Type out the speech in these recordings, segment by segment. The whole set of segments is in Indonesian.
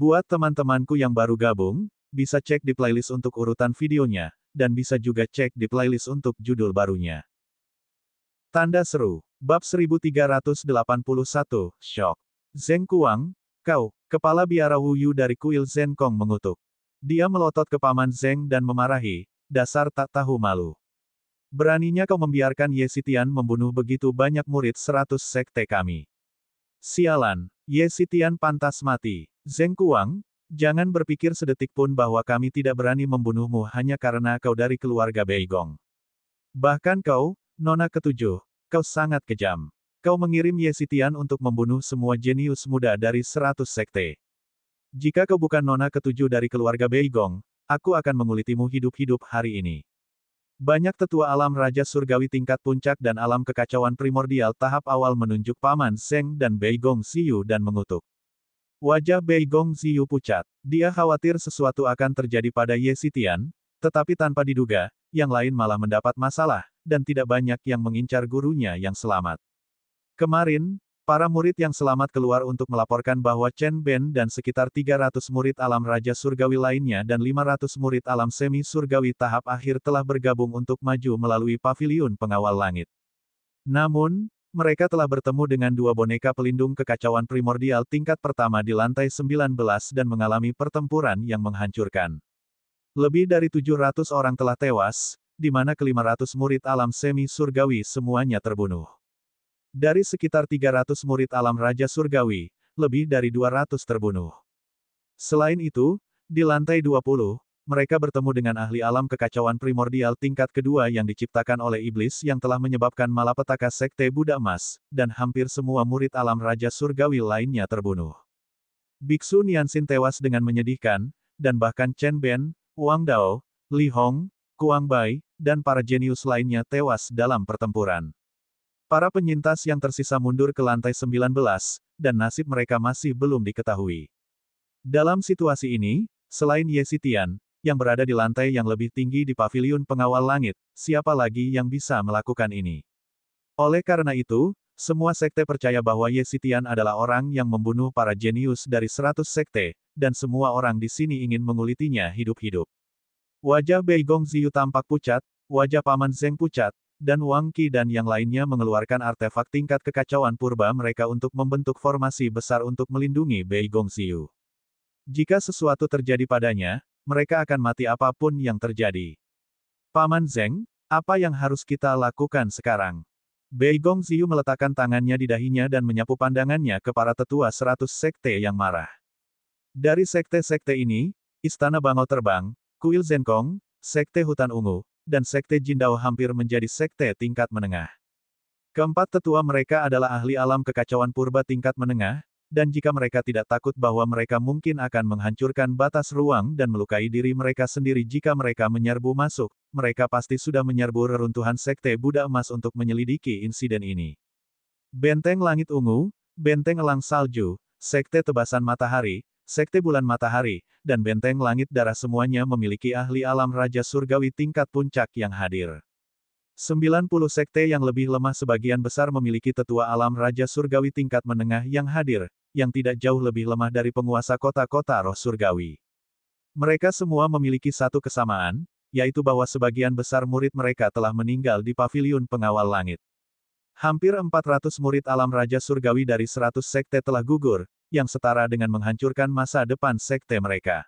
Buat teman-temanku yang baru gabung, bisa cek di playlist untuk urutan videonya, dan bisa juga cek di playlist untuk judul barunya. Tanda seru. Bab 1381, Shock. Zheng Kuang, kau, kepala biara Wu Yu dari kuil Zhen Kong mengutuk. Dia melotot ke Paman Zheng dan memarahi, dasar tak tahu malu. Beraninya kau membiarkan Ye Xitian membunuh begitu banyak murid 100 sekte kami. Sialan, Ye Xitian pantas mati. Zheng Kuang, jangan berpikir sedetik pun bahwa kami tidak berani membunuhmu hanya karena kau dari keluarga Beigong. Bahkan kau, Nona ketujuh, kau sangat kejam. Kau mengirim Ye Xitian untuk membunuh semua jenius muda dari 100 sekte. Jika kau bukan Nona ketujuh dari keluarga Beigong, aku akan mengulitimu hidup-hidup hari ini. Banyak tetua alam Raja Surgawi tingkat puncak dan alam kekacauan primordial tahap awal menunjuk Paman Zheng dan Beigong Ziyu dan mengutuk. Wajah Beigong Ziyu pucat. Dia khawatir sesuatu akan terjadi pada Ye Xitian, tetapi tanpa diduga, yang lain malah mendapat masalah, dan tidak banyak yang mengincar gurunya yang selamat. Kemarin, para murid yang selamat keluar untuk melaporkan bahwa Chen Ben dan sekitar 300 murid alam Raja Surgawi lainnya dan 500 murid alam semi surgawi tahap akhir telah bergabung untuk maju melalui paviliun pengawal langit. Namun, mereka telah bertemu dengan dua boneka pelindung kekacauan primordial tingkat pertama di lantai 19 dan mengalami pertempuran yang menghancurkan. Lebih dari 700 orang telah tewas, di mana ke-500 murid alam semi surgawi semuanya terbunuh. Dari sekitar 300 murid alam Raja Surgawi, lebih dari 200 terbunuh. Selain itu, di lantai 20, mereka bertemu dengan ahli alam kekacauan primordial tingkat kedua yang diciptakan oleh iblis yang telah menyebabkan malapetaka sekte Buddha Emas, dan hampir semua murid alam Raja Surgawi lainnya terbunuh. Biksu Nianxin tewas dengan menyedihkan, dan bahkan Chen Ben, Wang Dao, Li Hong, Kuang Bai, dan para jenius lainnya tewas dalam pertempuran. Para penyintas yang tersisa mundur ke lantai 19, dan nasib mereka masih belum diketahui. Dalam situasi ini, selain Ye Xitian, yang berada di lantai yang lebih tinggi di paviliun pengawal langit, siapa lagi yang bisa melakukan ini? Oleh karena itu, semua sekte percaya bahwa Ye Xitian adalah orang yang membunuh para jenius dari 100 sekte, dan semua orang di sini ingin mengulitinya hidup-hidup. Wajah Beigong Ziyu tampak pucat, wajah Paman Zheng pucat, dan Wang Qi dan yang lainnya mengeluarkan artefak tingkat kekacauan purba mereka untuk membentuk formasi besar untuk melindungi Beigong Ziyu. Jika sesuatu terjadi padanya, mereka akan mati apapun yang terjadi. Paman Zheng, apa yang harus kita lakukan sekarang? Beigong Ziyu meletakkan tangannya di dahinya dan menyapu pandangannya ke para tetua 100 sekte yang marah. Dari sekte-sekte ini, Istana Bangau Terbang, Kuil Zhen Kong, Sekte Hutan Ungu, dan Sekte Jindao hampir menjadi sekte tingkat menengah. Keempat tetua mereka adalah ahli alam kekacauan purba tingkat menengah, dan jika mereka tidak takut bahwa mereka mungkin akan menghancurkan batas ruang dan melukai diri mereka sendiri jika mereka menyerbu masuk, mereka pasti sudah menyerbu reruntuhan Sekte Buddha Emas untuk menyelidiki insiden ini. Benteng Langit Ungu, Benteng Elang Salju, Sekte Tebasan Matahari, Sekte Bulan Matahari, dan Benteng Langit Darah semuanya memiliki ahli alam Raja Surgawi tingkat puncak yang hadir. 90 sekte yang lebih lemah sebagian besar memiliki tetua alam Raja Surgawi tingkat menengah yang hadir, yang tidak jauh lebih lemah dari penguasa kota-kota roh surgawi. Mereka semua memiliki satu kesamaan, yaitu bahwa sebagian besar murid mereka telah meninggal di paviliun pengawal langit. Hampir 400 murid alam Raja Surgawi dari 100 sekte telah gugur, yang setara dengan menghancurkan masa depan sekte mereka.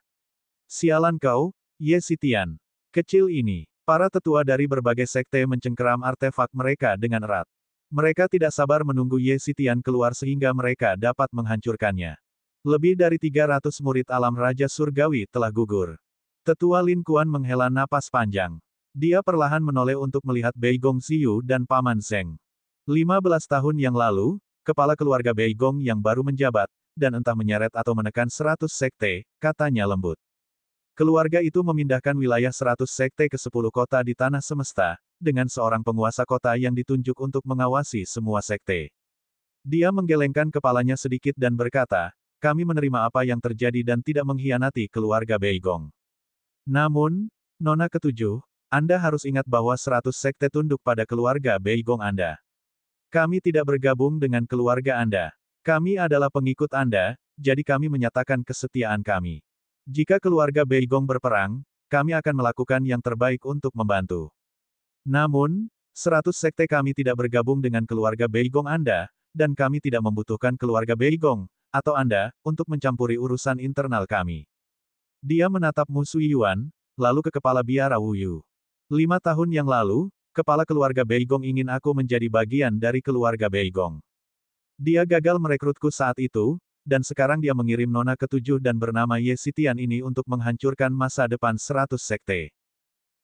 Sialan kau, Ye Xitian. Kecil ini. Para tetua dari berbagai sekte mencengkeram artefak mereka dengan erat. Mereka tidak sabar menunggu Ye Xitian keluar sehingga mereka dapat menghancurkannya. Lebih dari 300 murid alam Raja Surgawi telah gugur. Tetua Lin Kuan menghela napas panjang. Dia perlahan menoleh untuk melihat Beigong Ziyu dan Paman Zheng. 15 tahun yang lalu, kepala keluarga Beigong yang baru menjabat, dan entah menyeret atau menekan 100 sekte, katanya lembut. Keluarga itu memindahkan wilayah 100 sekte ke 10 kota di tanah semesta, dengan seorang penguasa kota yang ditunjuk untuk mengawasi semua sekte. Dia menggelengkan kepalanya sedikit dan berkata, kami menerima apa yang terjadi dan tidak mengkhianati keluarga Beigong. Namun, Nona ketujuh, Anda harus ingat bahwa 100 sekte tunduk pada keluarga Beigong Anda. Kami tidak bergabung dengan keluarga Anda. Kami adalah pengikut Anda, jadi kami menyatakan kesetiaan kami. Jika keluarga Beigong berperang, kami akan melakukan yang terbaik untuk membantu. Namun, 100 sekte kami tidak bergabung dengan keluarga Beigong Anda, dan kami tidak membutuhkan keluarga Beigong, atau Anda, untuk mencampuri urusan internal kami. Dia menatap Mu Suiyuan, lalu ke kepala biara Wu Yu. 5 tahun yang lalu, kepala keluarga Beigong ingin aku menjadi bagian dari keluarga Beigong. Dia gagal merekrutku saat itu, dan sekarang dia mengirim nona ketujuh dan bernama Ye Xitian ini untuk menghancurkan masa depan 100 sekte.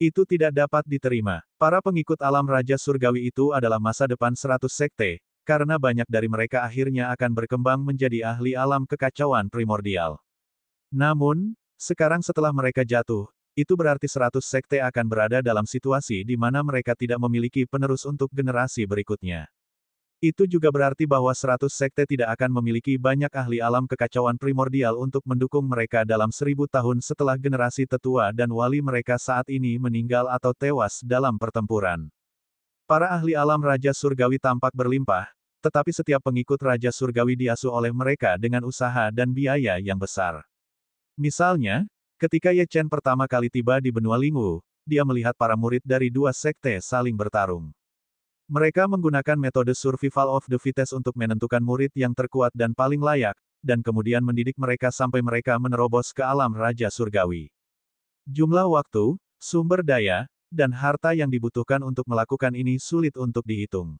Itu tidak dapat diterima. Para pengikut alam Raja Surgawi itu adalah masa depan 100 sekte, karena banyak dari mereka akhirnya akan berkembang menjadi ahli alam kekacauan primordial. Namun, sekarang setelah mereka jatuh, itu berarti 100 sekte akan berada dalam situasi di mana mereka tidak memiliki penerus untuk generasi berikutnya. Itu juga berarti bahwa 100 sekte tidak akan memiliki banyak ahli alam kekacauan primordial untuk mendukung mereka dalam 1000 tahun setelah generasi tetua dan wali mereka saat ini meninggal atau tewas dalam pertempuran. Para ahli alam Raja Surgawi tampak berlimpah, tetapi setiap pengikut Raja Surgawi diasuh oleh mereka dengan usaha dan biaya yang besar. Misalnya, ketika Ye Chen pertama kali tiba di benua Lingwu, dia melihat para murid dari dua sekte saling bertarung. Mereka menggunakan metode survival of the fittest untuk menentukan murid yang terkuat dan paling layak, dan kemudian mendidik mereka sampai mereka menerobos ke alam Raja Surgawi. Jumlah waktu, sumber daya, dan harta yang dibutuhkan untuk melakukan ini sulit untuk dihitung.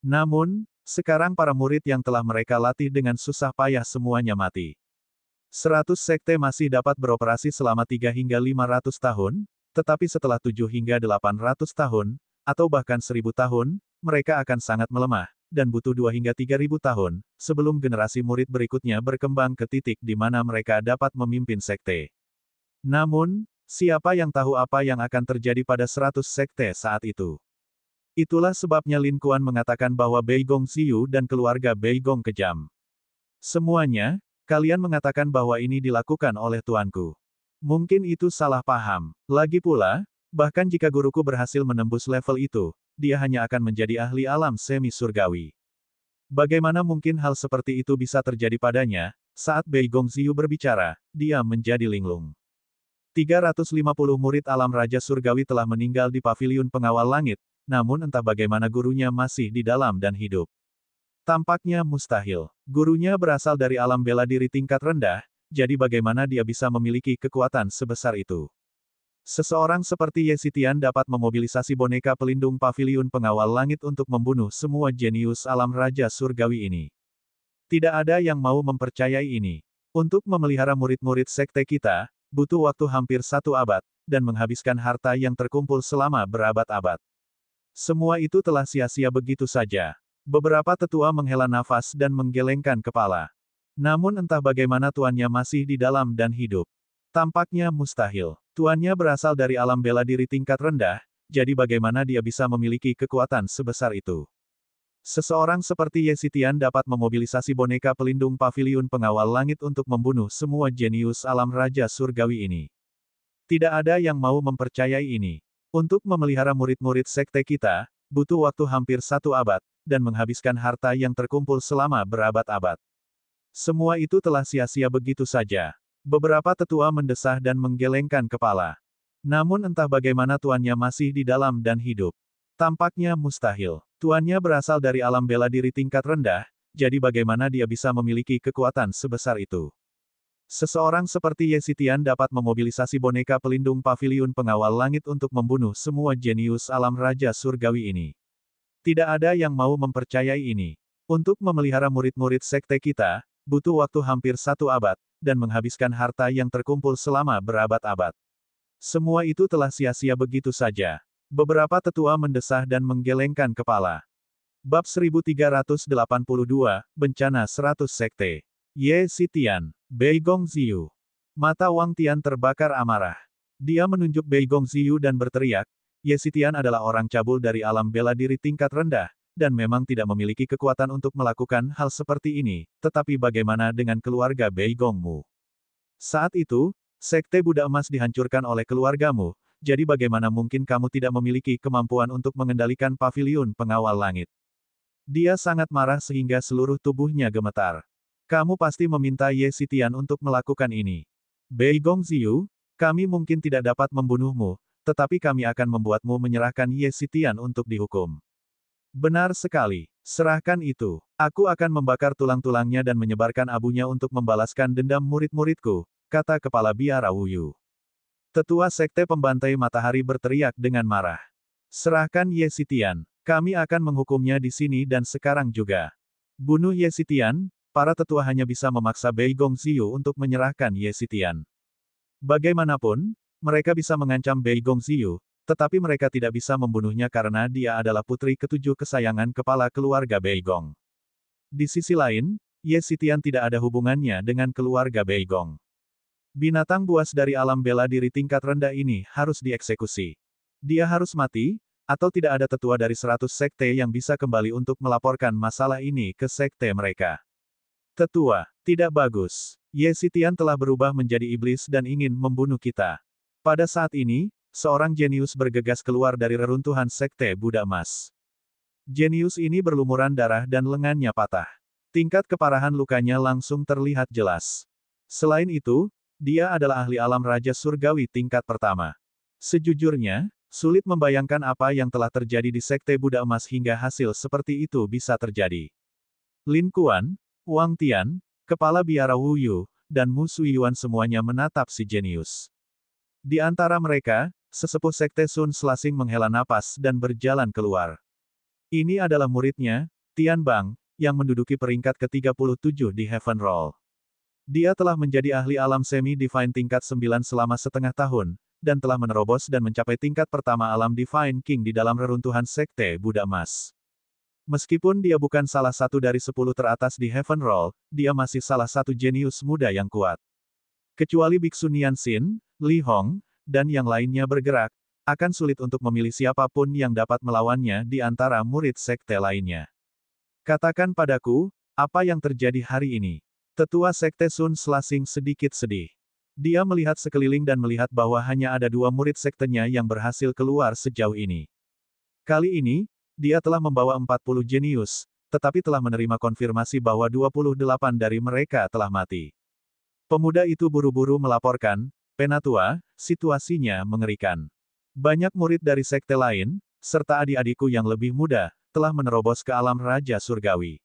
Namun, sekarang para murid yang telah mereka latih dengan susah payah semuanya mati. 100 sekte masih dapat beroperasi selama 3 hingga 500 tahun, tetapi setelah 7 hingga 800 tahun, atau bahkan 1000 tahun, mereka akan sangat melemah, dan butuh 2 hingga 3000 tahun, sebelum generasi murid berikutnya berkembang ke titik di mana mereka dapat memimpin sekte. Namun, siapa yang tahu apa yang akan terjadi pada 100 sekte saat itu? Itulah sebabnya Lin Kuan mengatakan bahwa Beigong Ziyu dan keluarga Beigong kejam. Semuanya, kalian mengatakan bahwa ini dilakukan oleh tuanku. Mungkin itu salah paham. Lagi pula, bahkan jika guruku berhasil menembus level itu, dia hanya akan menjadi ahli alam semi surgawi. Bagaimana mungkin hal seperti itu bisa terjadi padanya? Saat Beigong Ziyu berbicara, dia menjadi linglung. 350 murid alam Raja Surgawi telah meninggal di paviliun pengawal langit, namun entah bagaimana gurunya masih di dalam dan hidup. Tampaknya mustahil. Gurunya berasal dari alam bela diri tingkat rendah, jadi bagaimana dia bisa memiliki kekuatan sebesar itu? Seseorang seperti Ye Xitian dapat memobilisasi boneka pelindung paviliun pengawal langit untuk membunuh semua jenius alam Raja Surgawi ini. Tidak ada yang mau mempercayai ini. Untuk memelihara murid-murid sekte kita, butuh waktu hampir 1 abad, dan menghabiskan harta yang terkumpul selama berabad-abad. Semua itu telah sia-sia begitu saja. Beberapa tetua menghela nafas dan menggelengkan kepala. Namun entah bagaimana tuannya masih di dalam dan hidup. Tampaknya mustahil. Tuannya berasal dari alam bela diri tingkat rendah, jadi bagaimana dia bisa memiliki kekuatan sebesar itu? Seseorang seperti Ye Xitian dapat memobilisasi boneka pelindung paviliun pengawal langit untuk membunuh semua jenius alam Raja Surgawi ini. Tidak ada yang mau mempercayai ini. Untuk memelihara murid-murid sekte kita, butuh waktu hampir 1 abad, dan menghabiskan harta yang terkumpul selama berabad-abad. Semua itu telah sia-sia begitu saja. Beberapa tetua mendesah dan menggelengkan kepala. Namun entah bagaimana tuannya masih di dalam dan hidup. Tampaknya mustahil. Tuannya berasal dari alam bela diri tingkat rendah, jadi bagaimana dia bisa memiliki kekuatan sebesar itu? Seseorang seperti Ye Xitian dapat memobilisasi boneka pelindung paviliun pengawal langit untuk membunuh semua jenius alam Raja Surgawi ini. Tidak ada yang mau mempercayai ini. Untuk memelihara murid-murid sekte kita, butuh waktu hampir 1 abad, dan menghabiskan harta yang terkumpul selama berabad-abad. Semua itu telah sia-sia begitu saja. Beberapa tetua mendesah dan menggelengkan kepala. Bab 1382, Bencana 100 Sekte. Ye Xitian, Beigong Ziyu. Mata Wang Tian terbakar amarah. Dia menunjuk Beigong Ziyu dan berteriak, Ye Xitian adalah orang cabul dari alam bela diri tingkat rendah, dan memang tidak memiliki kekuatan untuk melakukan hal seperti ini, tetapi bagaimana dengan keluarga Beigongmu? Saat itu, Sekte Buddha Emas dihancurkan oleh keluargamu, jadi bagaimana mungkin kamu tidak memiliki kemampuan untuk mengendalikan paviliun pengawal langit? Dia sangat marah sehingga seluruh tubuhnya gemetar. Kamu pasti meminta Ye Xitian untuk melakukan ini. Bei Gongziyu, kami mungkin tidak dapat membunuhmu, tetapi kami akan membuatmu menyerahkan Ye Xitian untuk dihukum. Benar sekali. Serahkan itu. Aku akan membakar tulang-tulangnya dan menyebarkan abunya untuk membalaskan dendam murid-muridku, kata kepala biara Wuyu. Tetua Sekte Pembantai Matahari berteriak dengan marah. Serahkan Ye Xitian. Kami akan menghukumnya di sini dan sekarang juga. Bunuh Ye Xitian. Para tetua hanya bisa memaksa Bei Gongziyu untuk menyerahkan Ye Xitian. Bagaimanapun, mereka bisa mengancam Bei Gongziyu, tetapi mereka tidak bisa membunuhnya karena dia adalah putri ketujuh kesayangan kepala keluarga Bei Gong. Di sisi lain, Ye Xitian tidak ada hubungannya dengan keluarga Bei Gong. Binatang buas dari alam bela diri tingkat rendah ini harus dieksekusi. Dia harus mati, atau tidak ada tetua dari 100 sekte yang bisa kembali untuk melaporkan masalah ini ke sekte mereka. Tetua, tidak bagus. Ye Xitian telah berubah menjadi iblis dan ingin membunuh kita. Pada saat ini, seorang jenius bergegas keluar dari reruntuhan sekte Buddha Emas. Jenius ini berlumuran darah dan lengannya patah. Tingkat keparahan lukanya langsung terlihat jelas. Selain itu, dia adalah ahli alam Raja Surgawi tingkat pertama. Sejujurnya, sulit membayangkan apa yang telah terjadi di sekte Buddha Emas hingga hasil seperti itu bisa terjadi. Lin Kuan, Wang Tian, kepala biara Wuyu, dan Mu Suiyuan semuanya menatap si jenius. Di antara mereka, sesepuh sekte Sun Slasing menghela napas dan berjalan keluar. Ini adalah muridnya, Tian Bang, yang menduduki peringkat ke-37 di Heaven Roll. Dia telah menjadi ahli alam semi-divine tingkat 9 selama setengah tahun, dan telah menerobos dan mencapai tingkat pertama alam Divine King di dalam reruntuhan sekte Buddha Emas. Meskipun dia bukan salah satu dari 10 teratas di Heaven Roll, dia masih salah satu jenius muda yang kuat. Kecuali Biksu Nianxin, Li Hong, dan yang lainnya bergerak, akan sulit untuk memilih siapapun yang dapat melawannya di antara murid sekte lainnya. Katakan padaku, apa yang terjadi hari ini? Tetua sekte Sun Slasing sedikit sedih. Dia melihat sekeliling dan melihat bahwa hanya ada 2 murid sektenya yang berhasil keluar sejauh ini. Kali ini, dia telah membawa 40 jenius, tetapi telah menerima konfirmasi bahwa 28 dari mereka telah mati. Pemuda itu buru-buru melaporkan, Penatua, situasinya mengerikan. Banyak murid dari sekte lain, serta adik-adikku yang lebih muda, telah menerobos ke alam Raja Surgawi.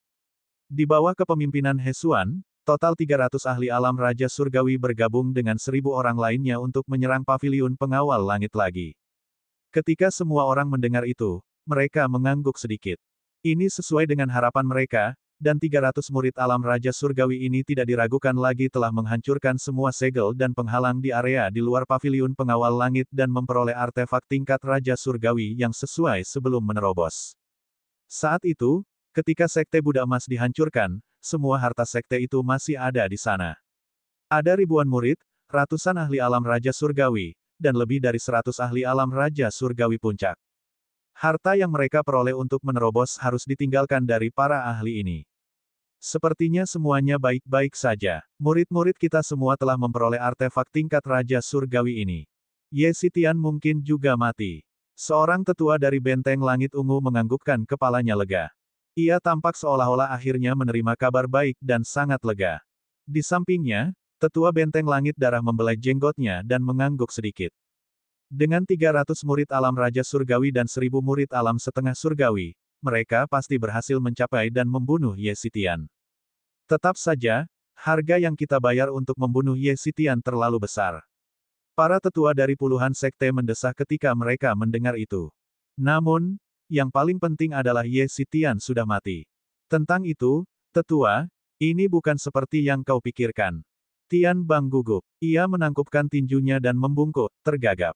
Di bawah kepemimpinan Hesuan, total 300 ahli alam Raja Surgawi bergabung dengan 1000 orang lainnya untuk menyerang paviliun pengawal langit lagi. Ketika semua orang mendengar itu, mereka mengangguk sedikit. Ini sesuai dengan harapan mereka, dan 300 murid alam Raja Surgawi ini tidak diragukan lagi telah menghancurkan semua segel dan penghalang di area di luar paviliun pengawal langit dan memperoleh artefak tingkat Raja Surgawi yang sesuai sebelum menerobos. Saat itu, ketika sekte Buddha Emas dihancurkan, semua harta sekte itu masih ada di sana. Ada ribuan murid, ratusan ahli alam Raja Surgawi, dan lebih dari 100 ahli alam Raja Surgawi Puncak. Harta yang mereka peroleh untuk menerobos harus ditinggalkan dari para ahli ini. Sepertinya semuanya baik-baik saja. Murid-murid kita semua telah memperoleh artefak tingkat Raja Surgawi ini. Ye Xitian mungkin juga mati. Seorang tetua dari benteng langit ungu menganggukkan kepalanya lega. Ia tampak seolah-olah akhirnya menerima kabar baik dan sangat lega. Di sampingnya, tetua benteng langit darah membelai jenggotnya dan mengangguk sedikit. Dengan 300 murid alam Raja Surgawi dan 1000 murid alam setengah surgawi, mereka pasti berhasil mencapai dan membunuh Ye Xitian. Tetap saja, harga yang kita bayar untuk membunuh Ye Xitian terlalu besar. Para tetua dari puluhan sekte mendesah ketika mereka mendengar itu. Namun, yang paling penting adalah Ye Xitian sudah mati. Tentang itu, tetua, ini bukan seperti yang kau pikirkan. Tian Bang gugup. Ia menangkupkan tinjunya dan membungkuk, tergagap.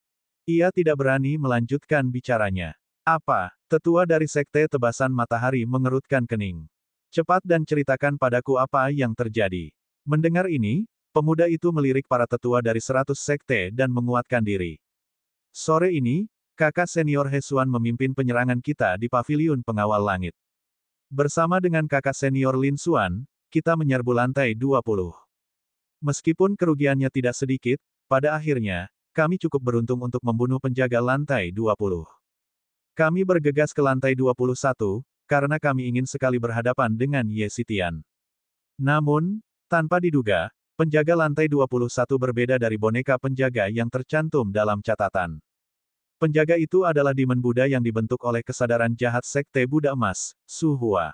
Ia tidak berani melanjutkan bicaranya. Apa? Tetua dari sekte Tebasan Matahari mengerutkan kening. Cepat dan ceritakan padaku apa yang terjadi. Mendengar ini, pemuda itu melirik para tetua dari 100 sekte dan menguatkan diri. Sore ini, kakak senior Hesuan memimpin penyerangan kita di paviliun pengawal langit. Bersama dengan kakak senior Lin Xuan, kita menyerbu lantai 20. Meskipun kerugiannya tidak sedikit, pada akhirnya, kami cukup beruntung untuk membunuh penjaga lantai 20. Kami bergegas ke lantai 21, karena kami ingin sekali berhadapan dengan Ye Xitian. Namun, tanpa diduga, penjaga lantai 21 berbeda dari boneka penjaga yang tercantum dalam catatan. Penjaga itu adalah Demon Buddha yang dibentuk oleh kesadaran jahat Sekte Buddha Emas, Su Hua.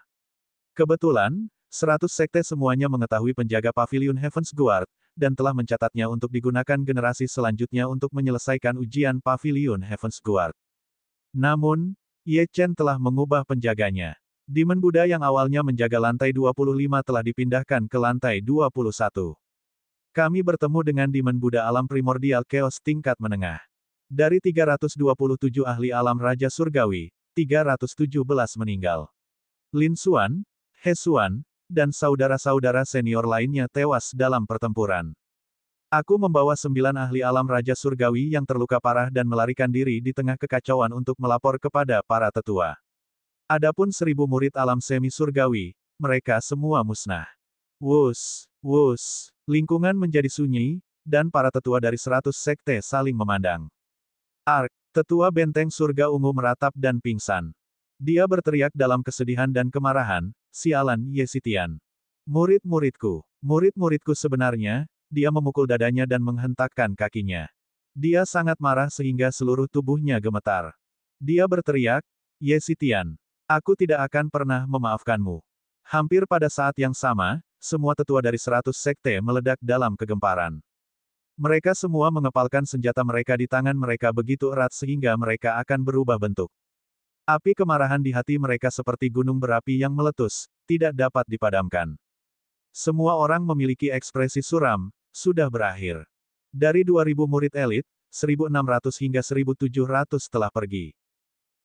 Kebetulan, 100 sekte semuanya mengetahui penjaga Pavilion Heaven's Guard, dan telah mencatatnya untuk digunakan generasi selanjutnya untuk menyelesaikan ujian Pavilion Heaven's Guard. Namun, Ye Chen telah mengubah penjaganya. Demon Buddha yang awalnya menjaga lantai 25 telah dipindahkan ke lantai 21. Kami bertemu dengan Demon Buddha alam primordial Chaos tingkat menengah. Dari 327 ahli alam Raja Surgawi, 317 meninggal. Lin Xuan, He Xuan, dan saudara-saudara senior lainnya tewas dalam pertempuran. Aku membawa 9 ahli alam Raja Surgawi yang terluka parah dan melarikan diri di tengah kekacauan untuk melapor kepada para tetua. Adapun 1000 murid alam semi surgawi, mereka semua musnah. Wus, wus, lingkungan menjadi sunyi, dan para tetua dari 100 sekte saling memandang. Ark, tetua benteng surga ungu meratap dan pingsan. Dia berteriak dalam kesedihan dan kemarahan, sialan Yesitian. Murid-muridku sebenarnya, dia memukul dadanya dan menghentakkan kakinya. Dia sangat marah sehingga seluruh tubuhnya gemetar. Dia berteriak, Yesitian. Aku tidak akan pernah memaafkanmu. Hampir pada saat yang sama, semua tetua dari 100 sekte meledak dalam kegemparan. Mereka semua mengepalkan senjata mereka di tangan mereka begitu erat sehingga mereka akan berubah bentuk. Api kemarahan di hati mereka seperti gunung berapi yang meletus, tidak dapat dipadamkan. Semua orang memiliki ekspresi suram, sudah berakhir. Dari 2000 murid elit, 1600 hingga 1700 telah pergi.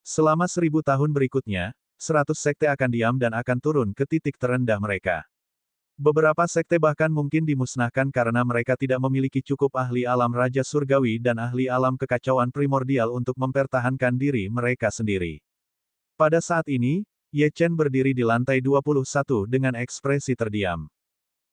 Selama 1000 tahun berikutnya, 100 sekte akan diam dan akan turun ke titik terendah mereka. Beberapa sekte bahkan mungkin dimusnahkan karena mereka tidak memiliki cukup ahli alam Raja Surgawi dan ahli alam kekacauan primordial untuk mempertahankan diri mereka sendiri. Pada saat ini, Ye Chen berdiri di lantai 21 dengan ekspresi terdiam.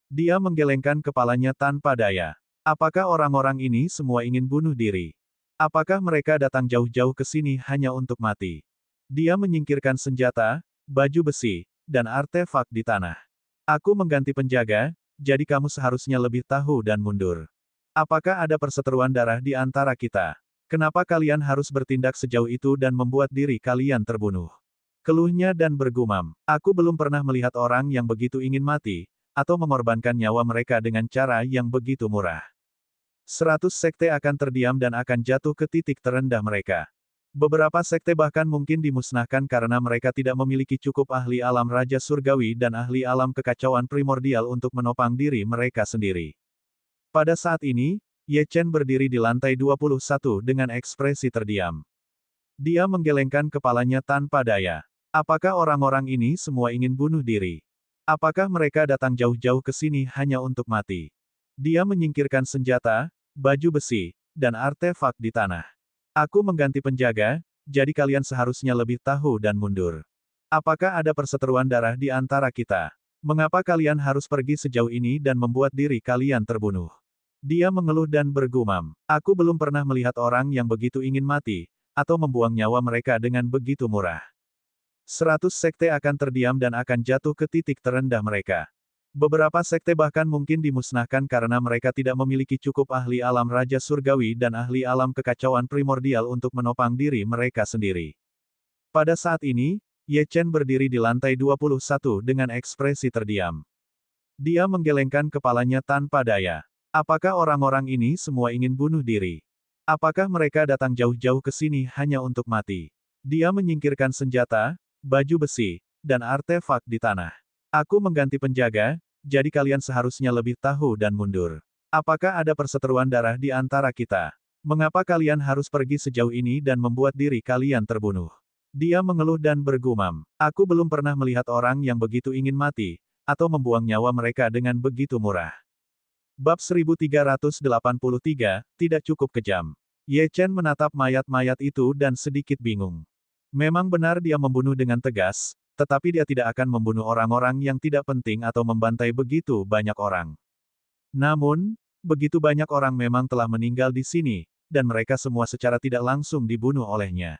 Dia menggelengkan kepalanya tanpa daya. Apakah orang-orang ini semua ingin bunuh diri? Apakah mereka datang jauh-jauh ke sini hanya untuk mati? Dia menyingkirkan senjata, baju besi, dan artefak di tanah. Aku mengganti penjaga, jadi kamu seharusnya lebih tahu dan mundur. Apakah ada perseteruan darah di antara kita? Kenapa kalian harus bertindak sejauh itu dan membuat diri kalian terbunuh? Keluhnya dan bergumam. Aku belum pernah melihat orang yang begitu ingin mati, atau mengorbankan nyawa mereka dengan cara yang begitu murah. 100 sekte akan terdiam dan akan jatuh ke titik terendah mereka. Beberapa sekte bahkan mungkin dimusnahkan karena mereka tidak memiliki cukup ahli alam Raja Surgawi dan ahli alam kekacauan primordial untuk menopang diri mereka sendiri. Pada saat ini, Ye Chen berdiri di lantai 21 dengan ekspresi terdiam. Dia menggelengkan kepalanya tanpa daya. Apakah orang-orang ini semua ingin bunuh diri? Apakah mereka datang jauh-jauh ke sini hanya untuk mati? Dia menyingkirkan senjata, baju besi, dan artefak di tanah. Aku mengganti penjaga, jadi kalian seharusnya lebih tahu dan mundur. Apakah ada perseteruan darah di antara kita? Mengapa kalian harus pergi sejauh ini dan membuat diri kalian terbunuh? Dia mengeluh dan bergumam. Aku belum pernah melihat orang yang begitu ingin mati, atau membuang nyawa mereka dengan begitu murah. 100 sekte akan terdiam dan akan jatuh ke titik terendah mereka. Beberapa sekte bahkan mungkin dimusnahkan karena mereka tidak memiliki cukup ahli alam Raja Surgawi dan ahli alam kekacauan primordial untuk menopang diri mereka sendiri. Pada saat ini, Ye Chen berdiri di lantai 21 dengan ekspresi terdiam. Dia menggelengkan kepalanya tanpa daya. Apakah orang-orang ini semua ingin bunuh diri? Apakah mereka datang jauh-jauh ke sini hanya untuk mati? Dia menyingkirkan senjata, baju besi, dan artefak di tanah. Aku mengganti penjaga, jadi kalian seharusnya lebih tahu dan mundur. Apakah ada perseteruan darah di antara kita? Mengapa kalian harus pergi sejauh ini dan membuat diri kalian terbunuh? Dia mengeluh dan bergumam. Aku belum pernah melihat orang yang begitu ingin mati, atau membuang nyawa mereka dengan begitu murah. Bab 1383, tidak cukup kejam. Ye Chen menatap mayat-mayat itu dan sedikit bingung. Memang benar dia membunuh dengan tegas, tetapi dia tidak akan membunuh orang-orang yang tidak penting atau membantai begitu banyak orang. Namun, begitu banyak orang memang telah meninggal di sini, dan mereka semua secara tidak langsung dibunuh olehnya.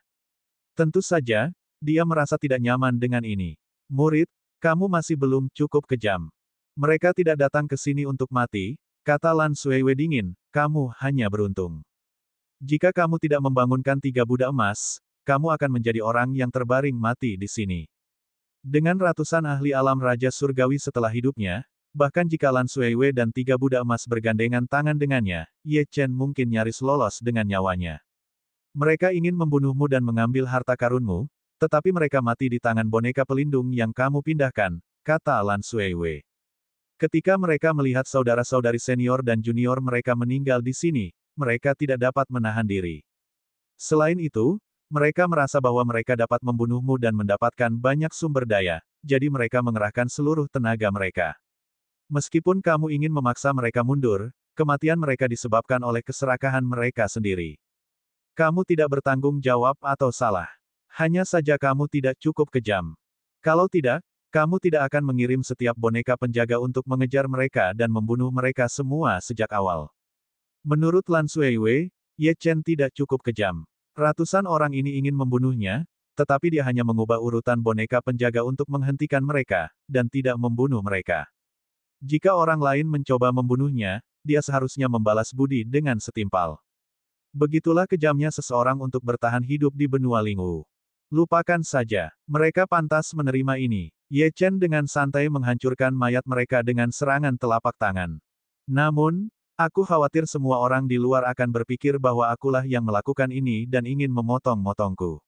Tentu saja, dia merasa tidak nyaman dengan ini. Murid, kamu masih belum cukup kejam. Mereka tidak datang ke sini untuk mati, kata Lan Suiwei dingin, kamu hanya beruntung. Jika kamu tidak membangunkan 3 Buddha emas, kamu akan menjadi orang yang terbaring mati di sini. Dengan ratusan ahli alam Raja Surgawi setelah hidupnya, bahkan jika Lan Suiwei dan 3 Buddha emas bergandengan tangan dengannya, Ye Chen mungkin nyaris lolos dengan nyawanya. Mereka ingin membunuhmu dan mengambil harta karunmu, tetapi mereka mati di tangan boneka pelindung yang kamu pindahkan, kata Lan Suiwei. Ketika mereka melihat saudara-saudari senior dan junior mereka meninggal di sini, mereka tidak dapat menahan diri. Selain itu, mereka merasa bahwa mereka dapat membunuhmu dan mendapatkan banyak sumber daya, jadi mereka mengerahkan seluruh tenaga mereka. Meskipun kamu ingin memaksa mereka mundur, kematian mereka disebabkan oleh keserakahan mereka sendiri. Kamu tidak bertanggung jawab atau salah. Hanya saja kamu tidak cukup kejam. Kalau tidak, kamu tidak akan mengirim setiap boneka penjaga untuk mengejar mereka dan membunuh mereka semua sejak awal. Menurut Lan Suiwei, Ye Chen tidak cukup kejam. Ratusan orang ini ingin membunuhnya, tetapi dia hanya mengubah urutan boneka penjaga untuk menghentikan mereka, dan tidak membunuh mereka. Jika orang lain mencoba membunuhnya, dia seharusnya membalas budi dengan setimpal. Begitulah kejamnya seseorang untuk bertahan hidup di benua Lingwu. Lupakan saja, mereka pantas menerima ini. Ye Chen dengan santai menghancurkan mayat mereka dengan serangan telapak tangan. Namun, aku khawatir semua orang di luar akan berpikir bahwa akulah yang melakukan ini dan ingin memotong-motongku.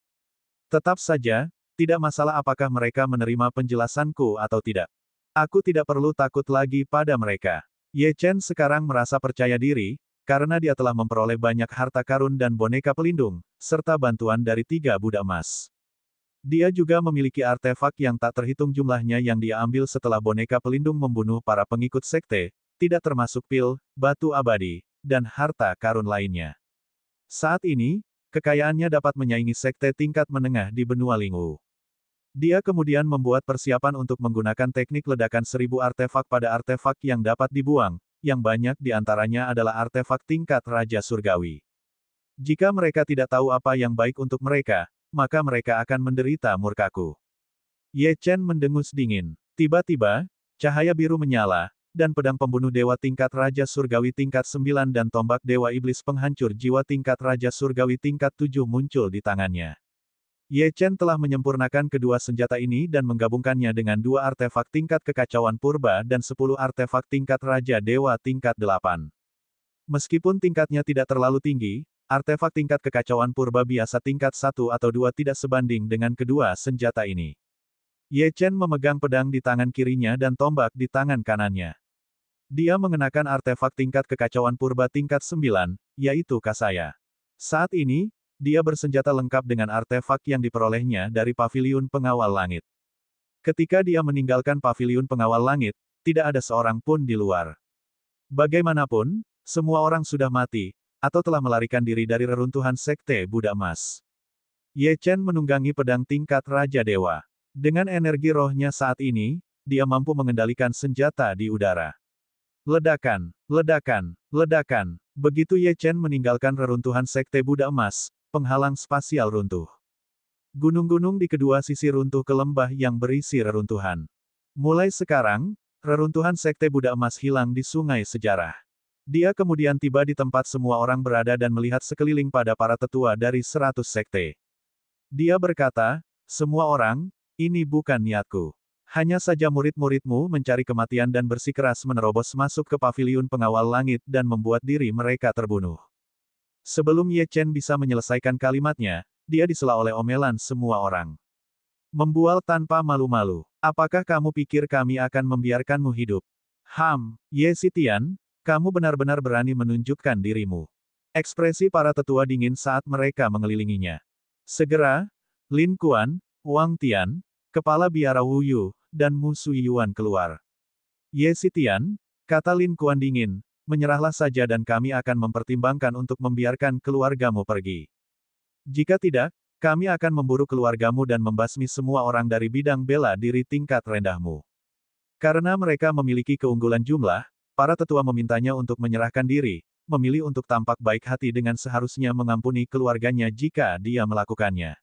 Tetap saja, tidak masalah apakah mereka menerima penjelasanku atau tidak. Aku tidak perlu takut lagi pada mereka. Ye Chen sekarang merasa percaya diri, karena dia telah memperoleh banyak harta karun dan boneka pelindung, serta bantuan dari 3 Buddha emas. Dia juga memiliki artefak yang tak terhitung jumlahnya yang dia ambil setelah boneka pelindung membunuh para pengikut sekte, tidak termasuk pil, batu abadi, dan harta karun lainnya. Saat ini, kekayaannya dapat menyaingi sekte tingkat menengah di benua Lingwu. Dia kemudian membuat persiapan untuk menggunakan teknik ledakan 1000 artefak pada artefak yang dapat dibuang, yang banyak di antaranya adalah artefak tingkat Raja Surgawi. Jika mereka tidak tahu apa yang baik untuk mereka, maka mereka akan menderita murkaku. Ye Chen mendengus dingin. Tiba-tiba, cahaya biru menyala, dan pedang pembunuh dewa tingkat Raja Surgawi tingkat 9 dan tombak dewa iblis penghancur jiwa tingkat Raja Surgawi tingkat 7 muncul di tangannya. Ye Chen telah menyempurnakan kedua senjata ini dan menggabungkannya dengan 2 artefak tingkat kekacauan purba dan 10 artefak tingkat Raja Dewa tingkat 8. Meskipun tingkatnya tidak terlalu tinggi, artefak tingkat kekacauan purba biasa tingkat 1 atau 2 tidak sebanding dengan kedua senjata ini. Ye Chen memegang pedang di tangan kirinya dan tombak di tangan kanannya. Dia mengenakan artefak tingkat kekacauan purba tingkat 9, yaitu Kasaya. Saat ini, dia bersenjata lengkap dengan artefak yang diperolehnya dari Paviliun Pengawal Langit. Ketika dia meninggalkan Paviliun Pengawal Langit, tidak ada seorang pun di luar. Bagaimanapun, semua orang sudah mati, atau telah melarikan diri dari reruntuhan sekte Buddha Emas. Ye Chen menunggangi pedang tingkat Raja Dewa. Dengan energi rohnya saat ini, dia mampu mengendalikan senjata di udara. Ledakan, ledakan, ledakan. Begitu Ye Chen meninggalkan reruntuhan sekte Buddha Emas, penghalang spasial runtuh. Gunung-gunung di kedua sisi runtuh ke lembah yang berisi reruntuhan. Mulai sekarang, reruntuhan sekte Buddha Emas hilang di sungai sejarah. Dia kemudian tiba di tempat semua orang berada dan melihat sekeliling pada para tetua dari 100 sekte. Dia berkata, semua orang, ini bukan niatku. Hanya saja murid-muridmu mencari kematian dan bersikeras menerobos masuk ke Paviliun Pengawal Langit dan membuat diri mereka terbunuh. Sebelum Ye Chen bisa menyelesaikan kalimatnya, dia disela oleh omelan semua orang. Membual tanpa malu-malu. Apakah kamu pikir kami akan membiarkanmu hidup? Ye Xitian, kamu benar-benar berani menunjukkan dirimu. Ekspresi para tetua dingin saat mereka mengelilinginya. Segera, Lin Kuan, Wang Tian, Kepala Biara Wu Yu, dan Mu Suiyuan keluar. Ye Xitian, kata Lin Kuan dingin, menyerahlah saja dan kami akan mempertimbangkan untuk membiarkan keluargamu pergi. Jika tidak, kami akan memburu keluargamu dan membasmi semua orang dari bidang bela diri tingkat rendahmu. Karena mereka memiliki keunggulan jumlah, para tetua memintanya untuk menyerahkan diri, memilih untuk tampak baik hati dengan seharusnya mengampuni keluarganya jika dia melakukannya.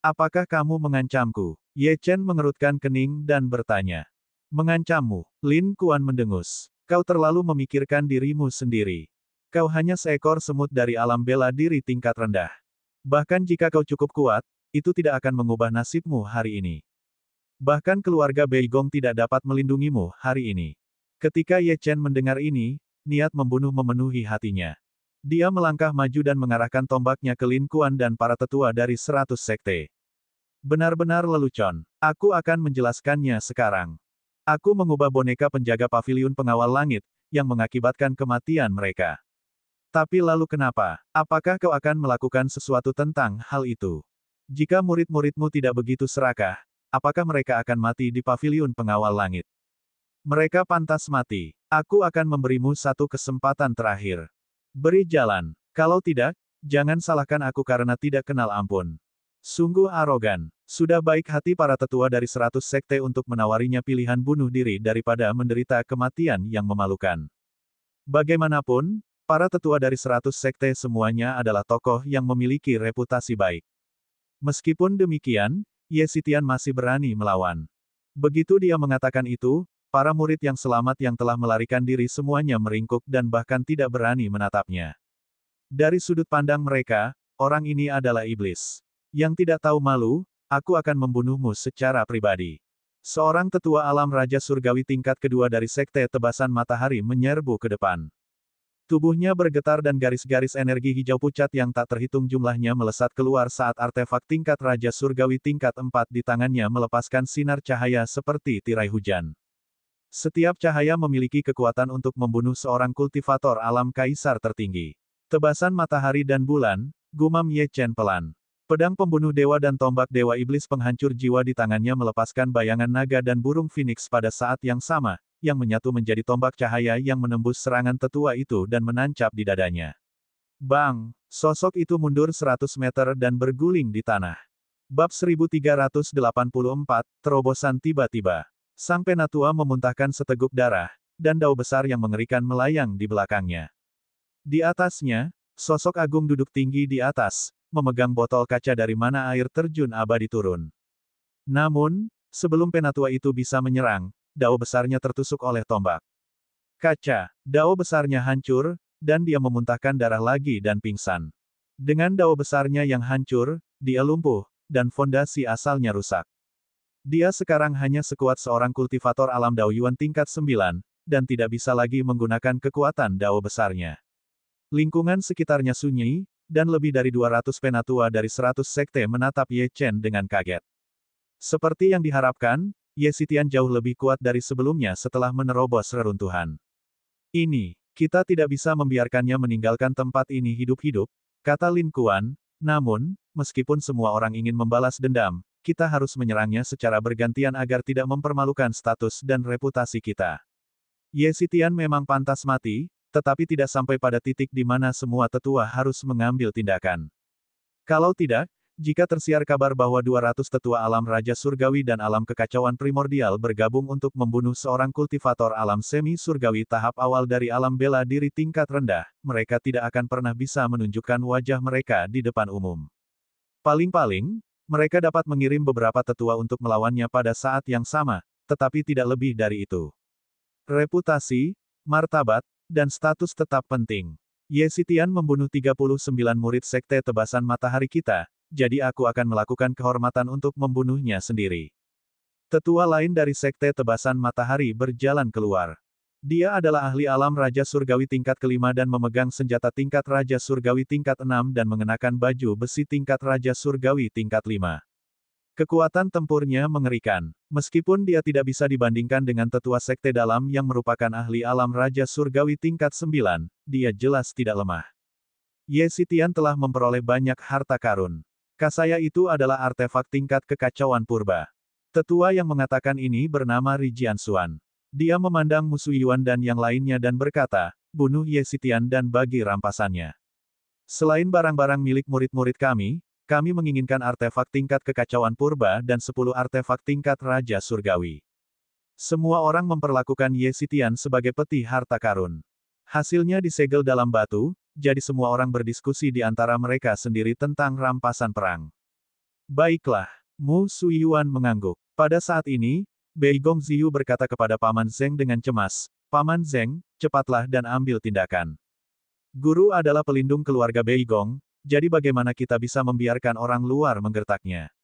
Apakah kamu mengancamku? Ye Chen mengerutkan kening dan bertanya. Mengancammu, Lin Kuan mendengus. Kau terlalu memikirkan dirimu sendiri. Kau hanya seekor semut dari alam bela diri tingkat rendah. Bahkan jika kau cukup kuat, itu tidak akan mengubah nasibmu hari ini. Bahkan keluarga Beigong tidak dapat melindungimu hari ini. Ketika Ye Chen mendengar ini, niat membunuh memenuhi hatinya. Dia melangkah maju dan mengarahkan tombaknya ke Lin Kuan dan para tetua dari 100 sekte. Benar-benar lelucon. Aku akan menjelaskannya sekarang. Aku mengubah boneka penjaga paviliun pengawal langit, yang mengakibatkan kematian mereka. Tapi lalu kenapa? Apakah kau akan melakukan sesuatu tentang hal itu? Jika murid-muridmu tidak begitu serakah, apakah mereka akan mati di paviliun pengawal langit? Mereka pantas mati. Aku akan memberimu satu kesempatan terakhir. Beri jalan. Kalau tidak, jangan salahkan aku karena tidak kenal ampun. Sungguh arogan. Sudah baik hati para tetua dari 100 sekte untuk menawarinya pilihan bunuh diri daripada menderita kematian yang memalukan. Bagaimanapun, para tetua dari 100 sekte semuanya adalah tokoh yang memiliki reputasi baik. Meskipun demikian, Ye Xitian masih berani melawan. Begitu dia mengatakan itu, para murid yang selamat yang telah melarikan diri semuanya meringkuk dan bahkan tidak berani menatapnya. Dari sudut pandang mereka, orang ini adalah iblis. Yang tidak tahu malu, aku akan membunuhmu secara pribadi. Seorang tetua alam Raja Surgawi tingkat kedua dari Sekte Tebasan Matahari menyerbu ke depan. Tubuhnya bergetar dan garis-garis energi hijau pucat yang tak terhitung jumlahnya melesat keluar saat artefak tingkat Raja Surgawi tingkat 4 di tangannya melepaskan sinar cahaya seperti tirai hujan. Setiap cahaya memiliki kekuatan untuk membunuh seorang kultivator alam kaisar tertinggi. Tebasan matahari dan bulan, gumam Ye Chen pelan. Pedang pembunuh dewa dan tombak dewa iblis penghancur jiwa di tangannya melepaskan bayangan naga dan burung phoenix pada saat yang sama, yang menyatu menjadi tombak cahaya yang menembus serangan tetua itu dan menancap di dadanya. Bang! Sosok itu mundur 100 meter dan berguling di tanah. Bab 1384, Terobosan tiba-tiba. Sang penatua memuntahkan seteguk darah, dan dao besar yang mengerikan melayang di belakangnya. Di atasnya, sosok agung duduk tinggi di atas, memegang botol kaca dari mana air terjun abadi turun. Namun, sebelum penatua itu bisa menyerang, dao besarnya tertusuk oleh tombak. Kaca, dao besarnya hancur, dan dia memuntahkan darah lagi dan pingsan. Dengan dao besarnya yang hancur, dia lumpuh, dan fondasi asalnya rusak. Dia sekarang hanya sekuat seorang kultivator alam Dao Yuan tingkat 9, dan tidak bisa lagi menggunakan kekuatan dao besarnya. Lingkungan sekitarnya sunyi, dan lebih dari 200 penatua dari 100 sekte menatap Ye Chen dengan kaget. Seperti yang diharapkan, Ye Xitian jauh lebih kuat dari sebelumnya setelah menerobos reruntuhan. Ini, kita tidak bisa membiarkannya meninggalkan tempat ini hidup-hidup, kata Lin Kuan, namun, meskipun semua orang ingin membalas dendam, kita harus menyerangnya secara bergantian agar tidak mempermalukan status dan reputasi kita. Ye Xitian memang pantas mati, tetapi tidak sampai pada titik di mana semua tetua harus mengambil tindakan. Kalau tidak, jika tersiar kabar bahwa 200 tetua alam Raja Surgawi dan alam kekacauan primordial bergabung untuk membunuh seorang kultivator alam semi surgawi tahap awal dari alam bela diri tingkat rendah, mereka tidak akan pernah bisa menunjukkan wajah mereka di depan umum. Paling-paling, mereka dapat mengirim beberapa tetua untuk melawannya pada saat yang sama, tetapi tidak lebih dari itu. Reputasi, martabat, dan status tetap penting. Ye Xitian membunuh 39 murid Sekte Tebasan Matahari kita, jadi aku akan melakukan kehormatan untuk membunuhnya sendiri. Tetua lain dari Sekte Tebasan Matahari berjalan keluar. Dia adalah ahli alam Raja Surgawi tingkat kelima dan memegang senjata tingkat Raja Surgawi tingkat 6 dan mengenakan baju besi tingkat Raja Surgawi tingkat 5. Kekuatan tempurnya mengerikan. Meskipun dia tidak bisa dibandingkan dengan tetua sekte dalam yang merupakan ahli alam Raja Surgawi tingkat 9, dia jelas tidak lemah. Ye Xitian telah memperoleh banyak harta karun. Kasaya itu adalah artefak tingkat kekacauan purba. Tetua yang mengatakan ini bernama Ri Jianxuan. Dia memandang musuh Yuan dan yang lainnya dan berkata, bunuh Ye Xitian dan bagi rampasannya. Selain barang-barang milik murid-murid kami menginginkan artefak tingkat kekacauan purba dan 10 artefak tingkat Raja Surgawi. Semua orang memperlakukan Ye Xitian sebagai peti harta karun. Hasilnya disegel dalam batu, jadi semua orang berdiskusi di antara mereka sendiri tentang rampasan perang. Baiklah, Mu Suyuan mengangguk. Pada saat ini, Beigong Ziyu berkata kepada Paman Zeng dengan cemas, Paman Zeng, cepatlah dan ambil tindakan. Guru adalah pelindung keluarga Beigong, jadi bagaimana kita bisa membiarkan orang luar menggertaknya?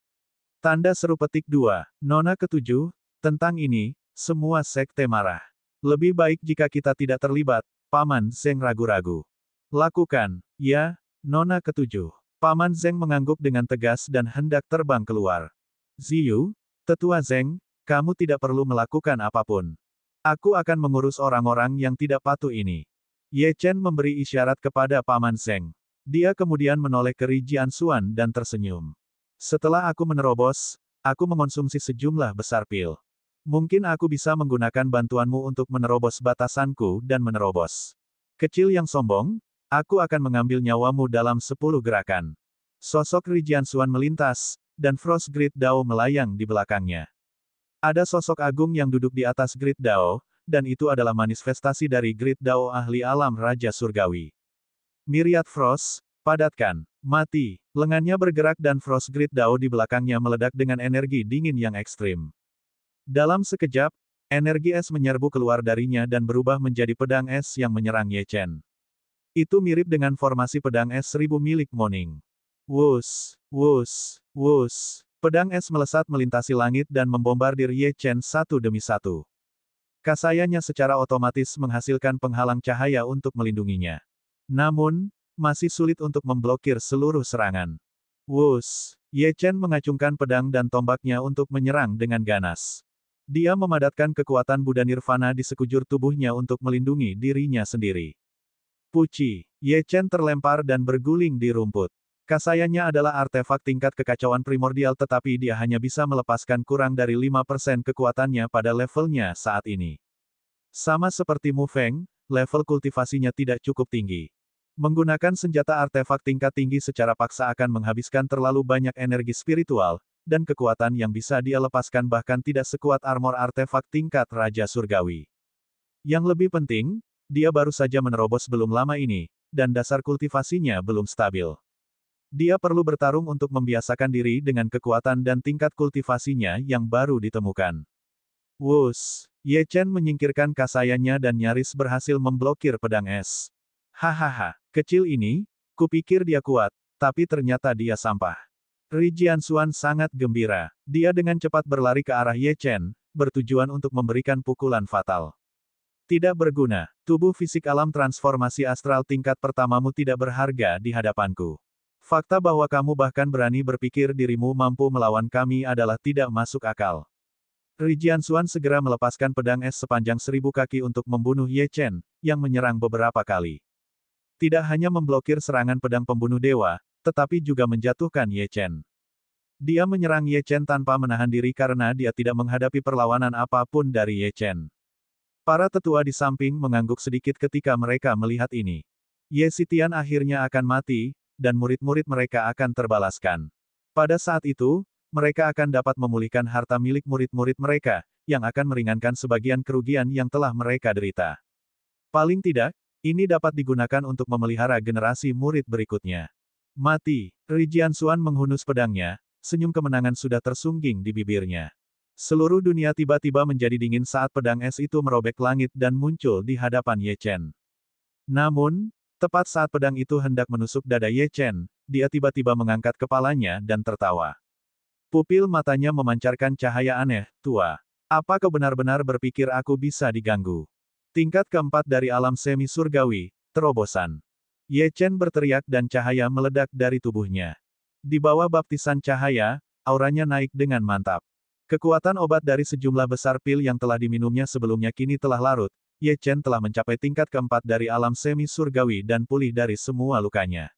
Tanda seru petik 2. Nona ketujuh, tentang ini, semua sekte marah. Lebih baik jika kita tidak terlibat, Paman Zeng ragu-ragu. Lakukan, ya, Nona ketujuh. Paman Zeng mengangguk dengan tegas dan hendak terbang keluar. Ziyu, Tetua Zeng, kamu tidak perlu melakukan apapun. Aku akan mengurus orang-orang yang tidak patuh ini. Ye Chen memberi isyarat kepada Paman Zeng. Dia kemudian menoleh ke Ri Jianxuan dan tersenyum. Setelah aku menerobos, aku mengonsumsi sejumlah besar pil. Mungkin aku bisa menggunakan bantuanmu untuk menerobos batasanku dan menerobos. Kecil yang sombong, aku akan mengambil nyawamu dalam 10 gerakan. Sosok Ri Jianxuan melintas, dan Frost Grid Dao melayang di belakangnya. Ada sosok agung yang duduk di atas Grid Dao, dan itu adalah manifestasi dari Grid Dao ahli alam Raja Surgawi. Myriad Frost, padatkan, mati. Lengannya bergerak dan Frost Grid Dao di belakangnya meledak dengan energi dingin yang ekstrim. Dalam sekejap, energi es menyerbu keluar darinya dan berubah menjadi pedang es yang menyerang Ye Chen. Itu mirip dengan formasi pedang es 1000 milik Moning. Wus, wus, wus. Pedang es melesat melintasi langit dan membombardir Ye Chen satu demi satu. Kasayanya secara otomatis menghasilkan penghalang cahaya untuk melindunginya. Namun, masih sulit untuk memblokir seluruh serangan. Wus! Ye Chen mengacungkan pedang dan tombaknya untuk menyerang dengan ganas. Dia memadatkan kekuatan Buddha Nirvana di sekujur tubuhnya untuk melindungi dirinya sendiri. Puci! Ye Chen terlempar dan berguling di rumput. Kasayanya adalah artefak tingkat kekacauan primordial tetapi dia hanya bisa melepaskan kurang dari 5% kekuatannya pada levelnya saat ini. Sama seperti Mu Feng, level kultivasinya tidak cukup tinggi. Menggunakan senjata artefak tingkat tinggi secara paksa akan menghabiskan terlalu banyak energi spiritual, dan kekuatan yang bisa dia lepaskan bahkan tidak sekuat armor artefak tingkat Raja Surgawi. Yang lebih penting, dia baru saja menerobos belum lama ini, dan dasar kultivasinya belum stabil. Dia perlu bertarung untuk membiasakan diri dengan kekuatan dan tingkat kultivasinya yang baru ditemukan. Wus! Ye Chen menyingkirkan kasayannya dan nyaris berhasil memblokir pedang es. Hahaha, kecil ini, kupikir dia kuat, tapi ternyata dia sampah. Ri Jianxuan sangat gembira. Dia dengan cepat berlari ke arah Ye Chen, bertujuan untuk memberikan pukulan fatal. Tidak berguna, tubuh fisik alam transformasi astral tingkat pertamamu tidak berharga di hadapanku. Fakta bahwa kamu bahkan berani berpikir dirimu mampu melawan kami adalah tidak masuk akal. Ri Jianxuan segera melepaskan pedang es sepanjang 1000 kaki untuk membunuh Ye Chen, yang menyerang beberapa kali. Tidak hanya memblokir serangan pedang pembunuh dewa, tetapi juga menjatuhkan Ye Chen. Dia menyerang Ye Chen tanpa menahan diri karena dia tidak menghadapi perlawanan apapun dari Ye Chen. Para tetua di samping mengangguk sedikit ketika mereka melihat ini. Ye Xitian akhirnya akan mati, dan murid-murid mereka akan terbalaskan. Pada saat itu, mereka akan dapat memulihkan harta milik murid-murid mereka, yang akan meringankan sebagian kerugian yang telah mereka derita. Paling tidak, ini dapat digunakan untuk memelihara generasi murid berikutnya. Mati! Ri Jianxuan menghunus pedangnya, senyum kemenangan sudah tersungging di bibirnya. Seluruh dunia tiba-tiba menjadi dingin saat pedang es itu merobek langit dan muncul di hadapan Ye Chen. Namun, tepat saat pedang itu hendak menusuk dada Ye Chen, dia tiba-tiba mengangkat kepalanya dan tertawa. Pupil matanya memancarkan cahaya aneh, tua. Apa kau benar-benar berpikir aku bisa diganggu? Tingkat keempat dari alam semi surgawi, terobosan. Ye Chen berteriak dan cahaya meledak dari tubuhnya. Di bawah baptisan cahaya, auranya naik dengan mantap. Kekuatan obat dari sejumlah besar pil yang telah diminumnya sebelumnya kini telah larut. Ye Chen telah mencapai tingkat keempat dari alam semi surgawi dan pulih dari semua lukanya.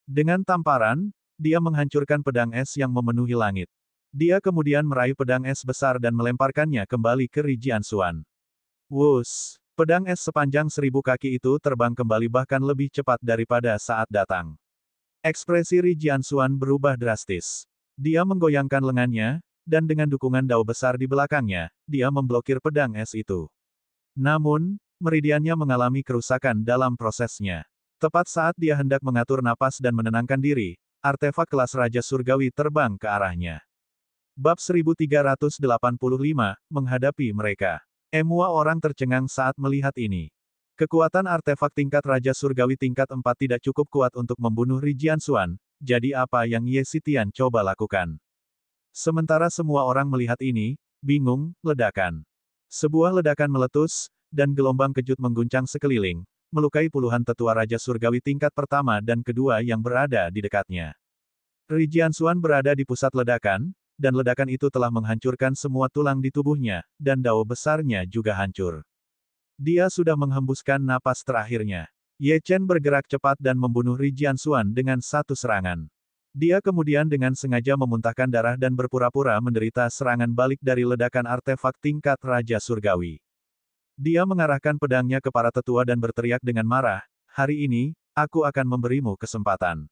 Dengan tamparan, dia menghancurkan pedang es yang memenuhi langit. Dia kemudian meraih pedang es besar dan melemparkannya kembali ke Ri Jianxuan. Wus! Pedang es sepanjang 1000 kaki itu terbang kembali bahkan lebih cepat daripada saat datang. Ekspresi Ri Jianxuan berubah drastis. Dia menggoyangkan lengannya, dan dengan dukungan dao besar di belakangnya, dia memblokir pedang es itu. Namun, meridiannya mengalami kerusakan dalam prosesnya. Tepat saat dia hendak mengatur napas dan menenangkan diri, artefak kelas Raja Surgawi terbang ke arahnya. Bab 1385, menghadapi mereka. Semua orang tercengang saat melihat ini. Kekuatan artefak tingkat Raja Surgawi tingkat 4 tidak cukup kuat untuk membunuh Ri Jianxuan, jadi apa yang Ye Xitian coba lakukan? Sementara semua orang melihat ini, bingung, ledakan. Sebuah ledakan meletus, dan gelombang kejut mengguncang sekeliling, melukai puluhan tetua Raja Surgawi tingkat pertama dan kedua yang berada di dekatnya. Ri Jianxuan berada di pusat ledakan, dan ledakan itu telah menghancurkan semua tulang di tubuhnya, dan dao besarnya juga hancur. Dia sudah menghembuskan napas terakhirnya. Ye Chen bergerak cepat dan membunuh Ri Jianxuan dengan satu serangan. Dia kemudian dengan sengaja memuntahkan darah dan berpura-pura menderita serangan balik dari ledakan artefak tingkat Raja Surgawi. Dia mengarahkan pedangnya ke para tetua dan berteriak dengan marah, "Hari ini, aku akan memberimu kesempatan.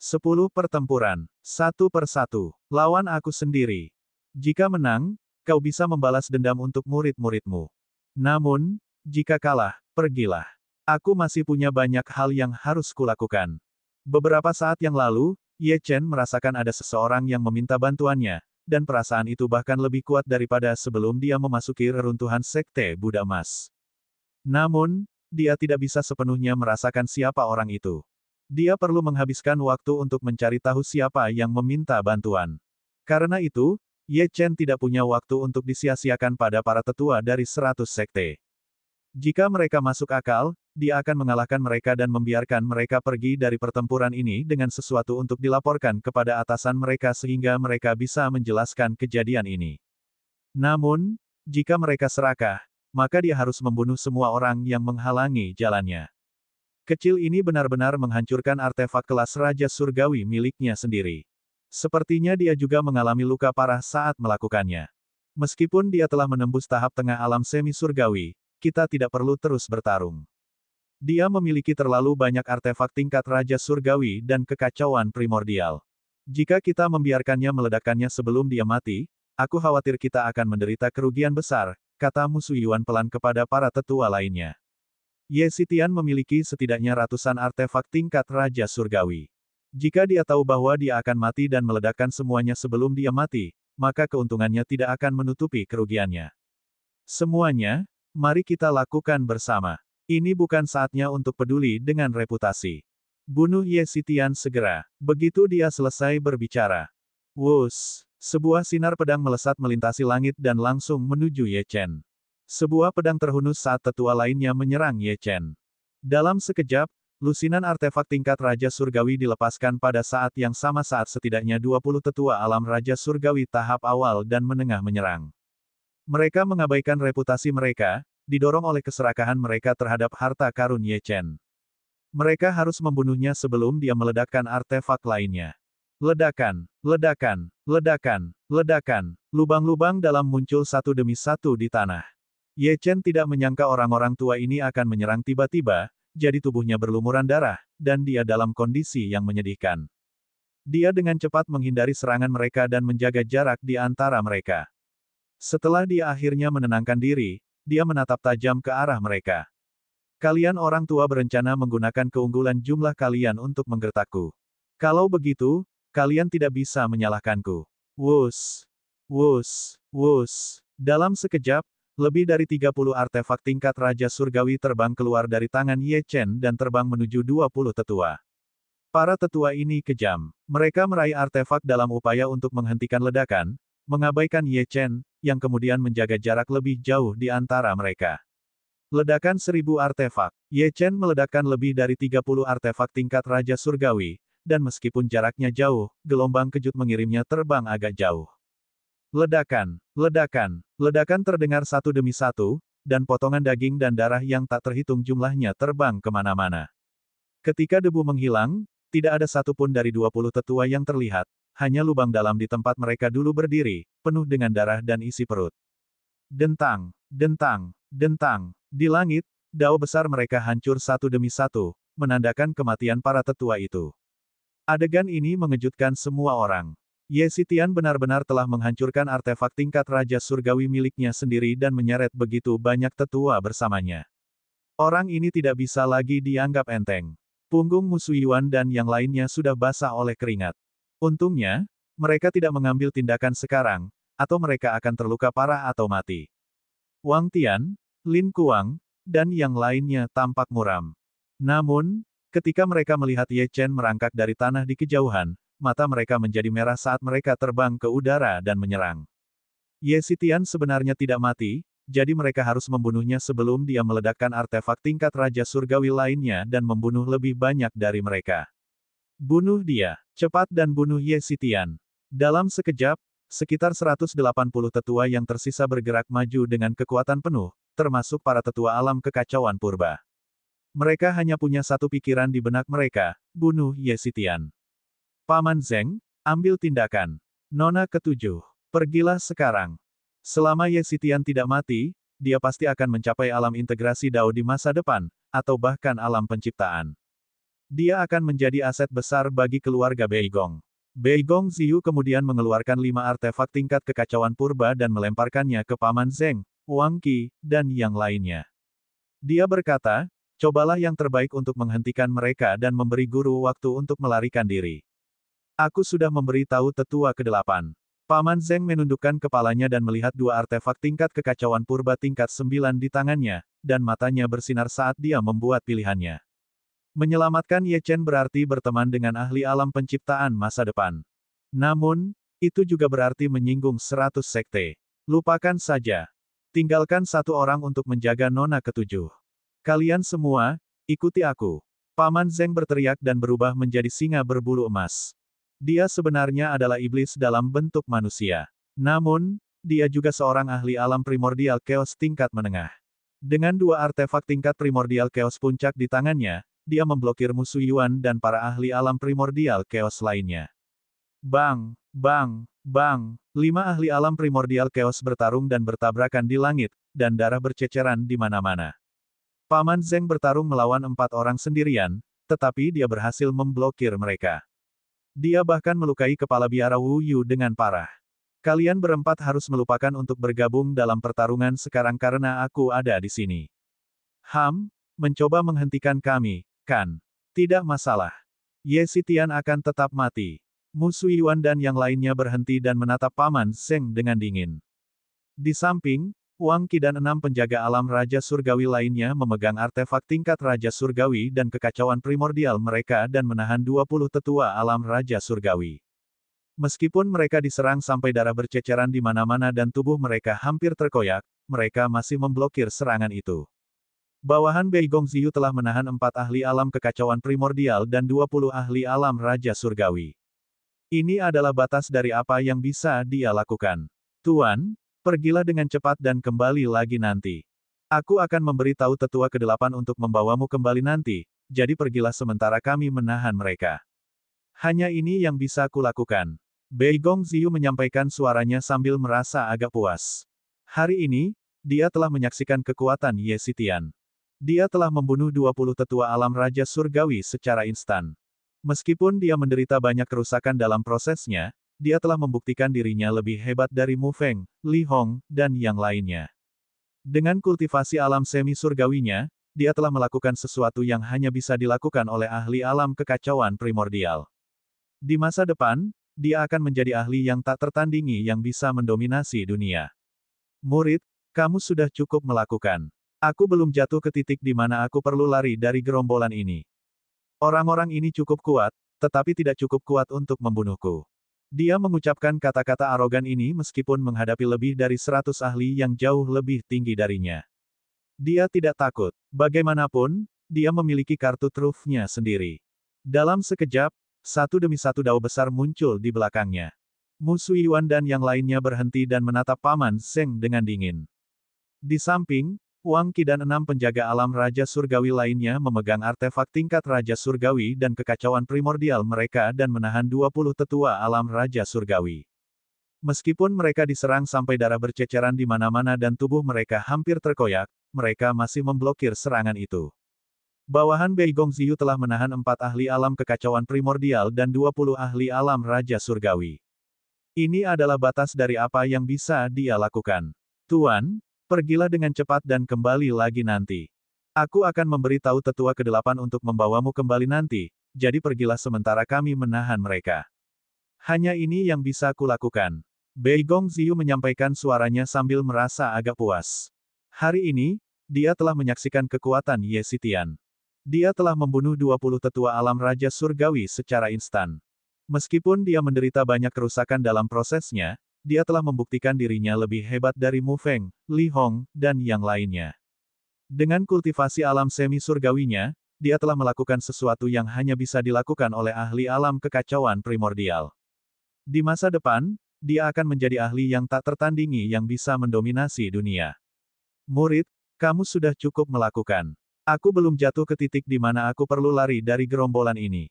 10 pertempuran, satu per satu, lawan aku sendiri. Jika menang, kau bisa membalas dendam untuk murid-muridmu. Namun, jika kalah, pergilah. Aku masih punya banyak hal yang harus kulakukan." Beberapa saat yang lalu, Ye Chen merasakan ada seseorang yang meminta bantuannya, dan perasaan itu bahkan lebih kuat daripada sebelum dia memasuki reruntuhan Sekte Buddha Emas. Namun, dia tidak bisa sepenuhnya merasakan siapa orang itu. Dia perlu menghabiskan waktu untuk mencari tahu siapa yang meminta bantuan. Karena itu, Ye Chen tidak punya waktu untuk disia-siakan pada para tetua dari 100 sekte. Jika mereka masuk akal, dia akan mengalahkan mereka dan membiarkan mereka pergi dari pertempuran ini dengan sesuatu untuk dilaporkan kepada atasan mereka sehingga mereka bisa menjelaskan kejadian ini. Namun, jika mereka serakah, maka dia harus membunuh semua orang yang menghalangi jalannya. Kecil ini benar-benar menghancurkan artefak kelas Raja Surgawi miliknya sendiri. Sepertinya dia juga mengalami luka parah saat melakukannya. Meskipun dia telah menembus tahap tengah alam semi-surgawi, kita tidak perlu terus bertarung. Dia memiliki terlalu banyak artefak tingkat Raja Surgawi dan kekacauan primordial. Jika kita membiarkannya meledakkannya sebelum dia mati, aku khawatir kita akan menderita kerugian besar, kata Musu Yuan pelan kepada para tetua lainnya. Ye Xitian memiliki setidaknya ratusan artefak tingkat Raja Surgawi. Jika dia tahu bahwa dia akan mati dan meledakkan semuanya sebelum dia mati, maka keuntungannya tidak akan menutupi kerugiannya. Semuanya, mari kita lakukan bersama. Ini bukan saatnya untuk peduli dengan reputasi. Bunuh Ye Xitian segera. Begitu dia selesai berbicara. Wush! Sebuah sinar pedang melesat melintasi langit dan langsung menuju Ye Chen. Sebuah pedang terhunus saat tetua lainnya menyerang Ye Chen. Dalam sekejap, lusinan artefak tingkat Raja Surgawi dilepaskan pada saat yang sama saat setidaknya 20 tetua alam Raja Surgawi tahap awal dan menengah menyerang. Mereka mengabaikan reputasi mereka, didorong oleh keserakahan mereka terhadap harta karun Ye Chen. Mereka harus membunuhnya sebelum dia meledakkan artefak lainnya. Ledakan, ledakan, ledakan, ledakan, lubang-lubang dalam muncul satu demi satu di tanah. Ye Chen tidak menyangka orang-orang tua ini akan menyerang tiba-tiba, jadi tubuhnya berlumuran darah, dan dia dalam kondisi yang menyedihkan. Dia dengan cepat menghindari serangan mereka dan menjaga jarak di antara mereka. Setelah dia akhirnya menenangkan diri, dia menatap tajam ke arah mereka. Kalian orang tua berencana menggunakan keunggulan jumlah kalian untuk menggertakku. Kalau begitu, kalian tidak bisa menyalahkanku. Wush! Wush! Wush! Dalam sekejap, lebih dari 30 artefak tingkat Raja Surgawi terbang keluar dari tangan Ye Chen dan terbang menuju 20 tetua. Para tetua ini kejam. Mereka meraih artefak dalam upaya untuk menghentikan ledakan, mengabaikan Ye Chen, yang kemudian menjaga jarak lebih jauh di antara mereka. Ledakan 1000 artefak. Ye Chen meledakkan lebih dari 30 artefak tingkat Raja Surgawi, dan meskipun jaraknya jauh, gelombang kejut mengirimnya terbang agak jauh. Ledakan, ledakan, ledakan terdengar satu demi satu, dan potongan daging dan darah yang tak terhitung jumlahnya terbang kemana-mana. Ketika debu menghilang, tidak ada satupun dari 20 tetua yang terlihat, hanya lubang dalam di tempat mereka dulu berdiri, penuh dengan darah dan isi perut. Dentang, dentang, dentang. Di langit, dao besar mereka hancur satu demi satu, menandakan kematian para tetua itu. Adegan ini mengejutkan semua orang. Ye Xitian benar-benar telah menghancurkan artefak tingkat Raja Surgawi miliknya sendiri dan menyeret begitu banyak tetua bersamanya. Orang ini tidak bisa lagi dianggap enteng. Punggung Musu Yuan dan yang lainnya sudah basah oleh keringat. Untungnya, Mereka tidak mengambil tindakan sekarang, atau mereka akan terluka parah atau mati. Wang Tian, Lin Kuang, dan yang lainnya tampak muram. Namun, ketika mereka melihat Ye Chen merangkak dari tanah di kejauhan, mata mereka menjadi merah saat mereka terbang ke udara dan menyerang. Ye Xitian sebenarnya tidak mati, jadi mereka harus membunuhnya sebelum dia meledakkan artefak tingkat Raja Surgawi lainnya dan membunuh lebih banyak dari mereka. Bunuh dia, cepat dan bunuh Ye Xitian. Dalam sekejap, sekitar 180 tetua yang tersisa bergerak maju dengan kekuatan penuh, termasuk para tetua alam kekacauan purba. Mereka hanya punya satu pikiran di benak mereka, bunuh Ye Xitian. Paman Zeng, ambil tindakan. Nona ketujuh, pergilah sekarang. Selama Ye Xitian tidak mati, dia pasti akan mencapai alam integrasi Dao di masa depan, atau bahkan alam penciptaan. Dia akan menjadi aset besar bagi keluarga Beigong. Beigong Ziyu kemudian mengeluarkan 5 artefak tingkat kekacauan purba dan melemparkannya ke Paman Zeng, Wang Qi, dan yang lainnya. Dia berkata, cobalah yang terbaik untuk menghentikan mereka dan memberi guru waktu untuk melarikan diri. Aku sudah memberi tahu tetua ke-8. Paman Zeng menundukkan kepalanya dan melihat 2 artefak tingkat kekacauan purba tingkat 9 di tangannya, dan matanya bersinar saat dia membuat pilihannya. Menyelamatkan Ye Chen berarti berteman dengan ahli alam penciptaan masa depan. Namun, itu juga berarti menyinggung 100 sekte. Lupakan saja. Tinggalkan 1 orang untuk menjaga nona ketujuh. Kalian semua, ikuti aku. Paman Zeng berteriak dan berubah menjadi singa berbulu emas. Dia sebenarnya adalah iblis dalam bentuk manusia. Namun, dia juga seorang ahli alam primordial chaos tingkat menengah. Dengan 2 artefak tingkat primordial chaos puncak di tangannya, dia memblokir musuh Yuan dan para ahli alam primordial chaos lainnya. Bang, bang, bang, 5 ahli alam primordial chaos bertarung dan bertabrakan di langit, dan darah berceceran di mana-mana. Paman Zeng bertarung melawan 4 orang sendirian, tetapi dia berhasil memblokir mereka. Dia bahkan melukai kepala biara Wu Yu dengan parah. Kalian berempat harus melupakan untuk bergabung dalam pertarungan sekarang karena aku ada di sini. Mencoba menghentikan kami, kan? Tidak masalah. Ye Xitian akan tetap mati. Musuh Yuan dan yang lainnya berhenti dan menatap Paman Zeng dengan dingin. Di samping, Wang Qi dan 6 penjaga alam Raja Surgawi lainnya memegang artefak tingkat Raja Surgawi dan kekacauan primordial mereka dan menahan 20 tetua alam Raja Surgawi. Meskipun mereka diserang sampai darah berceceran di mana-mana dan tubuh mereka hampir terkoyak, mereka masih memblokir serangan itu. Bawahan Beigong Ziyu telah menahan 4 ahli alam kekacauan primordial dan 20 ahli alam Raja Surgawi. Ini adalah batas dari apa yang bisa dia lakukan. Tuan, pergilah dengan cepat dan kembali lagi nanti. Aku akan memberi tahu tetua ke-8 untuk membawamu kembali nanti, jadi pergilah sementara kami menahan mereka. Hanya ini yang bisa kulakukan. Beigong Ziyu menyampaikan suaranya sambil merasa agak puas. Hari ini, dia telah menyaksikan kekuatan Ye Xitian. Dia telah membunuh 20 tetua alam Raja Surgawi secara instan. Meskipun dia menderita banyak kerusakan dalam prosesnya, dia telah membuktikan dirinya lebih hebat dari Mu Feng, Li Hong, dan yang lainnya. Dengan kultivasi alam semi surgawinya, dia telah melakukan sesuatu yang hanya bisa dilakukan oleh ahli alam kekacauan primordial. Di masa depan, dia akan menjadi ahli yang tak tertandingi yang bisa mendominasi dunia. Murid, kamu sudah cukup melakukan. Aku belum jatuh ke titik di mana aku perlu lari dari gerombolan ini. Orang-orang ini cukup kuat, tetapi tidak cukup kuat untuk membunuhku. Dia mengucapkan kata-kata arogan ini meskipun menghadapi lebih dari 100 ahli yang jauh lebih tinggi darinya. Dia tidak takut. Bagaimanapun, dia memiliki kartu trufnya sendiri. Dalam sekejap, satu demi satu dao besar muncul di belakangnya. Musuh Yuan dan yang lainnya berhenti dan menatap Paman Zeng dengan dingin. Di samping, Wang Qi dan 6 penjaga alam Raja Surgawi lainnya memegang artefak tingkat Raja Surgawi dan kekacauan primordial mereka dan menahan 20 tetua alam Raja Surgawi. Meskipun mereka diserang sampai darah berceceran di mana-mana dan tubuh mereka hampir terkoyak, mereka masih memblokir serangan itu. Bawahan Beigong Ziyu telah menahan 4 ahli alam kekacauan primordial dan 20 ahli alam Raja Surgawi. Ini adalah batas dari apa yang bisa dia lakukan. Tuan, pergilah dengan cepat dan kembali lagi nanti. Aku akan memberi tahu tetua ke-8 untuk membawamu kembali nanti, jadi pergilah sementara kami menahan mereka. Hanya ini yang bisa kulakukan. Beigong Ziyu menyampaikan suaranya sambil merasa agak puas. Hari ini, dia telah menyaksikan kekuatan Ye Xitian. Dia telah membunuh 20 tetua alam Raja Surgawi secara instan. Meskipun dia menderita banyak kerusakan dalam prosesnya, dia telah membuktikan dirinya lebih hebat dari Mu Feng, Li Hong, dan yang lainnya. Dengan kultivasi alam semi surgawinya, dia telah melakukan sesuatu yang hanya bisa dilakukan oleh ahli alam kekacauan primordial. Di masa depan, dia akan menjadi ahli yang tak tertandingi yang bisa mendominasi dunia. Murid, kamu sudah cukup melakukan. Aku belum jatuh ke titik di mana aku perlu lari dari gerombolan ini.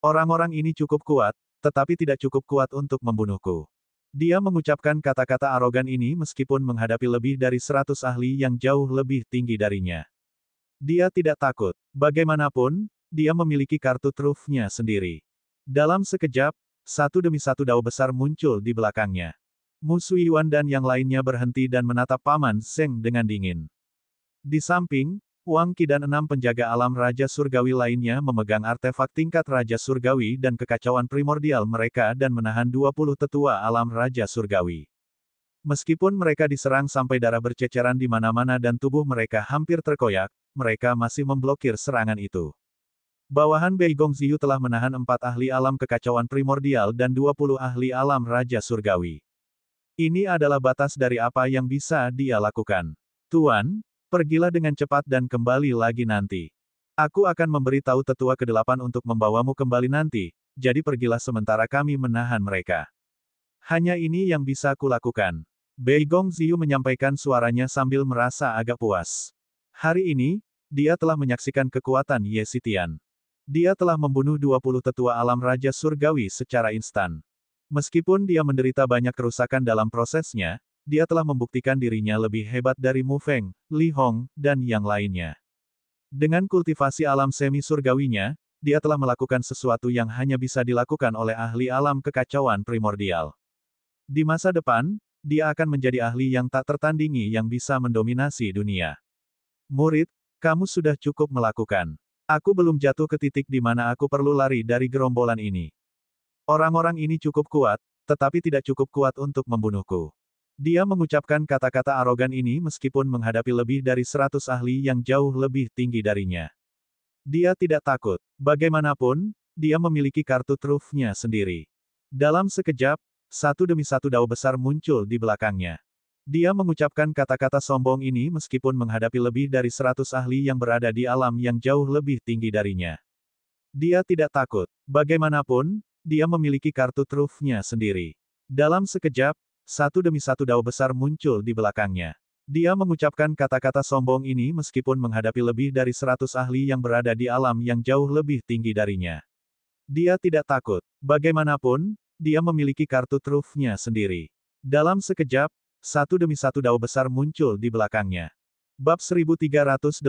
Orang-orang ini cukup kuat, tetapi tidak cukup kuat untuk membunuhku. Dia mengucapkan kata-kata arogan ini meskipun menghadapi lebih dari 100 ahli yang jauh lebih tinggi darinya. Dia tidak takut. Bagaimanapun, dia memiliki kartu trufnya sendiri. Dalam sekejap, satu demi satu dao besar muncul di belakangnya. Mu Suiyuan dan yang lainnya berhenti dan menatap Paman Zheng dengan dingin. Di samping, Wang Qi dan 6 penjaga alam Raja Surgawi lainnya memegang artefak tingkat Raja Surgawi dan kekacauan primordial mereka dan menahan 20 tetua alam Raja Surgawi. Meskipun mereka diserang sampai darah berceceran di mana-mana dan tubuh mereka hampir terkoyak, mereka masih memblokir serangan itu. Bawahan Beigong Ziyu telah menahan 4 ahli alam kekacauan primordial dan 20 ahli alam Raja Surgawi. Ini adalah batas dari apa yang bisa dia lakukan. Tuan, pergilah dengan cepat dan kembali lagi nanti. Aku akan memberi tahu tetua ke-8 untuk membawamu kembali nanti, jadi pergilah sementara kami menahan mereka. Hanya ini yang bisa kulakukan. Beigong Ziyu menyampaikan suaranya sambil merasa agak puas. Hari ini, dia telah menyaksikan kekuatan Ye Xitian. Dia telah membunuh 20 tetua alam Raja Surgawi secara instan. Meskipun dia menderita banyak kerusakan dalam prosesnya, dia telah membuktikan dirinya lebih hebat dari Mu Feng, Li Hong, dan yang lainnya. Dengan kultivasi alam semi surgawinya, dia telah melakukan sesuatu yang hanya bisa dilakukan oleh ahli alam kekacauan primordial. Di masa depan, dia akan menjadi ahli yang tak tertandingi yang bisa mendominasi dunia. Murid, kamu sudah cukup melakukan. Aku belum jatuh ke titik di mana aku perlu lari dari gerombolan ini. Orang-orang ini cukup kuat, tetapi tidak cukup kuat untuk membunuhku. Dia mengucapkan kata-kata arogan ini meskipun menghadapi lebih dari 100 ahli yang jauh lebih tinggi darinya. Dia tidak takut. Bagaimanapun, dia memiliki kartu trufnya sendiri. Dalam sekejap, satu demi satu dao besar muncul di belakangnya. Dia mengucapkan kata-kata sombong ini meskipun menghadapi lebih dari 100 ahli yang berada di alam yang jauh lebih tinggi darinya. Dia tidak takut. Bagaimanapun, dia memiliki kartu trufnya sendiri. Dalam sekejap, satu demi satu dao besar muncul di belakangnya. Dia mengucapkan kata-kata sombong ini meskipun menghadapi lebih dari 100 ahli yang berada di alam yang jauh lebih tinggi darinya. Dia tidak takut. Bagaimanapun, dia memiliki kartu trufnya sendiri. Dalam sekejap, satu demi satu dao besar muncul di belakangnya. Bab 1386,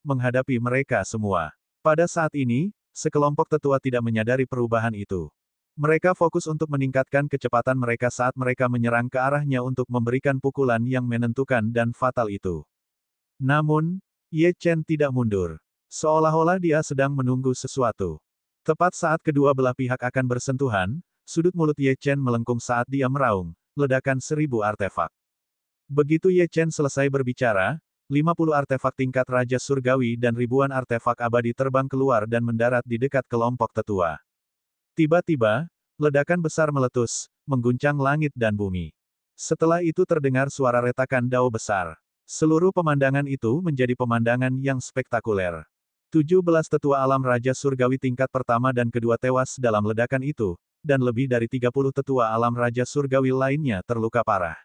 menghadapi mereka semua. Pada saat ini, sekelompok tetua tidak menyadari perubahan itu. Mereka fokus untuk meningkatkan kecepatan mereka saat mereka menyerang ke arahnya untuk memberikan pukulan yang menentukan dan fatal itu. Namun, Ye Chen tidak mundur. Seolah-olah dia sedang menunggu sesuatu. Tepat saat kedua belah pihak akan bersentuhan, sudut mulut Ye Chen melengkung saat dia meraung. Ledakan 1000 artefak. Begitu Ye Chen selesai berbicara, 50 artefak tingkat Raja Surgawi dan ribuan artefak abadi terbang keluar dan mendarat di dekat kelompok tetua. Tiba-tiba, ledakan besar meletus, mengguncang langit dan bumi. Setelah itu terdengar suara retakan dao besar. Seluruh pemandangan itu menjadi pemandangan yang spektakuler. 17 tetua alam Raja Surgawi tingkat pertama dan kedua tewas dalam ledakan itu, dan lebih dari 30 tetua alam Raja Surgawi lainnya terluka parah.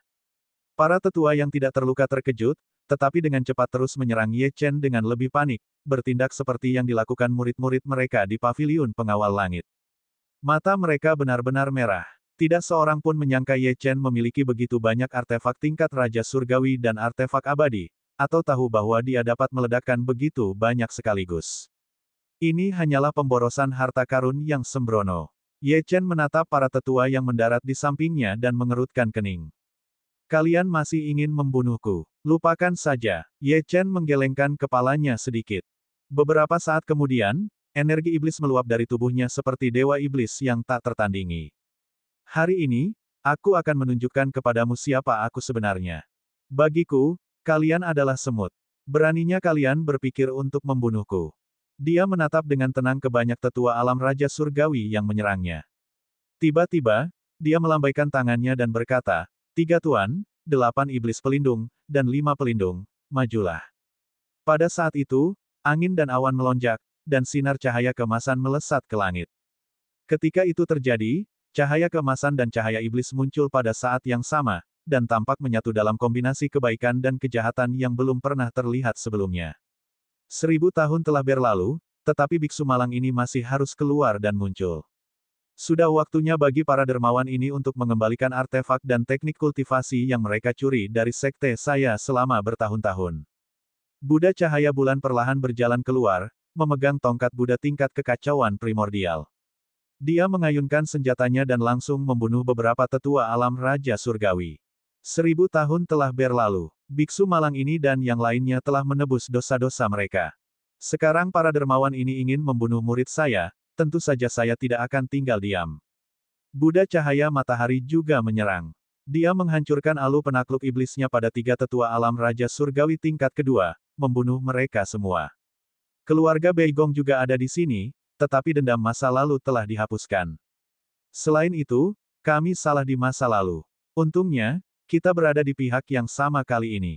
Para tetua yang tidak terluka terkejut, tetapi dengan cepat terus menyerang Ye Chen dengan lebih panik, bertindak seperti yang dilakukan murid-murid mereka di paviliun pengawal langit. Mata mereka benar-benar merah. Tidak seorang pun menyangka Ye Chen memiliki begitu banyak artefak tingkat Raja Surgawi dan artefak abadi, atau tahu bahwa dia dapat meledakkan begitu banyak sekaligus. Ini hanyalah pemborosan harta karun yang sembrono. Ye Chen menatap para tetua yang mendarat di sampingnya dan mengerutkan kening. Kalian masih ingin membunuhku? Lupakan saja. Ye Chen menggelengkan kepalanya sedikit. Beberapa saat kemudian, Energi iblis meluap dari tubuhnya seperti dewa iblis yang tak tertandingi. Hari ini, aku akan menunjukkan kepadamu siapa aku sebenarnya. Bagiku, kalian adalah semut. Beraninya kalian berpikir untuk membunuhku. Dia menatap dengan tenang ke banyak tetua alam Raja Surgawi yang menyerangnya. Tiba-tiba, dia melambaikan tangannya dan berkata, 3 tuan, 8 iblis pelindung, dan 5 pelindung, majulah. Pada saat itu, angin dan awan melonjak, dan sinar cahaya keemasan melesat ke langit. Ketika itu terjadi, cahaya keemasan dan cahaya iblis muncul pada saat yang sama, dan tampak menyatu dalam kombinasi kebaikan dan kejahatan yang belum pernah terlihat sebelumnya. 1000 tahun telah berlalu, tetapi biksu malang ini masih harus keluar dan muncul. Sudah waktunya bagi para dermawan ini untuk mengembalikan artefak dan teknik kultivasi yang mereka curi dari sekte saya selama bertahun-tahun. Buddha cahaya bulan perlahan berjalan keluar, memegang tongkat Buddha tingkat kekacauan primordial. Dia mengayunkan senjatanya dan langsung membunuh beberapa tetua alam Raja Surgawi. 1000 tahun telah berlalu. Biksu malang ini dan yang lainnya telah menebus dosa-dosa mereka. Sekarang para dermawan ini ingin membunuh murid saya, tentu saja saya tidak akan tinggal diam. Buddha cahaya matahari juga menyerang. Dia menghancurkan alu penakluk iblisnya pada 3 tetua alam Raja Surgawi tingkat kedua, membunuh mereka semua. Keluarga Beigong juga ada di sini, tetapi dendam masa lalu telah dihapuskan. Selain itu, kami salah di masa lalu. Untungnya, kita berada di pihak yang sama kali ini.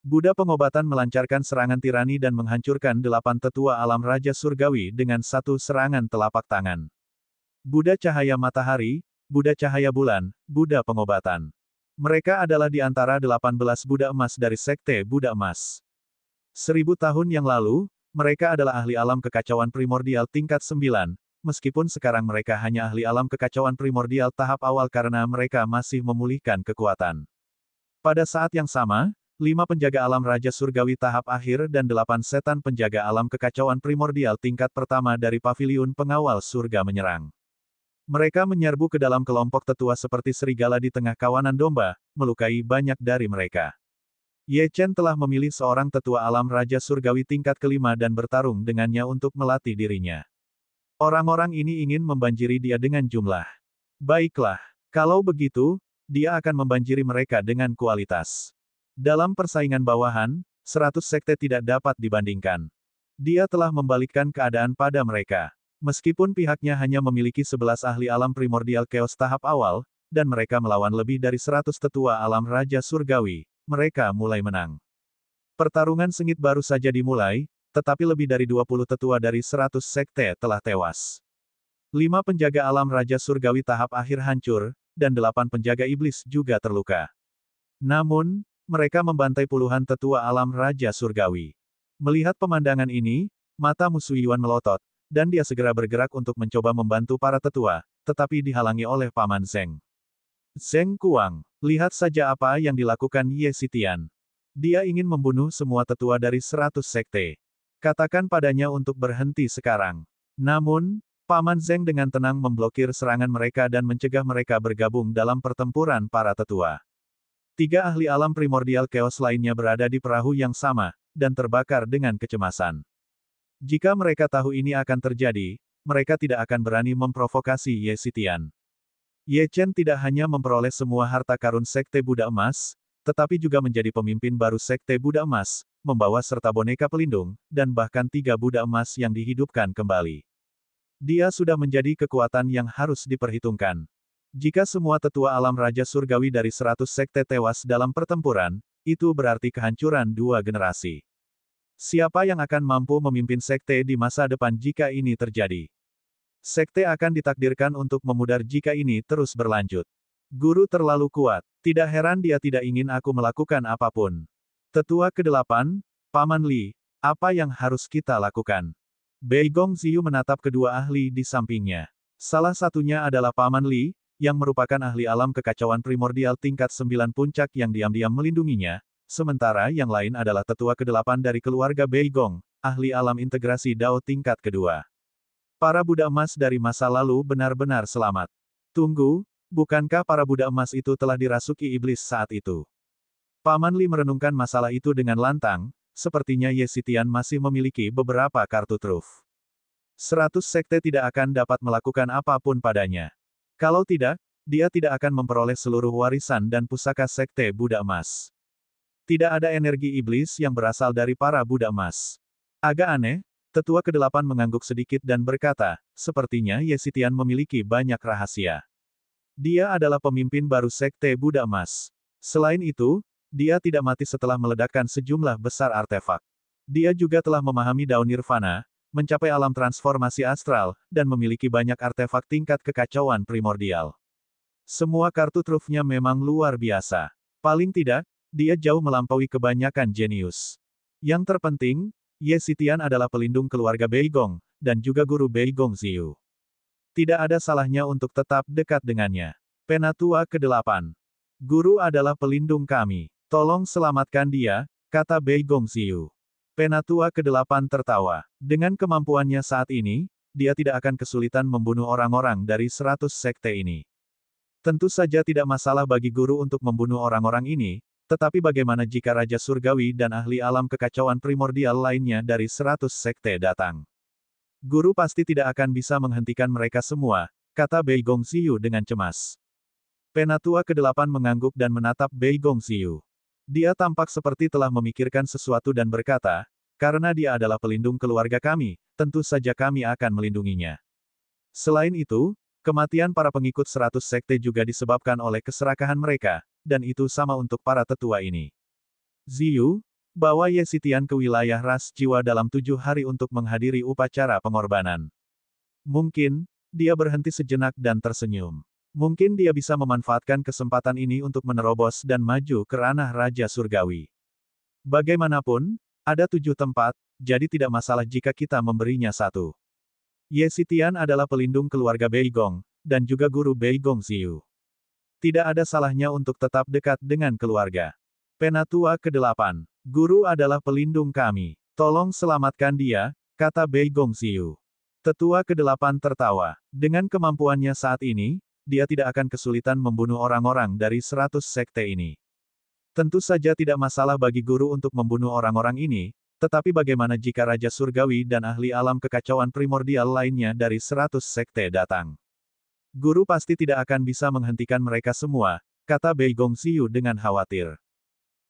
Buddha pengobatan melancarkan serangan tirani dan menghancurkan 8 tetua alam Raja Surgawi dengan satu serangan telapak tangan. Buddha cahaya matahari, Buddha cahaya bulan, Buddha pengobatan. Mereka adalah di antara 18 Buddha emas dari Sekte Buddha Emas. 1000 tahun yang lalu, mereka adalah ahli alam kekacauan primordial tingkat 9, meskipun sekarang mereka hanya ahli alam kekacauan primordial tahap awal karena mereka masih memulihkan kekuatan. Pada saat yang sama, 5 penjaga alam Raja Surgawi tahap akhir dan 8 setan penjaga alam kekacauan primordial tingkat pertama dari paviliun pengawal surga menyerang. Mereka menyerbu ke dalam kelompok tetua seperti serigala di tengah kawanan domba, melukai banyak dari mereka. Ye Chen telah memilih seorang tetua alam Raja Surgawi tingkat kelima dan bertarung dengannya untuk melatih dirinya. Orang-orang ini ingin membanjiri dia dengan jumlah. Baiklah, kalau begitu, dia akan membanjiri mereka dengan kualitas. Dalam persaingan bawahan, 100 sekte tidak dapat dibandingkan. Dia telah membalikkan keadaan pada mereka. Meskipun pihaknya hanya memiliki 11 ahli alam primordial chaos tahap awal, dan mereka melawan lebih dari 100 tetua alam Raja Surgawi, mereka mulai menang. Pertarungan sengit baru saja dimulai, tetapi lebih dari 20 tetua dari 100 sekte telah tewas. 5 penjaga alam Raja Surgawi tahap akhir hancur, dan 8 penjaga iblis juga terluka. Namun, mereka membantai puluhan tetua alam Raja Surgawi. Melihat pemandangan ini, mata musuh Yuan melotot, dan dia segera bergerak untuk mencoba membantu para tetua, tetapi dihalangi oleh Paman Zeng. Zeng Kuang, lihat saja apa yang dilakukan Ye Xitian. Dia ingin membunuh semua tetua dari 100 sekte. Katakan padanya untuk berhenti sekarang. Namun, Paman Zeng dengan tenang memblokir serangan mereka dan mencegah mereka bergabung dalam pertempuran para tetua. 3 ahli alam primordial chaos lainnya berada di perahu yang sama, dan terbakar dengan kecemasan. Jika mereka tahu ini akan terjadi, mereka tidak akan berani memprovokasi Ye Xitian. Ye Chen tidak hanya memperoleh semua harta karun Sekte Buddha Emas, tetapi juga menjadi pemimpin baru Sekte Buddha Emas, membawa serta boneka pelindung, dan bahkan 3 Buddha Emas yang dihidupkan kembali. Dia sudah menjadi kekuatan yang harus diperhitungkan. Jika semua tetua alam Raja Surgawi dari 100 sekte tewas dalam pertempuran, itu berarti kehancuran 2 generasi. Siapa yang akan mampu memimpin sekte di masa depan jika ini terjadi? Sekte akan ditakdirkan untuk memudar jika ini terus berlanjut. Guru terlalu kuat. Tidak heran dia tidak ingin aku melakukan apapun. Tetua ke-8, Paman Li, apa yang harus kita lakukan? Beigong Ziyu menatap kedua ahli di sampingnya. Salah satunya adalah Paman Li, yang merupakan ahli alam kekacauan primordial tingkat 9 puncak yang diam-diam melindunginya, sementara yang lain adalah tetua ke-8 dari keluarga Beigong, ahli alam integrasi Dao tingkat kedua. Para Buddha emas dari masa lalu benar-benar selamat. Tunggu, bukankah para Buddha emas itu telah dirasuki iblis saat itu? Paman Li merenungkan masalah itu dengan lantang, sepertinya Ye Xitian masih memiliki beberapa kartu truf. 100 sekte tidak akan dapat melakukan apapun padanya. Kalau tidak, dia tidak akan memperoleh seluruh warisan dan pusaka sekte Buddha Emas. Tidak ada energi iblis yang berasal dari para Buddha Emas. Agak aneh, tetua ke-8 mengangguk sedikit dan berkata, sepertinya Ye Xitian memiliki banyak rahasia. Dia adalah pemimpin baru sekte Buddha Emas. Selain itu, dia tidak mati setelah meledakkan sejumlah besar artefak. Dia juga telah memahami daun nirvana, mencapai alam transformasi astral, dan memiliki banyak artefak tingkat kekacauan primordial. Semua kartu trufnya memang luar biasa. Paling tidak, dia jauh melampaui kebanyakan jenius. Yang terpenting, Ye Xitian adalah pelindung keluarga Beigong, dan juga guru Beigong Ziyu. Tidak ada salahnya untuk tetap dekat dengannya. Penatua ke-8. Guru adalah pelindung kami. Tolong selamatkan dia, kata Beigong Ziyu. Penatua ke-8 tertawa. Dengan kemampuannya saat ini, dia tidak akan kesulitan membunuh orang-orang dari 100 sekte ini. Tentu saja tidak masalah bagi guru untuk membunuh orang-orang ini, tetapi bagaimana jika Raja Surgawi dan ahli alam kekacauan primordial lainnya dari 100 sekte datang? Guru pasti tidak akan bisa menghentikan mereka semua, kata Beigong Ziyu dengan cemas. Penatua ke-8 mengangguk dan menatap Beigong Ziyu. Dia tampak seperti telah memikirkan sesuatu dan berkata, karena dia adalah pelindung keluarga kami, tentu saja kami akan melindunginya. Selain itu, kematian para pengikut 100 sekte juga disebabkan oleh keserakahan mereka, dan itu sama untuk para tetua ini. Ziyu, bawa Ye Xitian ke wilayah ras jiwa dalam 7 hari untuk menghadiri upacara pengorbanan. Mungkin, dia berhenti sejenak dan tersenyum. Mungkin dia bisa memanfaatkan kesempatan ini untuk menerobos dan maju ke ranah Raja Surgawi. Bagaimanapun, ada 7 tempat, jadi tidak masalah jika kita memberinya 1. Ye Xitian adalah pelindung keluarga Beigong, dan juga guru Beigong Ziyu. Tidak ada salahnya untuk tetap dekat dengan keluarga. Penatua ke-8. Guru adalah pelindung kami. Tolong selamatkan dia, kata Beigong Ziyu. Tetua ke-8 tertawa. Dengan kemampuannya saat ini, dia tidak akan kesulitan membunuh orang-orang dari 100 sekte ini. Tentu saja tidak masalah bagi guru untuk membunuh orang-orang ini, tetapi bagaimana jika Raja Surgawi dan ahli alam kekacauan primordial lainnya dari 100 sekte datang? Guru pasti tidak akan bisa menghentikan mereka semua, kata Beigong Ziyu dengan khawatir.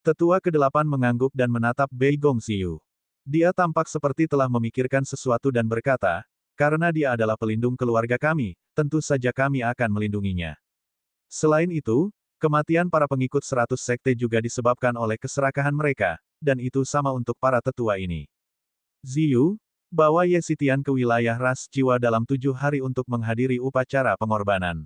Tetua ke-8 mengangguk dan menatap Beigong Ziyu. Dia tampak seperti telah memikirkan sesuatu dan berkata, karena dia adalah pelindung keluarga kami, tentu saja kami akan melindunginya. Selain itu, kematian para pengikut 100 sekte juga disebabkan oleh keserakahan mereka, dan itu sama untuk para tetua ini. Ziyu, bawa Ye Xitian ke wilayah ras jiwa dalam 7 hari untuk menghadiri upacara pengorbanan.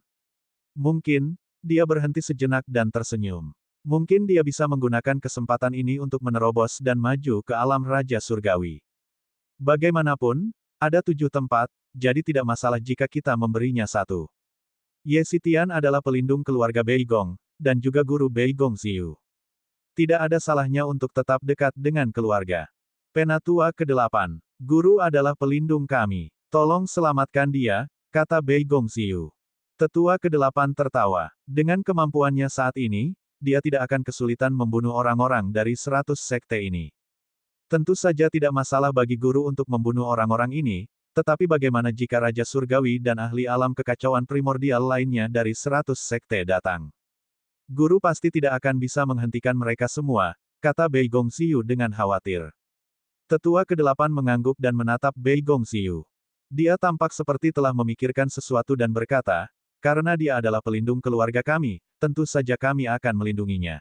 Mungkin, dia berhenti sejenak dan tersenyum. Mungkin dia bisa menggunakan kesempatan ini untuk menerobos dan maju ke alam Raja Surgawi. Bagaimanapun, ada 7 tempat, jadi tidak masalah jika kita memberinya 1. Ye Xitian adalah pelindung keluarga Beigong, dan juga guru Beigong Ziyu. Tidak ada salahnya untuk tetap dekat dengan keluarga. Penatua ke-8. Guru adalah pelindung kami. Tolong selamatkan dia, kata Beigong Ziyu. Tetua ke-8 tertawa. Dengan kemampuannya saat ini, dia tidak akan kesulitan membunuh orang-orang dari 100 sekte ini. Tentu saja tidak masalah bagi guru untuk membunuh orang-orang ini, tetapi bagaimana jika Raja Surgawi dan ahli alam kekacauan primordial lainnya dari 100 sekte datang? Guru pasti tidak akan bisa menghentikan mereka semua, kata Beigong Ziyu dengan khawatir. Tetua ke-8 mengangguk dan menatap Beigong Ziyu. Dia tampak seperti telah memikirkan sesuatu dan berkata, karena dia adalah pelindung keluarga kami, tentu saja kami akan melindunginya.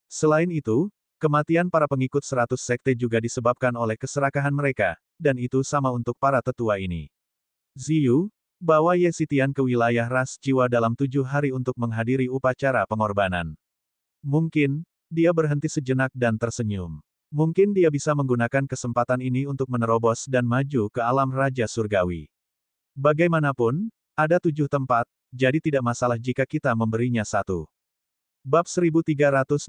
Selain itu, kematian para pengikut 100 sekte juga disebabkan oleh keserakahan mereka, dan itu sama untuk para tetua ini. Ziyu, bawa Ye Xitian ke wilayah ras jiwa dalam 7 hari untuk menghadiri upacara pengorbanan. Mungkin, dia berhenti sejenak dan tersenyum. Mungkin dia bisa menggunakan kesempatan ini untuk menerobos dan maju ke alam Raja Surgawi. Bagaimanapun, ada 7 tempat, jadi tidak masalah jika kita memberinya 1. Bab 1387,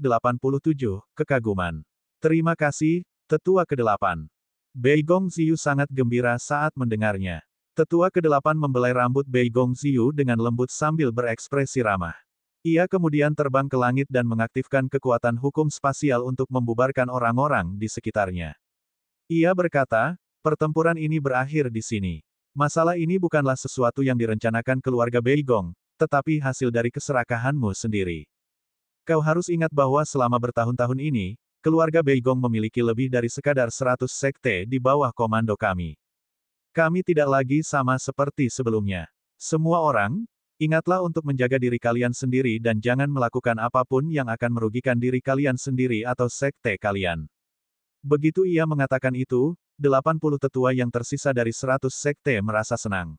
Kekaguman. Terima kasih, Tetua ke-8. Beigong Ziyu sangat gembira saat mendengarnya. Tetua ke-8 membelai rambut Beigong Ziyu dengan lembut sambil berekspresi ramah. Ia kemudian terbang ke langit dan mengaktifkan kekuatan hukum spasial untuk membubarkan orang-orang di sekitarnya. Ia berkata, pertempuran ini berakhir di sini. Masalah ini bukanlah sesuatu yang direncanakan keluarga Beigong, tetapi hasil dari keserakahanmu sendiri. Kau harus ingat bahwa selama bertahun-tahun ini, keluarga Beigong memiliki lebih dari sekadar 100 sekte di bawah komando kami. Kami tidak lagi sama seperti sebelumnya. Semua orang, ingatlah untuk menjaga diri kalian sendiri dan jangan melakukan apapun yang akan merugikan diri kalian sendiri atau sekte kalian. Begitu ia mengatakan itu, 80 tetua yang tersisa dari 100 sekte merasa senang.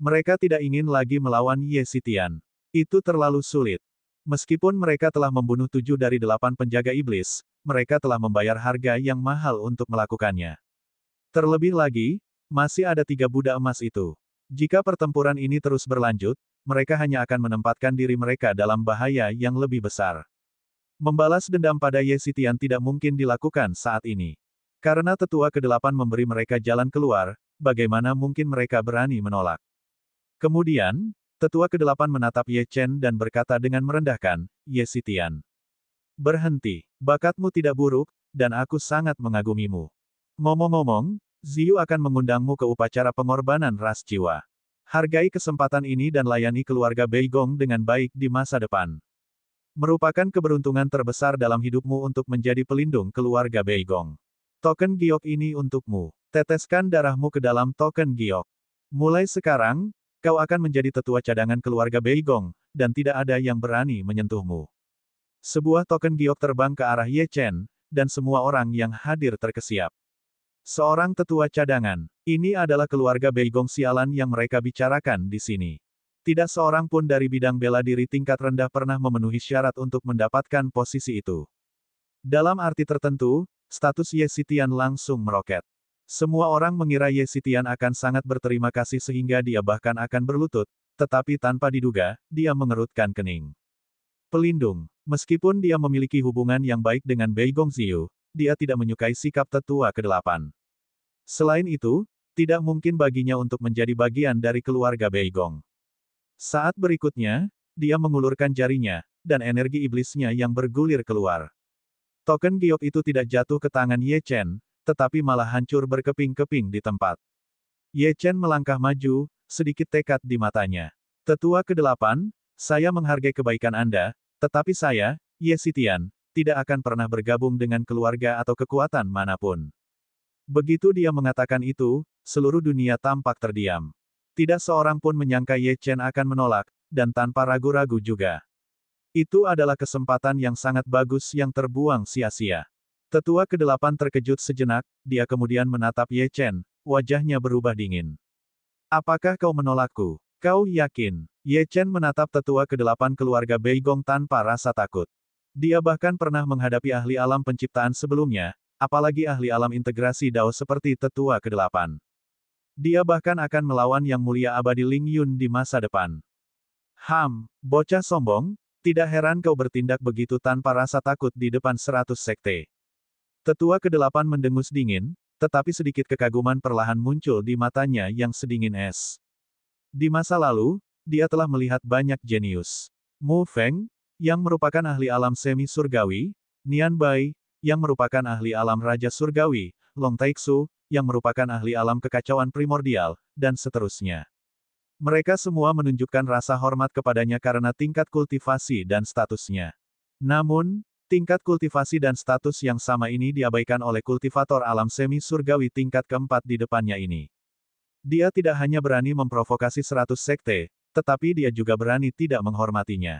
Mereka tidak ingin lagi melawan Ye Xitian. Itu terlalu sulit. Meskipun mereka telah membunuh 7 dari 8 penjaga iblis, mereka telah membayar harga yang mahal untuk melakukannya. Terlebih lagi, masih ada 3 Buddha emas itu. Jika pertempuran ini terus berlanjut, mereka hanya akan menempatkan diri mereka dalam bahaya yang lebih besar. Membalas dendam pada Ye Xitian tidak mungkin dilakukan saat ini. Karena tetua ke-8 memberi mereka jalan keluar, bagaimana mungkin mereka berani menolak? Kemudian, tetua ke-8 menatap Ye Chen dan berkata dengan merendahkan, Ye Xitian. Berhenti, bakatmu tidak buruk, dan aku sangat mengagumimu. Ngomong-ngomong, Ziyu akan mengundangmu ke upacara pengorbanan ras jiwa. Hargai kesempatan ini dan layani keluarga Beigong dengan baik di masa depan. Merupakan keberuntungan terbesar dalam hidupmu untuk menjadi pelindung keluarga Beigong. Token giok ini untukmu. Teteskan darahmu ke dalam token giok. Mulai sekarang, kau akan menjadi tetua cadangan keluarga Beigong, dan tidak ada yang berani menyentuhmu. Sebuah token giok terbang ke arah Ye Chen, dan semua orang yang hadir terkesiap. Seorang tetua cadangan. Ini adalah keluarga Beigong sialan yang mereka bicarakan di sini. Tidak seorang pun dari bidang bela diri tingkat rendah pernah memenuhi syarat untuk mendapatkan posisi itu. Dalam arti tertentu, status Ye Xitian langsung meroket. Semua orang mengira Ye Xitian akan sangat berterima kasih sehingga dia bahkan akan berlutut, tetapi tanpa diduga, dia mengerutkan kening. Pelindung. Meskipun dia memiliki hubungan yang baik dengan Beigong Ziyu, dia tidak menyukai sikap tetua ke-8. Selain itu, tidak mungkin baginya untuk menjadi bagian dari keluarga Beigong. Saat berikutnya, dia mengulurkan jarinya, dan energi iblisnya yang bergulir keluar. Token giok itu tidak jatuh ke tangan Ye Chen, tetapi malah hancur berkeping-keping di tempat. Ye Chen melangkah maju, sedikit tekad di matanya. Tetua ke-8, saya menghargai kebaikan Anda, tetapi saya, Ye Xitian, tidak akan pernah bergabung dengan keluarga atau kekuatan manapun. Begitu dia mengatakan itu, seluruh dunia tampak terdiam. Tidak seorang pun menyangka Ye Chen akan menolak, dan tanpa ragu-ragu juga. Itu adalah kesempatan yang sangat bagus yang terbuang sia-sia. Tetua ke-8 terkejut sejenak, dia kemudian menatap Ye Chen, wajahnya berubah dingin. Apakah kau menolakku? Kau yakin? Ye Chen menatap tetua ke-8 keluarga Beigong tanpa rasa takut. Dia bahkan pernah menghadapi ahli alam penciptaan sebelumnya, apalagi ahli alam integrasi Dao seperti tetua ke-8. Dia bahkan akan melawan Yang Mulia Abadi Ling Yun di masa depan. Bocah sombong, tidak heran kau bertindak begitu tanpa rasa takut di depan 100 sekte. Tetua ke-8 mendengus dingin, tetapi sedikit kekaguman perlahan muncul di matanya yang sedingin es. Di masa lalu, dia telah melihat banyak jenius. Mu Feng, yang merupakan ahli alam semi surgawi, Nian Bai, yang merupakan ahli alam raja surgawi, Long Taixu, yang merupakan ahli alam kekacauan primordial, dan seterusnya. Mereka semua menunjukkan rasa hormat kepadanya karena tingkat kultivasi dan statusnya. Namun, tingkat kultivasi dan status yang sama ini diabaikan oleh kultivator alam semi surgawi tingkat keempat di depannya ini. Dia tidak hanya berani memprovokasi 100 sekte, tetapi dia juga berani tidak menghormatinya.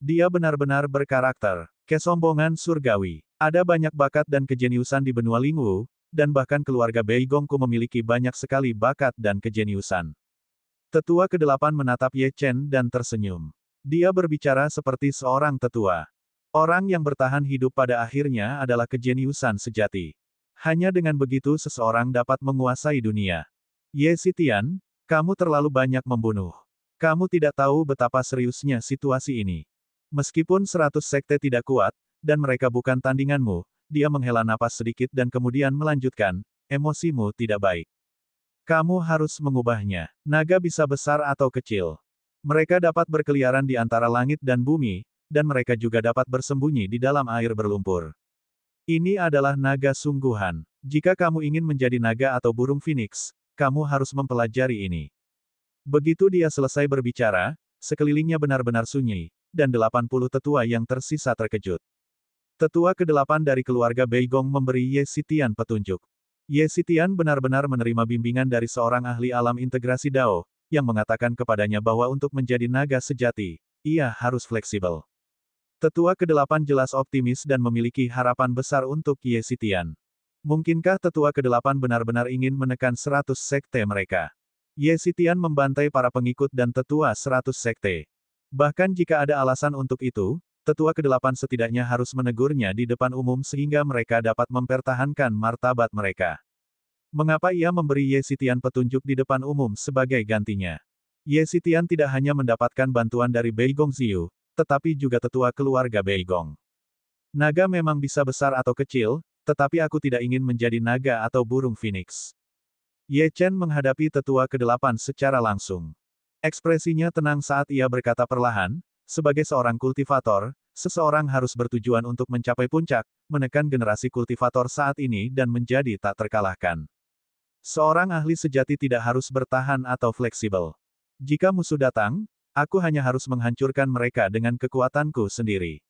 Dia benar-benar berkarakter. Kesombongan surgawi. Ada banyak bakat dan kejeniusan di benua Lingwu, dan bahkan keluarga Beigongku memiliki banyak sekali bakat dan kejeniusan. Tetua ke-8 menatap Ye Chen dan tersenyum. Dia berbicara seperti seorang tetua. Orang yang bertahan hidup pada akhirnya adalah kejeniusan sejati. Hanya dengan begitu seseorang dapat menguasai dunia. Ye Xitian, kamu terlalu banyak membunuh. Kamu tidak tahu betapa seriusnya situasi ini. Meskipun 100 sekte tidak kuat, dan mereka bukan tandinganmu, dia menghela napas sedikit dan kemudian melanjutkan, emosimu tidak baik. Kamu harus mengubahnya. Naga bisa besar atau kecil. Mereka dapat berkeliaran di antara langit dan bumi, dan mereka juga dapat bersembunyi di dalam air berlumpur. Ini adalah naga sungguhan. Jika kamu ingin menjadi naga atau burung phoenix, kamu harus mempelajari ini. Begitu dia selesai berbicara, sekelilingnya benar-benar sunyi, dan 80 tetua yang tersisa terkejut. Tetua ke-8 dari keluarga Beigong memberi Ye Xitian petunjuk. Ye Xitian benar-benar menerima bimbingan dari seorang ahli alam integrasi Dao, yang mengatakan kepadanya bahwa untuk menjadi naga sejati, ia harus fleksibel. Tetua ke-8 jelas optimis dan memiliki harapan besar untuk Ye Xitian. Mungkinkah tetua ke-8 benar-benar ingin menekan 100 sekte mereka? Ye Xitian membantai para pengikut dan tetua 100 sekte. Bahkan jika ada alasan untuk itu, tetua ke-8 setidaknya harus menegurnya di depan umum sehingga mereka dapat mempertahankan martabat mereka. Mengapa ia memberi Ye Xitian petunjuk di depan umum sebagai gantinya? Ye Xitian tidak hanya mendapatkan bantuan dari Beigong Xiu, tetapi juga tetua keluarga Beigong. Naga memang bisa besar atau kecil, tetapi aku tidak ingin menjadi naga atau burung phoenix. Ye Chen menghadapi tetua ke-8 secara langsung. Ekspresinya tenang saat ia berkata perlahan, sebagai seorang kultivator, seseorang harus bertujuan untuk mencapai puncak, menekan generasi kultivator saat ini dan menjadi tak terkalahkan. Seorang ahli sejati tidak harus bertahan atau fleksibel. Jika musuh datang, aku hanya harus menghancurkan mereka dengan kekuatanku sendiri.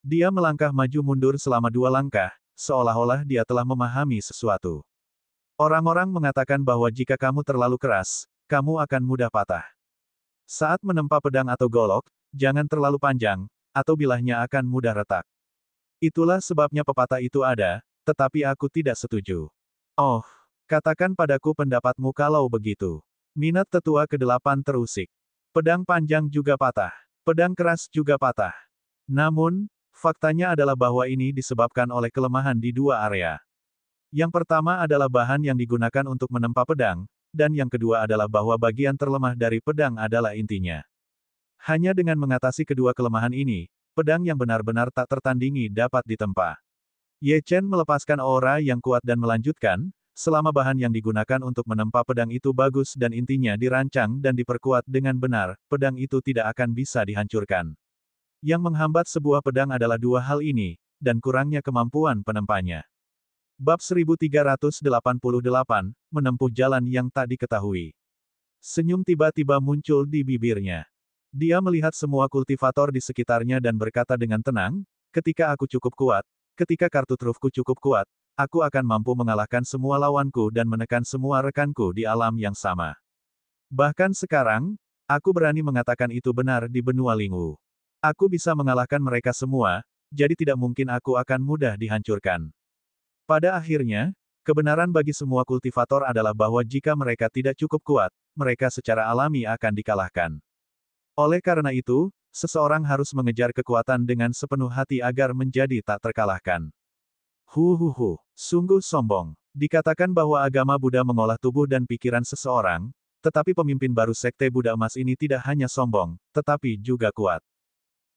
Dia melangkah maju mundur selama 2 langkah, seolah-olah dia telah memahami sesuatu. Orang-orang mengatakan bahwa jika kamu terlalu keras, kamu akan mudah patah. Saat menempa pedang atau golok, jangan terlalu panjang, atau bilahnya akan mudah retak. Itulah sebabnya pepatah itu ada, tetapi aku tidak setuju. Oh, katakan padaku pendapatmu kalau begitu. Minat tetua ke-8 terusik. Pedang panjang juga patah. Pedang keras juga patah. Namun, faktanya adalah bahwa ini disebabkan oleh kelemahan di 2 area. Yang pertama adalah bahan yang digunakan untuk menempa pedang, dan yang kedua adalah bahwa bagian terlemah dari pedang adalah intinya. Hanya dengan mengatasi kedua kelemahan ini, pedang yang benar-benar tak tertandingi dapat ditempa. Ye Chen melepaskan aura yang kuat dan melanjutkan, selama bahan yang digunakan untuk menempa pedang itu bagus dan intinya dirancang dan diperkuat dengan benar, pedang itu tidak akan bisa dihancurkan. Yang menghambat sebuah pedang adalah 2 hal ini, dan kurangnya kemampuan penempanya. Bab 1388, menempuh jalan yang tak diketahui. Senyum tiba-tiba muncul di bibirnya. Dia melihat semua kultivator di sekitarnya dan berkata dengan tenang, ketika aku cukup kuat, ketika kartu trufku cukup kuat, aku akan mampu mengalahkan semua lawanku dan menekan semua rekanku di alam yang sama. Bahkan sekarang, aku berani mengatakan itu benar di benua Lingwu. Aku bisa mengalahkan mereka semua, jadi tidak mungkin aku akan mudah dihancurkan. Pada akhirnya, kebenaran bagi semua kultivator adalah bahwa jika mereka tidak cukup kuat, mereka secara alami akan dikalahkan. Oleh karena itu, seseorang harus mengejar kekuatan dengan sepenuh hati agar menjadi tak terkalahkan. Sungguh sombong. Dikatakan bahwa agama Buddha mengolah tubuh dan pikiran seseorang, tetapi pemimpin baru sekte Buddha emas ini tidak hanya sombong, tetapi juga kuat.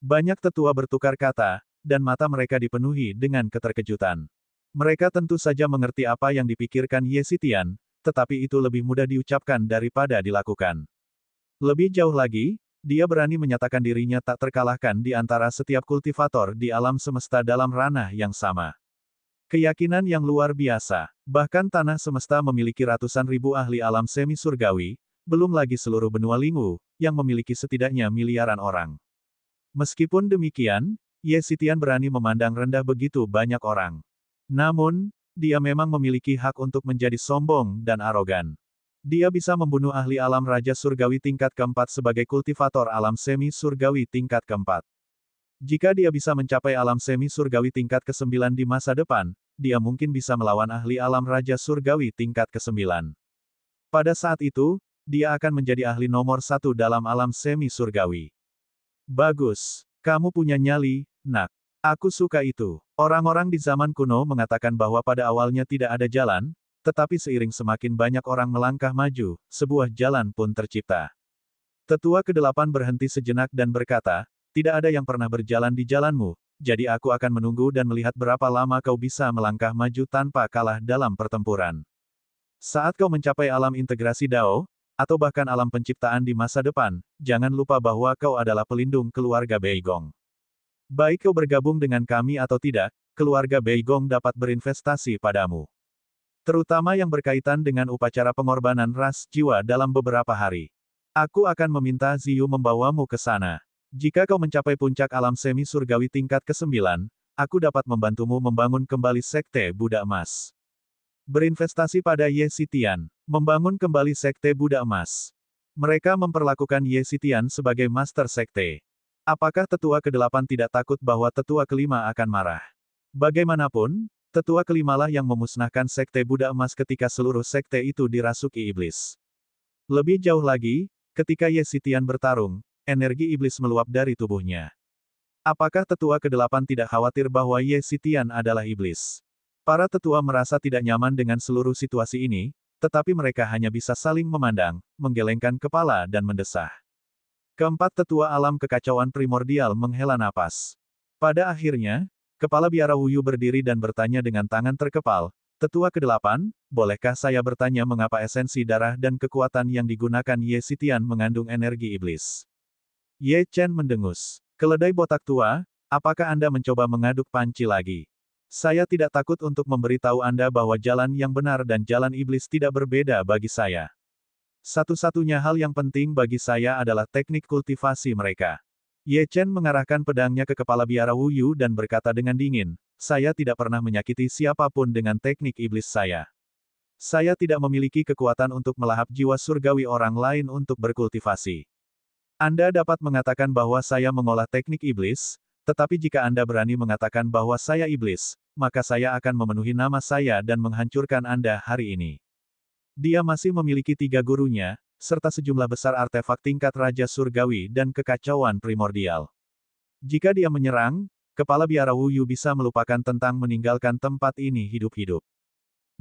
Banyak tetua bertukar kata, dan mata mereka dipenuhi dengan keterkejutan. Mereka tentu saja mengerti apa yang dipikirkan Ye Xitian, tetapi itu lebih mudah diucapkan daripada dilakukan. Lebih jauh lagi, dia berani menyatakan dirinya tak terkalahkan di antara setiap kultivator di alam semesta dalam ranah yang sama. Keyakinan yang luar biasa. Bahkan tanah semesta memiliki ratusan ribu ahli alam semi surgawi, belum lagi seluruh benua Lingwu, yang memiliki setidaknya miliaran orang. Meskipun demikian, Ye Xitian berani memandang rendah begitu banyak orang. Namun, dia memang memiliki hak untuk menjadi sombong dan arogan. Dia bisa membunuh ahli alam Raja Surgawi tingkat keempat sebagai kultivator alam semi surgawi tingkat keempat. Jika dia bisa mencapai alam semi surgawi tingkat ke-9 di masa depan, dia mungkin bisa melawan ahli alam Raja Surgawi tingkat ke-9. Pada saat itu, dia akan menjadi ahli nomor 1 dalam alam semi surgawi. Bagus. Kamu punya nyali, nak. Aku suka itu. Orang-orang di zaman kuno mengatakan bahwa pada awalnya tidak ada jalan, tetapi seiring semakin banyak orang melangkah maju, sebuah jalan pun tercipta. Tetua ke-8 berhenti sejenak dan berkata, tidak ada yang pernah berjalan di jalanmu, jadi aku akan menunggu dan melihat berapa lama kau bisa melangkah maju tanpa kalah dalam pertempuran. Saat kau mencapai alam integrasi Dao, atau bahkan alam penciptaan di masa depan, jangan lupa bahwa kau adalah pelindung keluarga Beigong. Baik kau bergabung dengan kami atau tidak, keluarga Beigong dapat berinvestasi padamu. Terutama yang berkaitan dengan upacara pengorbanan ras jiwa dalam beberapa hari. Aku akan meminta Ziyu membawamu ke sana. Jika kau mencapai puncak alam semi surgawi tingkat ke-9, aku dapat membantumu membangun kembali Sekte Buddha Emas. Berinvestasi pada Ye Xitian. Membangun kembali Sekte Buddha Emas. Mereka memperlakukan Ye Xitian sebagai Master Sekte. Apakah tetua ke-8 tidak takut bahwa tetua ke-5 akan marah? Bagaimanapun, tetua ke-5 lah yang memusnahkan Sekte Buddha Emas ketika seluruh sekte itu dirasuki iblis. Lebih jauh lagi, ketika Ye Xitian bertarung, energi iblis meluap dari tubuhnya. Apakah tetua ke-8 tidak khawatir bahwa Ye Xitian adalah iblis? Para tetua merasa tidak nyaman dengan seluruh situasi ini, tetapi mereka hanya bisa saling memandang, menggelengkan kepala dan mendesah. Keempat tetua alam kekacauan primordial menghela napas. Pada akhirnya, Kepala Biara Wuyu berdiri dan bertanya dengan tangan terkepal, Tetua ke-8, bolehkah saya bertanya mengapa esensi darah dan kekuatan yang digunakan Ye Xitian mengandung energi iblis? Ye Chen mendengus. Keledai botak tua, apakah Anda mencoba mengaduk panci lagi? Saya tidak takut untuk memberitahu Anda bahwa jalan yang benar dan jalan iblis tidak berbeda bagi saya. Satu-satunya hal yang penting bagi saya adalah teknik kultivasi mereka. Ye Chen mengarahkan pedangnya ke kepala biara Wuyu dan berkata dengan dingin, saya tidak pernah menyakiti siapapun dengan teknik iblis saya. Saya tidak memiliki kekuatan untuk melahap jiwa surgawi orang lain untuk berkultivasi. Anda dapat mengatakan bahwa saya mengolah teknik iblis, tetapi jika Anda berani mengatakan bahwa saya iblis, maka saya akan memenuhi nama saya dan menghancurkan Anda hari ini. Dia masih memiliki 3 gurunya, serta sejumlah besar artefak tingkat Raja Surgawi dan kekacauan primordial. Jika dia menyerang, Kepala Biara Wuyu bisa melupakan tentang meninggalkan tempat ini hidup-hidup.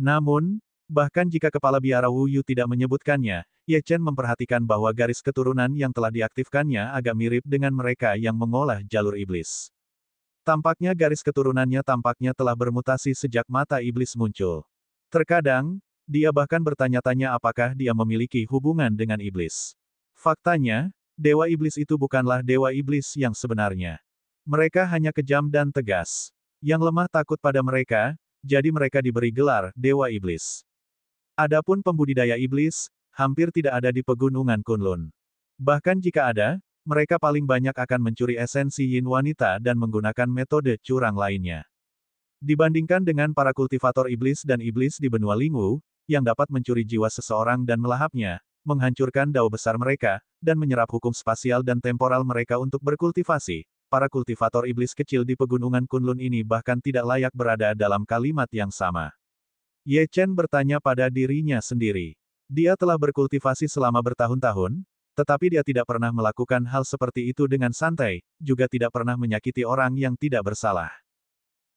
Namun, bahkan jika Kepala Biara Wuyu tidak menyebutkannya, Ye Chen memperhatikan bahwa garis keturunan yang telah diaktifkannya agak mirip dengan mereka yang mengolah jalur iblis. Tampaknya garis keturunannya telah bermutasi sejak mata iblis muncul. Terkadang, dia bahkan bertanya-tanya apakah dia memiliki hubungan dengan iblis. Faktanya, dewa iblis itu bukanlah dewa iblis yang sebenarnya. Mereka hanya kejam dan tegas. Yang lemah takut pada mereka, jadi mereka diberi gelar dewa iblis. Adapun pembudidaya iblis, hampir tidak ada di pegunungan Kunlun. Bahkan jika ada, mereka paling banyak akan mencuri esensi yin wanita dan menggunakan metode curang lainnya. Dibandingkan dengan para kultivator iblis dan iblis di benua Lingwu, yang dapat mencuri jiwa seseorang dan melahapnya, menghancurkan dao besar mereka, dan menyerap hukum spasial dan temporal mereka untuk berkultivasi, para kultivator iblis kecil di pegunungan Kunlun ini bahkan tidak layak berada dalam kalimat yang sama. Ye Chen bertanya pada dirinya sendiri. Dia telah berkultivasi selama bertahun-tahun, tetapi dia tidak pernah melakukan hal seperti itu dengan santai, juga tidak pernah menyakiti orang yang tidak bersalah.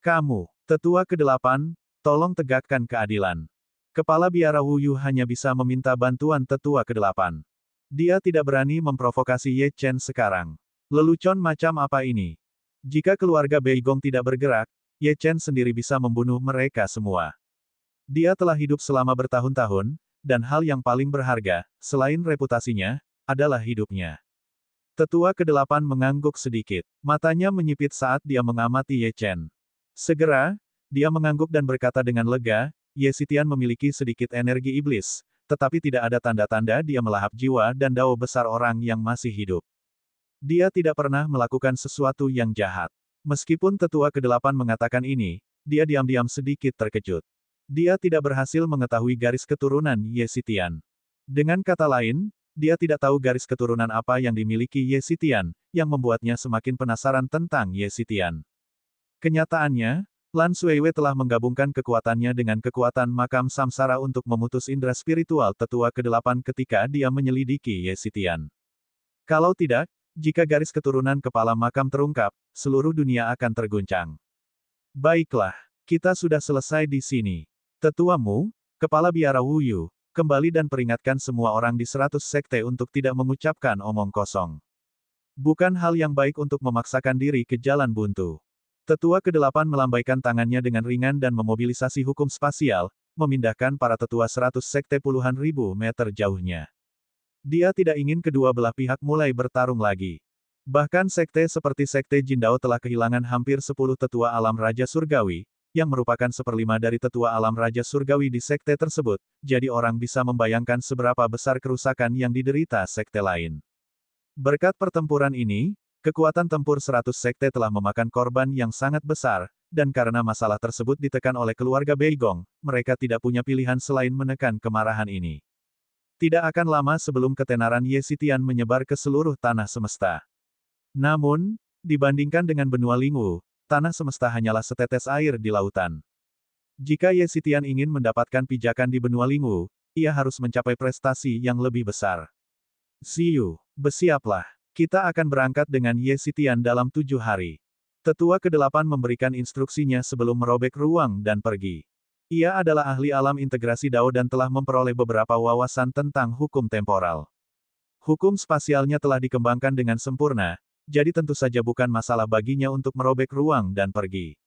Kamu, tetua ke-8, tolong tegakkan keadilan. Kepala Biara Wuyu hanya bisa meminta bantuan tetua ke-8. Dia tidak berani memprovokasi Ye Chen sekarang. Lelucon macam apa ini? Jika keluarga Beigong tidak bergerak, Ye Chen sendiri bisa membunuh mereka semua. Dia telah hidup selama bertahun-tahun, dan hal yang paling berharga, selain reputasinya, adalah hidupnya. Tetua ke-8 mengangguk sedikit. Matanya menyipit saat dia mengamati Ye Chen. Segera, dia mengangguk dan berkata dengan lega, Ye Xitian memiliki sedikit energi iblis, tetapi tidak ada tanda-tanda dia melahap jiwa dan dao besar orang yang masih hidup. Dia tidak pernah melakukan sesuatu yang jahat. Meskipun tetua ke-8 mengatakan ini, dia diam-diam sedikit terkejut. Dia tidak berhasil mengetahui garis keturunan Ye Xitian. Dengan kata lain, dia tidak tahu garis keturunan apa yang dimiliki Ye Xitian, yang membuatnya semakin penasaran tentang Ye Xitian. Kenyataannya, Lan Suiwei telah menggabungkan kekuatannya dengan kekuatan makam samsara untuk memutus indera spiritual tetua ke-8 ketika dia menyelidiki Ye Xitian. Kalau tidak, jika garis keturunan kepala makam terungkap, seluruh dunia akan terguncang. Baiklah, kita sudah selesai di sini. Tetuamu, Kepala Biara Wuyu, kembali dan peringatkan semua orang di 100 sekte untuk tidak mengucapkan omong kosong. Bukan hal yang baik untuk memaksakan diri ke jalan buntu. Tetua ke-8 melambaikan tangannya dengan ringan dan memobilisasi hukum spasial, memindahkan para tetua 100 sekte puluhan ribu meter jauhnya. Dia tidak ingin kedua belah pihak mulai bertarung lagi. Bahkan sekte seperti Sekte Jindao telah kehilangan hampir 10 tetua alam Raja Surgawi, yang merupakan seperlima dari tetua alam Raja Surgawi di sekte tersebut, jadi orang bisa membayangkan seberapa besar kerusakan yang diderita sekte lain. Berkat pertempuran ini, kekuatan tempur 100 sekte telah memakan korban yang sangat besar, dan karena masalah tersebut ditekan oleh keluarga Beigong, mereka tidak punya pilihan selain menekan kemarahan ini. Tidak akan lama sebelum ketenaran Ye Xitian menyebar ke seluruh tanah semesta. Namun, dibandingkan dengan benua Lingwu, tanah semesta hanyalah setetes air di lautan. Jika Ye Xitian ingin mendapatkan pijakan di benua Lingwu, ia harus mencapai prestasi yang lebih besar. Ziyu, bersiaplah. Kita akan berangkat dengan Ye Xitian dalam 7 hari. Tetua ke-8 memberikan instruksinya sebelum merobek ruang dan pergi. Ia adalah ahli alam integrasi Dao dan telah memperoleh beberapa wawasan tentang hukum temporal. Hukum spasialnya telah dikembangkan dengan sempurna, jadi tentu saja bukan masalah baginya untuk merobek ruang dan pergi.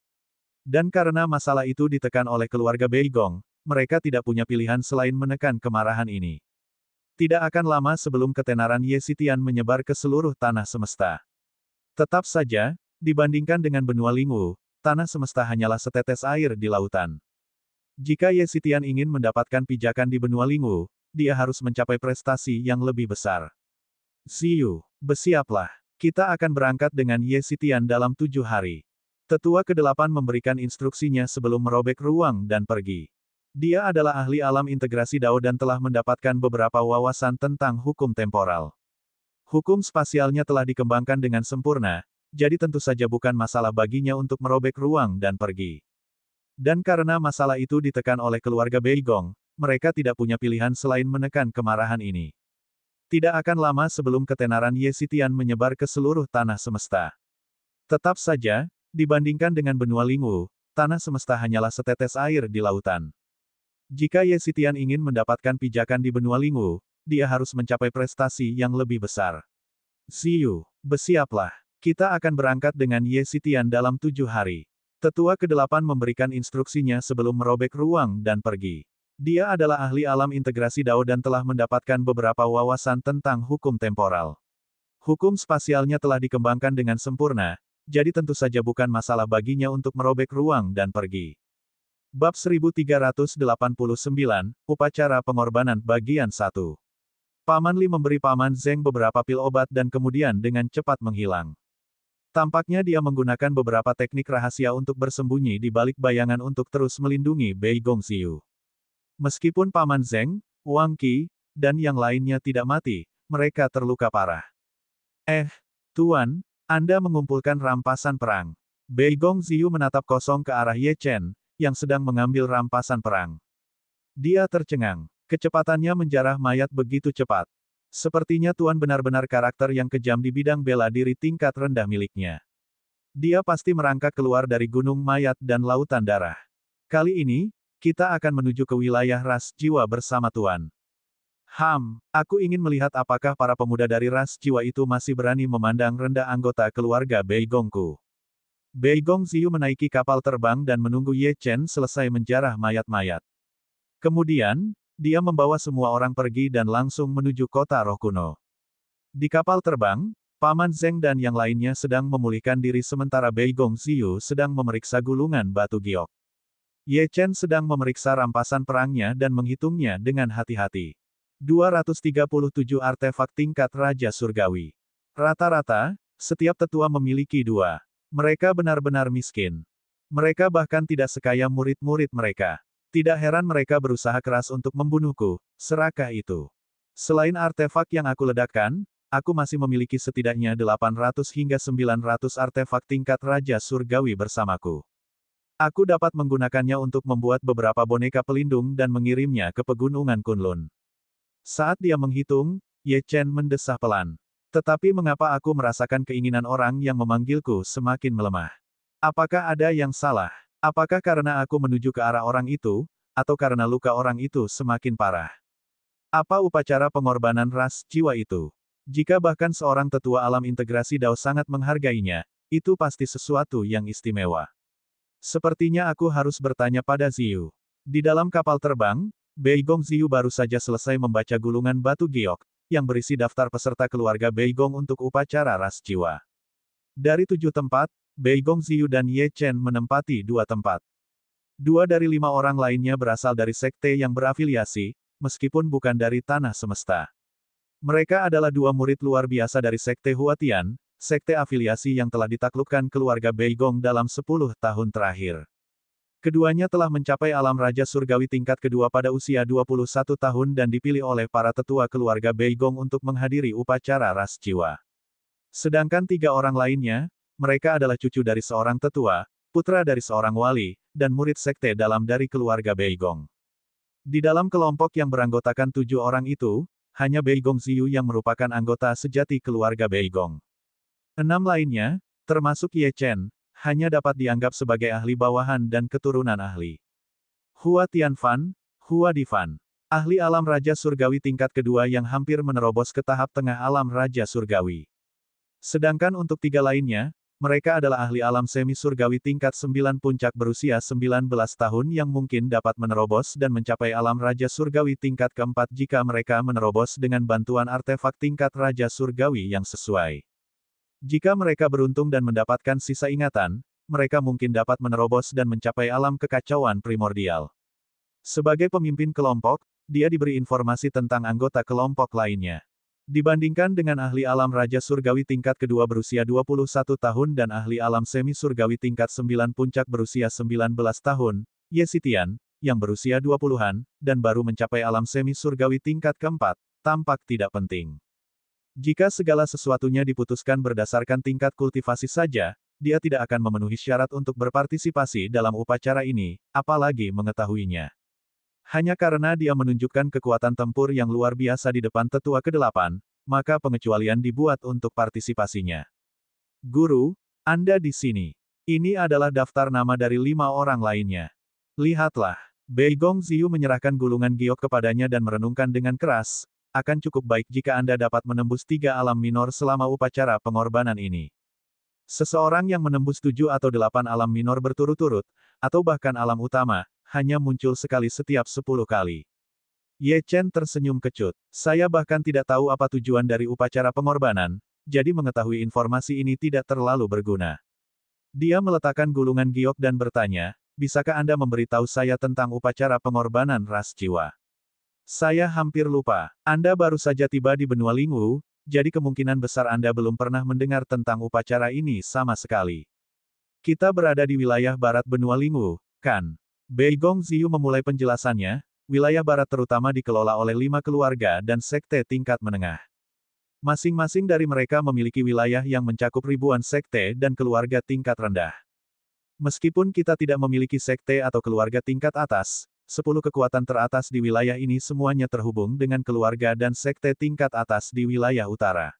Dan karena masalah itu ditekan oleh keluarga Beigong, mereka tidak punya pilihan selain menekan kemarahan ini. Tidak akan lama sebelum ketenaran Ye Xitian menyebar ke seluruh tanah semesta. Tetap saja, dibandingkan dengan benua Lingwu, tanah semesta hanyalah setetes air di lautan. Jika Ye Xitian ingin mendapatkan pijakan di benua Lingwu, dia harus mencapai prestasi yang lebih besar. Ziyu, bersiaplah. Kita akan berangkat dengan Ye Xitian dalam 7 hari. Tetua ke-8 memberikan instruksinya sebelum merobek ruang dan pergi. Dia adalah ahli alam integrasi Dao dan telah mendapatkan beberapa wawasan tentang hukum temporal. Hukum spasialnya telah dikembangkan dengan sempurna, jadi tentu saja bukan masalah baginya untuk merobek ruang dan pergi. Dan karena masalah itu ditekan oleh keluarga Beigong, mereka tidak punya pilihan selain menekan kemarahan ini. Tidak akan lama sebelum ketenaran Ye Xitian menyebar ke seluruh tanah semesta. Tetap saja, dibandingkan dengan benua Lingwu, tanah semesta hanyalah setetes air di lautan. Jika Ye Xitian ingin mendapatkan pijakan di benua Lingwu, dia harus mencapai prestasi yang lebih besar. Ziyu, bersiaplah. Kita akan berangkat dengan Ye Xitian dalam 7 hari. Tetua ke-8 memberikan instruksinya sebelum merobek ruang dan pergi. Dia adalah ahli alam integrasi Dao dan telah mendapatkan beberapa wawasan tentang hukum temporal. Hukum spasialnya telah dikembangkan dengan sempurna, jadi tentu saja bukan masalah baginya untuk merobek ruang dan pergi. Bab 1389, Upacara Pengorbanan Bagian 1. Paman Li memberi Paman Zeng beberapa pil obat dan kemudian dengan cepat menghilang. Tampaknya dia menggunakan beberapa teknik rahasia untuk bersembunyi di balik bayangan untuk terus melindungi Beigong Ziyu. Meskipun Paman Zeng, Wang Qi, dan yang lainnya tidak mati, mereka terluka parah. Tuan, Anda mengumpulkan rampasan perang. Beigong Ziyu menatap kosong ke arah Ye Chen, yang sedang mengambil rampasan perang. Dia tercengang. Kecepatannya menjarah mayat begitu cepat. Sepertinya Tuan benar-benar karakter yang kejam di bidang bela diri tingkat rendah miliknya. Dia pasti merangkak keluar dari gunung mayat dan lautan darah. Kali ini, kita akan menuju ke wilayah ras jiwa bersama Tuan. Aku ingin melihat apakah para pemuda dari ras jiwa itu masih berani memandang rendah anggota keluarga Beigongku. Beigong Ziyu menaiki kapal terbang dan menunggu Ye Chen selesai menjarah mayat-mayat. Kemudian, dia membawa semua orang pergi dan langsung menuju kota roh kuno. Di kapal terbang, Paman Zeng dan yang lainnya sedang memulihkan diri sementara Beigong Ziyu sedang memeriksa gulungan batu giok. Ye Chen sedang memeriksa rampasan perangnya dan menghitungnya dengan hati-hati. 237 artefak tingkat Raja Surgawi. Rata-rata, setiap tetua memiliki 2. Mereka benar-benar miskin. Mereka bahkan tidak sekaya murid-murid mereka. Tidak heran mereka berusaha keras untuk membunuhku, serakah itu. Selain artefak yang aku ledakkan, aku masih memiliki setidaknya 800 hingga 900 artefak tingkat Raja Surgawi bersamaku. Aku dapat menggunakannya untuk membuat beberapa boneka pelindung dan mengirimnya ke pegunungan Kunlun. Saat dia menghitung, Ye Chen mendesah pelan. Tetapi mengapa aku merasakan keinginan orang yang memanggilku semakin melemah? Apakah ada yang salah? Apakah karena aku menuju ke arah orang itu, atau karena luka orang itu semakin parah? Apa upacara pengorbanan ras jiwa itu? Jika bahkan seorang tetua alam integrasi Dao sangat menghargainya, itu pasti sesuatu yang istimewa. Sepertinya aku harus bertanya pada Ziyu. Di dalam kapal terbang, Beigong Ziyu baru saja selesai membaca gulungan batu giok, yang berisi daftar peserta keluarga Beigong untuk upacara ras jiwa. Dari 7 tempat, Beigong Ziyu dan Ye Chen menempati 2 tempat. 2 dari 5 orang lainnya berasal dari sekte yang berafiliasi, meskipun bukan dari tanah semesta. Mereka adalah 2 murid luar biasa dari sekte Huatian, sekte afiliasi yang telah ditaklukkan keluarga Beigong dalam 10 tahun terakhir. Keduanya telah mencapai alam raja surgawi tingkat kedua pada usia 21 tahun dan dipilih oleh para tetua keluarga Beigong untuk menghadiri upacara ras jiwa. Sedangkan 3 orang lainnya, mereka adalah cucu dari seorang tetua, putra dari seorang wali, dan murid sekte dalam dari keluarga Beigong. Di dalam kelompok yang beranggotakan 7 orang itu, hanya Beigong Ziyu yang merupakan anggota sejati keluarga Beigong. 6 lainnya, termasuk Ye Chen, hanya dapat dianggap sebagai ahli bawahan dan keturunan ahli. Hua Tianfan, Hua Difan, ahli alam raja surgawi tingkat kedua yang hampir menerobos ke tahap tengah alam raja surgawi. Sedangkan untuk 3 lainnya, mereka adalah ahli alam semi surgawi tingkat 9 puncak berusia 19 tahun yang mungkin dapat menerobos dan mencapai alam raja surgawi tingkat keempat jika mereka menerobos dengan bantuan artefak tingkat raja surgawi yang sesuai. Jika mereka beruntung dan mendapatkan sisa ingatan, mereka mungkin dapat menerobos dan mencapai alam kekacauan primordial. Sebagai pemimpin kelompok, dia diberi informasi tentang anggota kelompok lainnya. Dibandingkan dengan ahli alam raja surgawi tingkat kedua berusia 21 tahun dan ahli alam semi surgawi tingkat 9 puncak berusia 19 tahun, Ye Xitian, yang berusia 20-an, dan baru mencapai alam semi surgawi tingkat keempat, tampak tidak penting. Jika segala sesuatunya diputuskan berdasarkan tingkat kultivasi saja, dia tidak akan memenuhi syarat untuk berpartisipasi dalam upacara ini, apalagi mengetahuinya. Hanya karena dia menunjukkan kekuatan tempur yang luar biasa di depan tetua ke-8, maka pengecualian dibuat untuk partisipasinya. Guru, Anda di sini. Ini adalah daftar nama dari 5 orang lainnya. Lihatlah. Beigong Ziyu menyerahkan gulungan giok kepadanya dan merenungkan dengan keras, akan cukup baik jika Anda dapat menembus 3 alam minor selama upacara pengorbanan ini. Seseorang yang menembus 7 atau 8 alam minor berturut-turut, atau bahkan alam utama, hanya muncul sekali setiap 10 kali. Ye Chen tersenyum kecut. Saya bahkan tidak tahu apa tujuan dari upacara pengorbanan, jadi mengetahui informasi ini tidak terlalu berguna. Dia meletakkan gulungan giok dan bertanya, bisakah Anda memberitahu saya tentang upacara pengorbanan ras jiwa? Saya hampir lupa. Anda baru saja tiba di benua Lingwu, jadi kemungkinan besar Anda belum pernah mendengar tentang upacara ini sama sekali. Kita berada di wilayah barat benua Lingwu, kan? Beigong Ziyu memulai penjelasannya, wilayah barat terutama dikelola oleh 5 keluarga dan sekte tingkat menengah. Masing-masing dari mereka memiliki wilayah yang mencakup ribuan sekte dan keluarga tingkat rendah. Meskipun kita tidak memiliki sekte atau keluarga tingkat atas, 10 kekuatan teratas di wilayah ini semuanya terhubung dengan keluarga dan sekte tingkat atas di wilayah utara.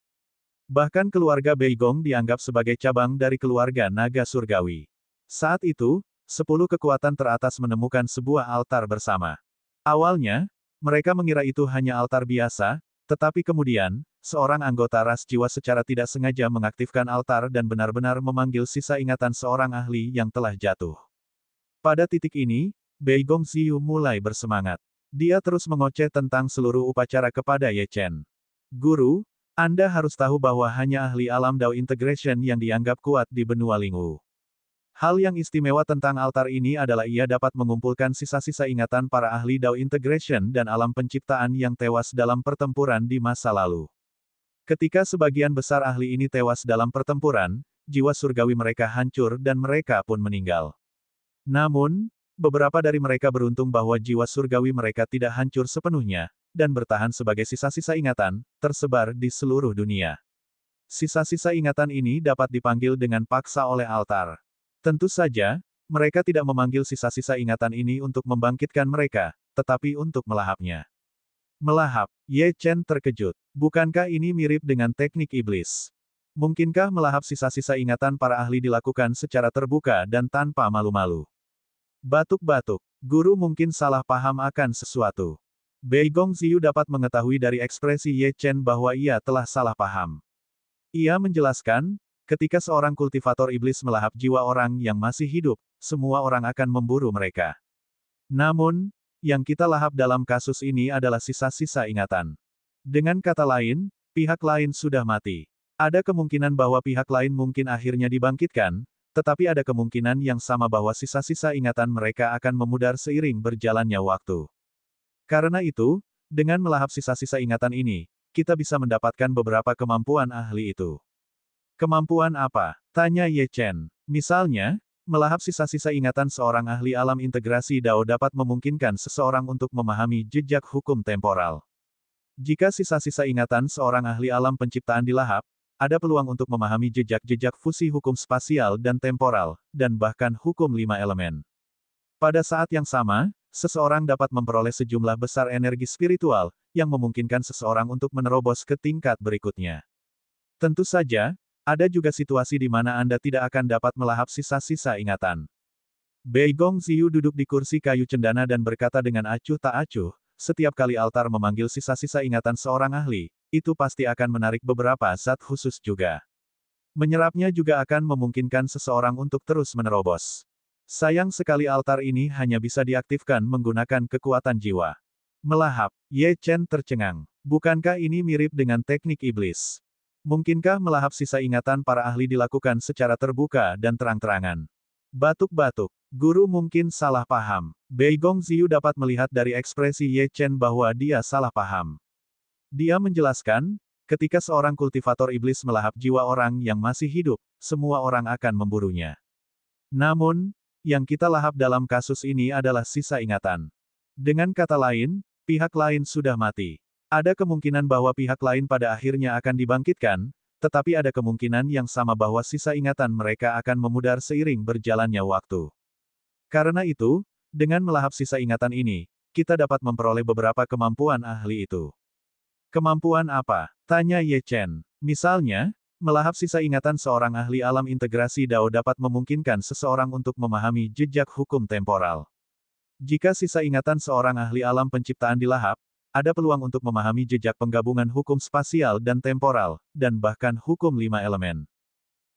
Bahkan keluarga Beigong dianggap sebagai cabang dari keluarga naga surgawi. Saat itu, 10 kekuatan teratas menemukan sebuah altar bersama. Awalnya, mereka mengira itu hanya altar biasa, tetapi kemudian, seorang anggota ras jiwa secara tidak sengaja mengaktifkan altar dan benar-benar memanggil sisa ingatan seorang ahli yang telah jatuh. Pada titik ini, Beigong Ziyu mulai bersemangat. Dia terus mengoceh tentang seluruh upacara kepada Ye Chen. Guru, Anda harus tahu bahwa hanya ahli alam Dao Integration yang dianggap kuat di benua Lingwu. Hal yang istimewa tentang altar ini adalah ia dapat mengumpulkan sisa-sisa ingatan para ahli Dao Integration dan alam penciptaan yang tewas dalam pertempuran di masa lalu. Ketika sebagian besar ahli ini tewas dalam pertempuran, jiwa surgawi mereka hancur dan mereka pun meninggal. Namun, beberapa dari mereka beruntung bahwa jiwa surgawi mereka tidak hancur sepenuhnya, dan bertahan sebagai sisa-sisa ingatan, tersebar di seluruh dunia. Sisa-sisa ingatan ini dapat dipanggil dengan paksa oleh altar. Tentu saja, mereka tidak memanggil sisa-sisa ingatan ini untuk membangkitkan mereka, tetapi untuk melahapnya. Melahap, Ye Chen terkejut. Bukankah ini mirip dengan teknik iblis? Mungkinkah melahap sisa-sisa ingatan para ahli dilakukan secara terbuka dan tanpa malu-malu? Batuk-batuk. Guru mungkin salah paham akan sesuatu. Beigong Ziyu dapat mengetahui dari ekspresi Ye Chen bahwa ia telah salah paham. Ia menjelaskan, ketika seorang kultivator iblis melahap jiwa orang yang masih hidup, semua orang akan memburu mereka. Namun, yang kita lahap dalam kasus ini adalah sisa-sisa ingatan. Dengan kata lain, pihak lain sudah mati. Ada kemungkinan bahwa pihak lain mungkin akhirnya dibangkitkan, tetapi ada kemungkinan yang sama bahwa sisa-sisa ingatan mereka akan memudar seiring berjalannya waktu. Karena itu, dengan melahap sisa-sisa ingatan ini, kita bisa mendapatkan beberapa kemampuan ahli itu. Kemampuan apa? Tanya Ye Chen. Misalnya, melahap sisa-sisa ingatan seorang ahli alam integrasi Dao dapat memungkinkan seseorang untuk memahami jejak hukum temporal. Jika sisa-sisa ingatan seorang ahli alam penciptaan dilahap, ada peluang untuk memahami jejak-jejak fusi hukum spasial dan temporal, dan bahkan hukum 5 elemen. Pada saat yang sama, seseorang dapat memperoleh sejumlah besar energi spiritual, yang memungkinkan seseorang untuk menerobos ke tingkat berikutnya. Tentu saja, ada juga situasi di mana Anda tidak akan dapat melahap sisa-sisa ingatan. Beigong Ziyu duduk di kursi kayu cendana dan berkata dengan acuh tak acuh, setiap kali altar memanggil sisa-sisa ingatan seorang ahli, itu pasti akan menarik beberapa zat khusus juga. Menyerapnya juga akan memungkinkan seseorang untuk terus menerobos. Sayang sekali altar ini hanya bisa diaktifkan menggunakan kekuatan jiwa. Melahap, Ye Chen tercengang. Bukankah ini mirip dengan teknik iblis? Mungkinkah melahap sisa ingatan para ahli dilakukan secara terbuka dan terang-terangan? Batuk-batuk. Guru mungkin salah paham. Beigong Ziyu dapat melihat dari ekspresi Ye Chen bahwa dia salah paham. Dia menjelaskan, ketika seorang kultivator iblis melahap jiwa orang yang masih hidup, semua orang akan memburunya. Namun, yang kita lahap dalam kasus ini adalah sisa ingatan. Dengan kata lain, pihak lain sudah mati. Ada kemungkinan bahwa pihak lain pada akhirnya akan dibangkitkan, tetapi ada kemungkinan yang sama bahwa sisa ingatan mereka akan memudar seiring berjalannya waktu. Karena itu, dengan melahap sisa ingatan ini, kita dapat memperoleh beberapa kemampuan ahli itu. Kemampuan apa? Tanya Ye Chen. Misalnya, melahap sisa ingatan seorang ahli alam integrasi Dao dapat memungkinkan seseorang untuk memahami jejak hukum temporal. Jika sisa ingatan seorang ahli alam penciptaan dilahap, ada peluang untuk memahami jejak penggabungan hukum spasial dan temporal, dan bahkan hukum 5 elemen.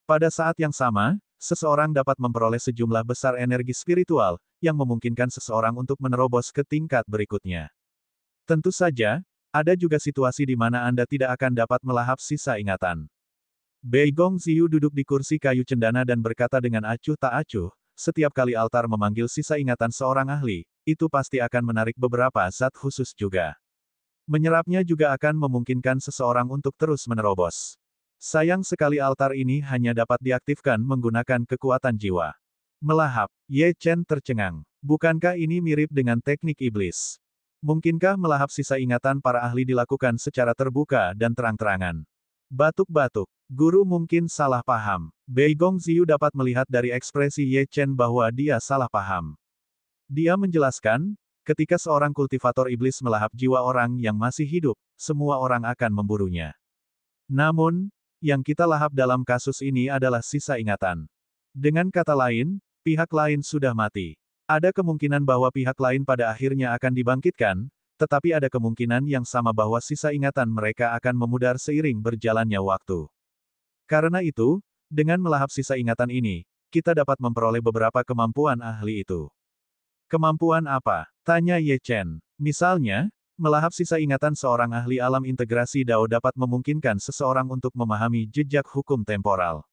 Pada saat yang sama, seseorang dapat memperoleh sejumlah besar energi spiritual, yang memungkinkan seseorang untuk menerobos ke tingkat berikutnya. Tentu saja, ada juga situasi di mana Anda tidak akan dapat melahap sisa ingatan. Beigong Ziyu duduk di kursi kayu cendana dan berkata dengan acuh tak acuh, setiap kali altar memanggil sisa ingatan seorang ahli, itu pasti akan menarik beberapa zat khusus juga. Menyerapnya juga akan memungkinkan seseorang untuk terus menerobos. Sayang sekali altar ini hanya dapat diaktifkan menggunakan kekuatan jiwa. Melahap, Ye Chen tercengang. Bukankah ini mirip dengan teknik iblis? Mungkinkah melahap sisa ingatan para ahli dilakukan secara terbuka dan terang-terangan? Batuk-batuk. Guru mungkin salah paham. Beigong Ziyu dapat melihat dari ekspresi Ye Chen bahwa dia salah paham. Dia menjelaskan, ketika seorang kultivator iblis melahap jiwa orang yang masih hidup, semua orang akan memburunya. Namun, yang kita lahap dalam kasus ini adalah sisa ingatan. Dengan kata lain, pihak lain sudah mati. Ada kemungkinan bahwa pihak lain pada akhirnya akan dibangkitkan, tetapi ada kemungkinan yang sama bahwa sisa ingatan mereka akan memudar seiring berjalannya waktu. Karena itu, dengan melahap sisa ingatan ini, kita dapat memperoleh beberapa kemampuan ahli itu. Kemampuan apa? Tanya Ye Chen. Misalnya, melahap sisa ingatan seorang ahli alam integrasi Dao dapat memungkinkan seseorang untuk memahami jejak hukum temporal.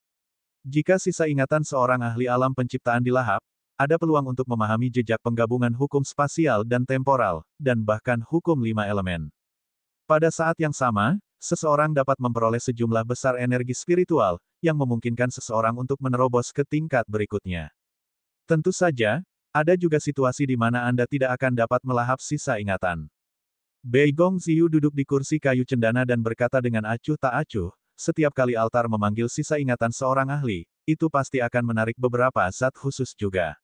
Jika sisa ingatan seorang ahli alam penciptaan dilahap, ada peluang untuk memahami jejak penggabungan hukum spasial dan temporal, dan bahkan hukum 5 elemen. Pada saat yang sama, seseorang dapat memperoleh sejumlah besar energi spiritual, yang memungkinkan seseorang untuk menerobos ke tingkat berikutnya. Tentu saja, ada juga situasi di mana Anda tidak akan dapat melahap sisa ingatan. Beigong Ziyu duduk di kursi kayu cendana dan berkata dengan acuh tak acuh, setiap kali altar memanggil sisa ingatan seorang ahli, itu pasti akan menarik beberapa zat khusus juga.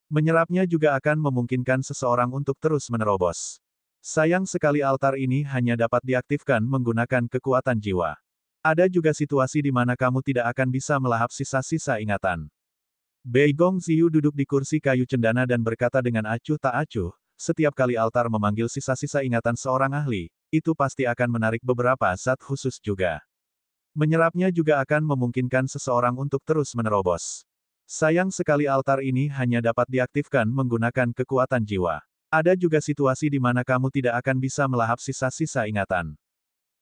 Menyerapnya juga akan memungkinkan seseorang untuk terus menerobos. Sayang sekali altar ini hanya dapat diaktifkan menggunakan kekuatan jiwa. Ada juga situasi di mana kamu tidak akan bisa melahap sisa-sisa ingatan. Beigong Ziyu duduk di kursi kayu cendana dan berkata dengan acuh tak acuh, setiap kali altar memanggil sisa-sisa ingatan seorang ahli, itu pasti akan menarik beberapa zat khusus juga. Menyerapnya juga akan memungkinkan seseorang untuk terus menerobos. Sayang sekali altar ini hanya dapat diaktifkan menggunakan kekuatan jiwa. Ada juga situasi di mana kamu tidak akan bisa melahap sisa-sisa ingatan.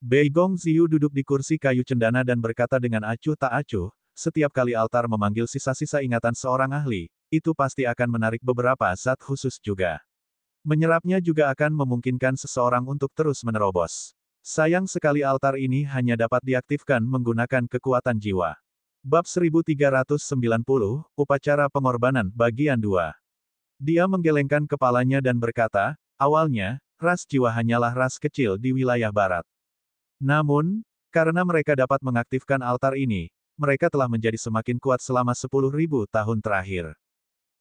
Beigong Ziyu duduk di kursi kayu cendana dan berkata dengan acuh tak acuh, setiap kali altar memanggil sisa-sisa ingatan seorang ahli, itu pasti akan menarik beberapa zat khusus juga. Menyerapnya juga akan memungkinkan seseorang untuk terus menerobos. Sayang sekali altar ini hanya dapat diaktifkan menggunakan kekuatan jiwa. Bab 1390, Upacara Pengorbanan, Bagian 2. Dia menggelengkan kepalanya dan berkata, awalnya, ras jiwa hanyalah ras kecil di wilayah barat. Namun, karena mereka dapat mengaktifkan altar ini, mereka telah menjadi semakin kuat selama 10.000 tahun terakhir.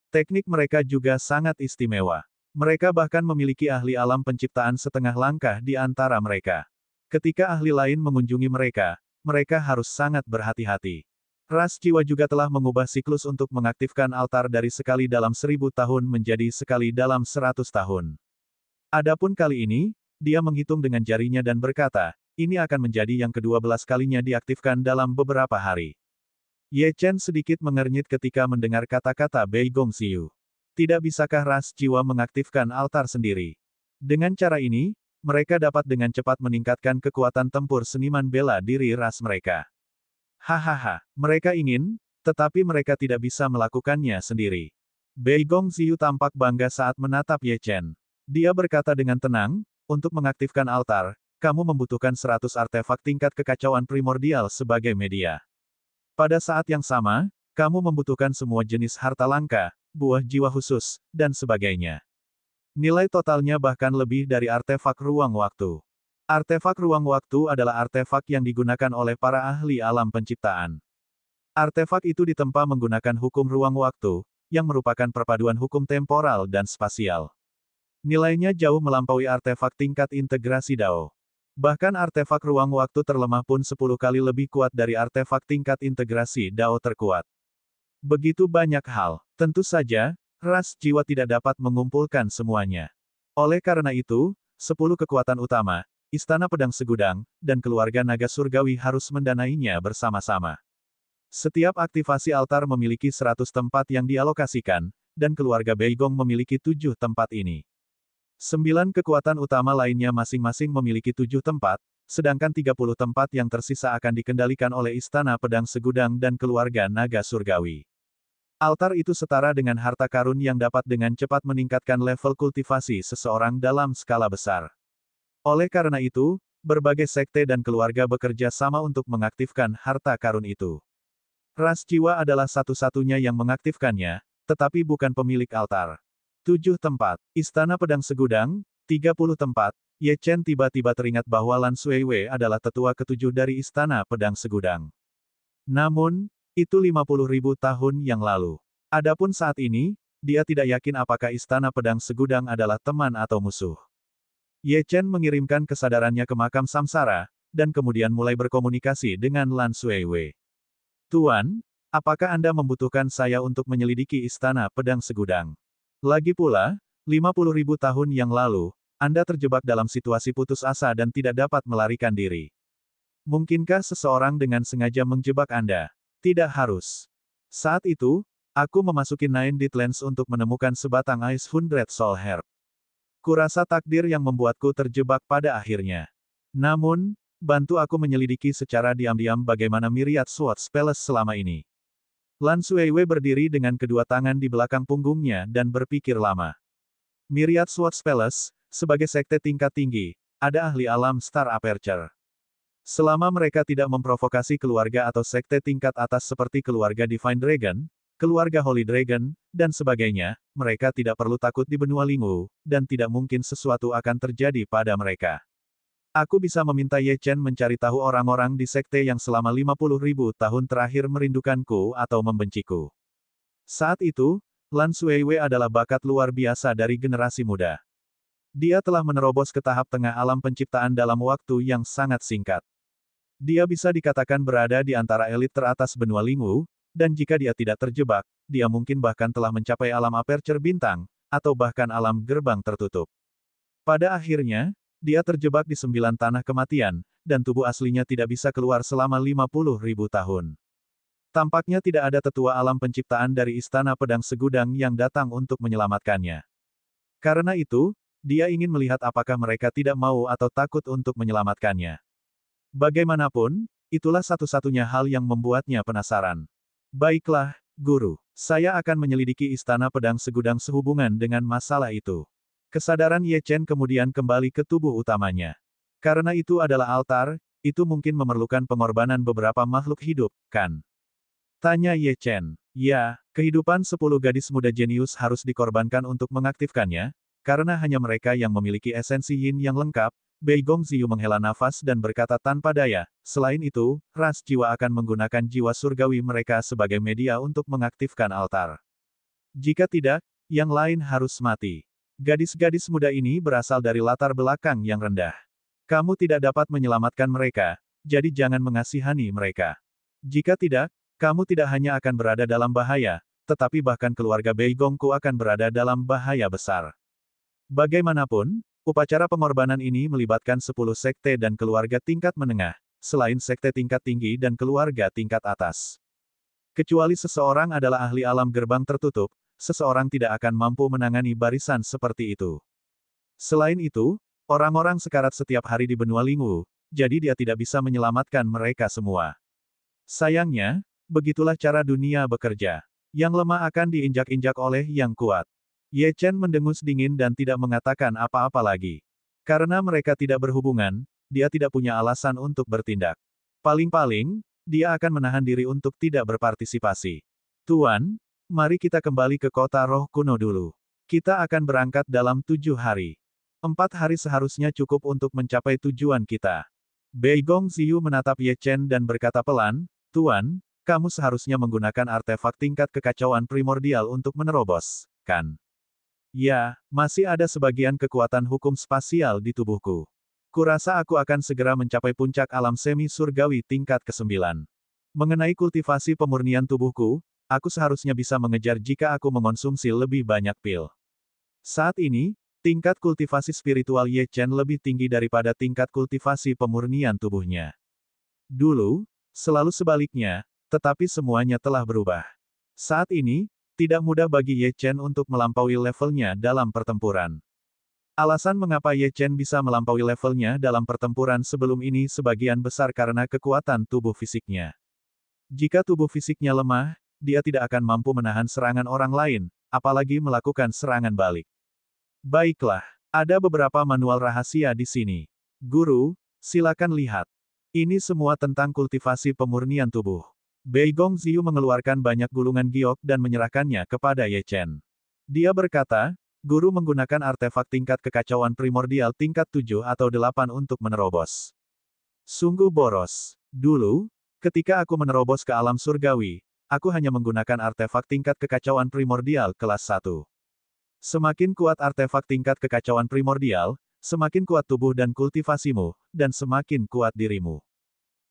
Teknik mereka juga sangat istimewa. Mereka bahkan memiliki ahli alam penciptaan setengah langkah di antara mereka. Ketika ahli lain mengunjungi mereka, mereka harus sangat berhati-hati. Ras jiwa juga telah mengubah siklus untuk mengaktifkan altar dari sekali dalam 1000 tahun menjadi sekali dalam 100 tahun. Adapun kali ini, dia menghitung dengan jarinya dan berkata, ini akan menjadi yang ke-12 kalinya diaktifkan dalam beberapa hari. Ye Chen sedikit mengernyit ketika mendengar kata-kata Bei Gongxiu. Tidak bisakah ras jiwa mengaktifkan altar sendiri? Dengan cara ini, mereka dapat dengan cepat meningkatkan kekuatan tempur seniman bela diri ras mereka. Hahaha, mereka ingin, tetapi mereka tidak bisa melakukannya sendiri. Bei Gongxiu tampak bangga saat menatap Ye Chen. Dia berkata dengan tenang, untuk mengaktifkan altar, kamu membutuhkan 100 artefak tingkat kekacauan primordial sebagai media. Pada saat yang sama, kamu membutuhkan semua jenis harta langka, buah jiwa khusus, dan sebagainya. Nilai totalnya bahkan lebih dari artefak ruang waktu. Artefak ruang waktu adalah artefak yang digunakan oleh para ahli alam penciptaan. Artefak itu ditempa menggunakan hukum ruang waktu, yang merupakan perpaduan hukum temporal dan spasial. Nilainya jauh melampaui artefak tingkat integrasi Dao. Bahkan artefak ruang waktu terlemah pun 10 kali lebih kuat dari artefak tingkat integrasi Dao terkuat. Begitu banyak hal, tentu saja, ras jiwa tidak dapat mengumpulkan semuanya. Oleh karena itu, 10 kekuatan utama, Istana Pedang Segudang, dan keluarga naga surgawi harus mendanainya bersama-sama. Setiap aktivasi altar memiliki 100 tempat yang dialokasikan, dan keluarga Beigong memiliki 7 tempat ini. 9 kekuatan utama lainnya masing-masing memiliki 7 tempat, sedangkan 30 tempat yang tersisa akan dikendalikan oleh Istana Pedang Segudang dan keluarga naga surgawi. Altar itu setara dengan harta karun yang dapat dengan cepat meningkatkan level kultivasi seseorang dalam skala besar. Oleh karena itu, berbagai sekte dan keluarga bekerja sama untuk mengaktifkan harta karun itu. Ras jiwa adalah satu-satunya yang mengaktifkannya, tetapi bukan pemilik altar. 7 tempat. Istana Pedang Segudang, 30 tempat. Ye Chen tiba-tiba teringat bahwa Lan Suiwei adalah tetua ketujuh dari Istana Pedang Segudang. Namun, itu 50.000 tahun yang lalu. Adapun saat ini, dia tidak yakin apakah Istana Pedang Segudang adalah teman atau musuh. Ye Chen mengirimkan kesadarannya ke makam Samsara, dan kemudian mulai berkomunikasi dengan Lan Suiwei. Tuan, apakah Anda membutuhkan saya untuk menyelidiki Istana Pedang Segudang? Lagi pula, 50.000 tahun yang lalu, Anda terjebak dalam situasi putus asa dan tidak dapat melarikan diri. Mungkinkah seseorang dengan sengaja menjebak Anda? Tidak harus. Saat itu, aku memasuki Nine Deadlands untuk menemukan sebatang Ice 100 Soul Herb. Kurasa takdir yang membuatku terjebak pada akhirnya. Namun, bantu aku menyelidiki secara diam-diam bagaimana Myriad Swords Palace selama ini. Lan Suiwei berdiri dengan kedua tangan di belakang punggungnya dan berpikir lama. Myriad Swords Palace, sebagai sekte tingkat tinggi, ada ahli alam Star Aperture. Selama mereka tidak memprovokasi keluarga atau sekte tingkat atas seperti keluarga Divine Dragon, keluarga Holy Dragon, dan sebagainya, mereka tidak perlu takut di benua Lingwu, dan tidak mungkin sesuatu akan terjadi pada mereka. Aku bisa meminta Ye Chen mencari tahu orang-orang di sekte yang selama 50.000 tahun terakhir merindukanku atau membenciku. Saat itu, Lan Suiwei adalah bakat luar biasa dari generasi muda. Dia telah menerobos ke tahap tengah alam penciptaan dalam waktu yang sangat singkat. Dia bisa dikatakan berada di antara elit teratas benua Lingwu, dan jika dia tidak terjebak, dia mungkin bahkan telah mencapai alam aperture bintang, atau bahkan alam gerbang tertutup. Pada akhirnya, dia terjebak di 9 tanah kematian, dan tubuh aslinya tidak bisa keluar selama 50.000 tahun. Tampaknya tidak ada tetua alam penciptaan dari Istana Pedang Segudang yang datang untuk menyelamatkannya. Karena itu, dia ingin melihat apakah mereka tidak mau atau takut untuk menyelamatkannya. Bagaimanapun, Itulah satu-satunya hal yang membuatnya penasaran. Baiklah, Guru. Saya akan menyelidiki Istana Pedang Segudang sehubungan dengan masalah itu. Kesadaran Ye Chen kemudian kembali ke tubuh utamanya. Karena itu adalah altar, itu mungkin memerlukan pengorbanan beberapa makhluk hidup, kan? Tanya Ye Chen. Ya, kehidupan 10 gadis muda jenius harus dikorbankan untuk mengaktifkannya, karena hanya mereka yang memiliki esensi yin yang lengkap. Bei Gongziyu menghela nafas dan berkata tanpa daya, selain itu, ras jiwa akan menggunakan jiwa surgawi mereka sebagai media untuk mengaktifkan altar. Jika tidak, yang lain harus mati. Gadis-gadis muda ini berasal dari latar belakang yang rendah. Kamu tidak dapat menyelamatkan mereka, jadi jangan mengasihani mereka. Jika tidak, kamu tidak hanya akan berada dalam bahaya, tetapi bahkan keluarga Bei Gongku akan berada dalam bahaya besar. Bagaimanapun, upacara pengorbanan ini melibatkan 10 sekte dan keluarga tingkat menengah, selain sekte tingkat tinggi dan keluarga tingkat atas. Kecuali seseorang adalah ahli alam gerbang tertutup, seseorang tidak akan mampu menangani barisan seperti itu. Selain itu, orang-orang sekarat setiap hari di benua Lingwu, jadi dia tidak bisa menyelamatkan mereka semua. Sayangnya, begitulah cara dunia bekerja. Yang lemah akan diinjak-injak oleh yang kuat. Ye Chen mendengus dingin dan tidak mengatakan apa-apa lagi. Karena mereka tidak berhubungan, dia tidak punya alasan untuk bertindak. Paling-paling, dia akan menahan diri untuk tidak berpartisipasi. Tuan, mari kita kembali ke kota roh kuno dulu. Kita akan berangkat dalam 7 hari. 4 hari seharusnya cukup untuk mencapai tujuan kita. Bei Gongziyu menatap Ye Chen dan berkata pelan, Tuan, kamu seharusnya menggunakan artefak tingkat kekacauan primordial untuk menerobos, kan? Ya, masih ada sebagian kekuatan hukum spasial di tubuhku. Kurasa aku akan segera mencapai puncak alam semi surgawi tingkat ke-9. Mengenai kultivasi pemurnian tubuhku, aku seharusnya bisa mengejar jika aku mengonsumsi lebih banyak pil. Saat ini, tingkat kultivasi spiritual Ye Chen lebih tinggi daripada tingkat kultivasi pemurnian tubuhnya. Dulu, selalu sebaliknya, tetapi semuanya telah berubah. Saat ini, tidak mudah bagi Ye Chen untuk melampaui levelnya dalam pertempuran. Alasan mengapa Ye Chen bisa melampaui levelnya dalam pertempuran sebelum ini sebagian besar karena kekuatan tubuh fisiknya. Jika tubuh fisiknya lemah, dia tidak akan mampu menahan serangan orang lain, apalagi melakukan serangan balik. Baiklah, ada beberapa manual rahasia di sini. Guru, silakan lihat. Ini semua tentang kultivasi pemurnian tubuh. Bei Gongziyu mengeluarkan banyak gulungan giok dan menyerahkannya kepada Ye Chen. Dia berkata, Guru menggunakan artefak tingkat kekacauan primordial tingkat 7 atau 8 untuk menerobos. Sungguh boros. Dulu, ketika aku menerobos ke alam surgawi, aku hanya menggunakan artefak tingkat kekacauan primordial kelas 1. Semakin kuat artefak tingkat kekacauan primordial, semakin kuat tubuh dan kultivasimu, dan semakin kuat dirimu.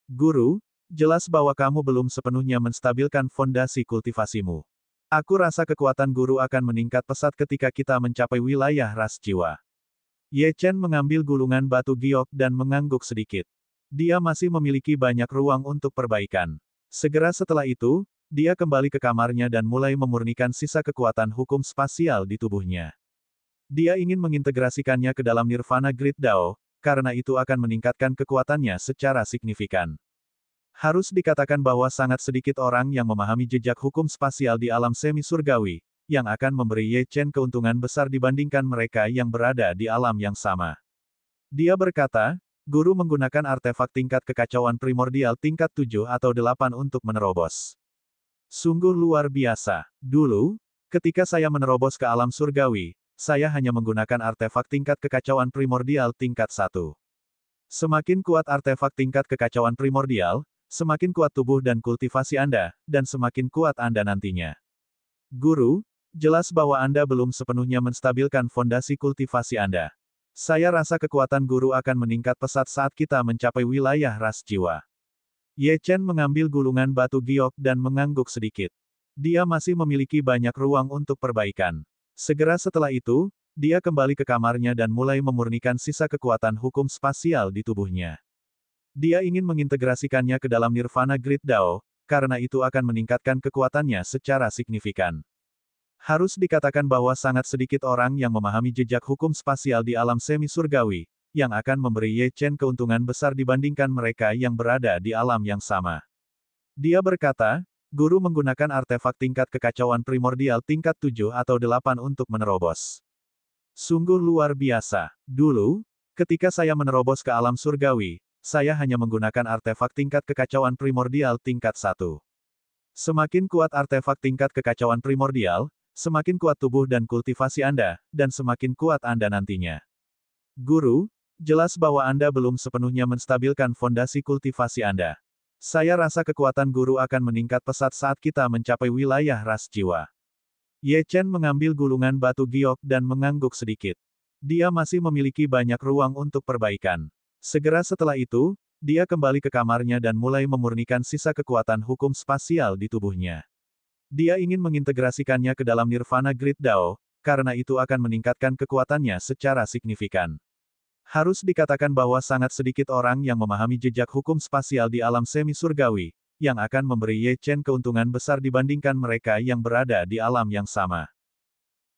Guru, jelas bahwa kamu belum sepenuhnya menstabilkan fondasi kultivasimu. Aku rasa kekuatan guru akan meningkat pesat ketika kita mencapai wilayah ras jiwa. Ye Chen mengambil gulungan batu giok dan mengangguk sedikit. Dia masih memiliki banyak ruang untuk perbaikan. Segera setelah itu, dia kembali ke kamarnya dan mulai memurnikan sisa kekuatan hukum spasial di tubuhnya. Dia ingin mengintegrasikannya ke dalam Nirvana Grid Dao, karena itu akan meningkatkan kekuatannya secara signifikan. Harus dikatakan bahwa sangat sedikit orang yang memahami jejak hukum spasial di alam semi surgawi, yang akan memberi Ye Chen keuntungan besar dibandingkan mereka yang berada di alam yang sama. Dia berkata, Guru menggunakan artefak tingkat kekacauan primordial tingkat 7 atau 8 untuk menerobos. Sungguh luar biasa. Dulu, ketika saya menerobos ke alam surgawi, saya hanya menggunakan artefak tingkat kekacauan primordial tingkat 1. Semakin kuat artefak tingkat kekacauan primordial, semakin kuat tubuh dan kultivasi Anda, dan semakin kuat Anda nantinya. Guru, jelas bahwa Anda belum sepenuhnya menstabilkan fondasi kultivasi Anda. Saya rasa kekuatan guru akan meningkat pesat saat kita mencapai wilayah ras jiwa. Ye Chen mengambil gulungan batu giok dan mengangguk sedikit. Dia masih memiliki banyak ruang untuk perbaikan. Segera setelah itu, dia kembali ke kamarnya dan mulai memurnikan sisa kekuatan hukum spasial di tubuhnya. Dia ingin mengintegrasikannya ke dalam Nirvana Grid Dao, karena itu akan meningkatkan kekuatannya secara signifikan. Harus dikatakan bahwa sangat sedikit orang yang memahami jejak hukum spasial di alam semi surgawi, yang akan memberi Ye Chen keuntungan besar dibandingkan mereka yang berada di alam yang sama. Dia berkata, guru menggunakan artefak tingkat kekacauan primordial tingkat 7 atau 8 untuk menerobos. Sungguh luar biasa. Dulu, ketika saya menerobos ke alam surgawi, saya hanya menggunakan artefak tingkat kekacauan primordial tingkat 1. Semakin kuat artefak tingkat kekacauan primordial, semakin kuat tubuh dan kultivasi Anda, dan semakin kuat Anda nantinya. Guru, jelas bahwa Anda belum sepenuhnya menstabilkan fondasi kultivasi Anda. Saya rasa kekuatan guru akan meningkat pesat saat kita mencapai wilayah ras jiwa. Ye Chen mengambil gulungan batu giok dan mengangguk sedikit. Dia masih memiliki banyak ruang untuk perbaikan. Segera setelah itu, dia kembali ke kamarnya dan mulai memurnikan sisa kekuatan hukum spasial di tubuhnya. Dia ingin mengintegrasikannya ke dalam Nirvana Grid Dao, karena itu akan meningkatkan kekuatannya secara signifikan. Harus dikatakan bahwa sangat sedikit orang yang memahami jejak hukum spasial di alam semi surgawi, yang akan memberi Ye Chen keuntungan besar dibandingkan mereka yang berada di alam yang sama.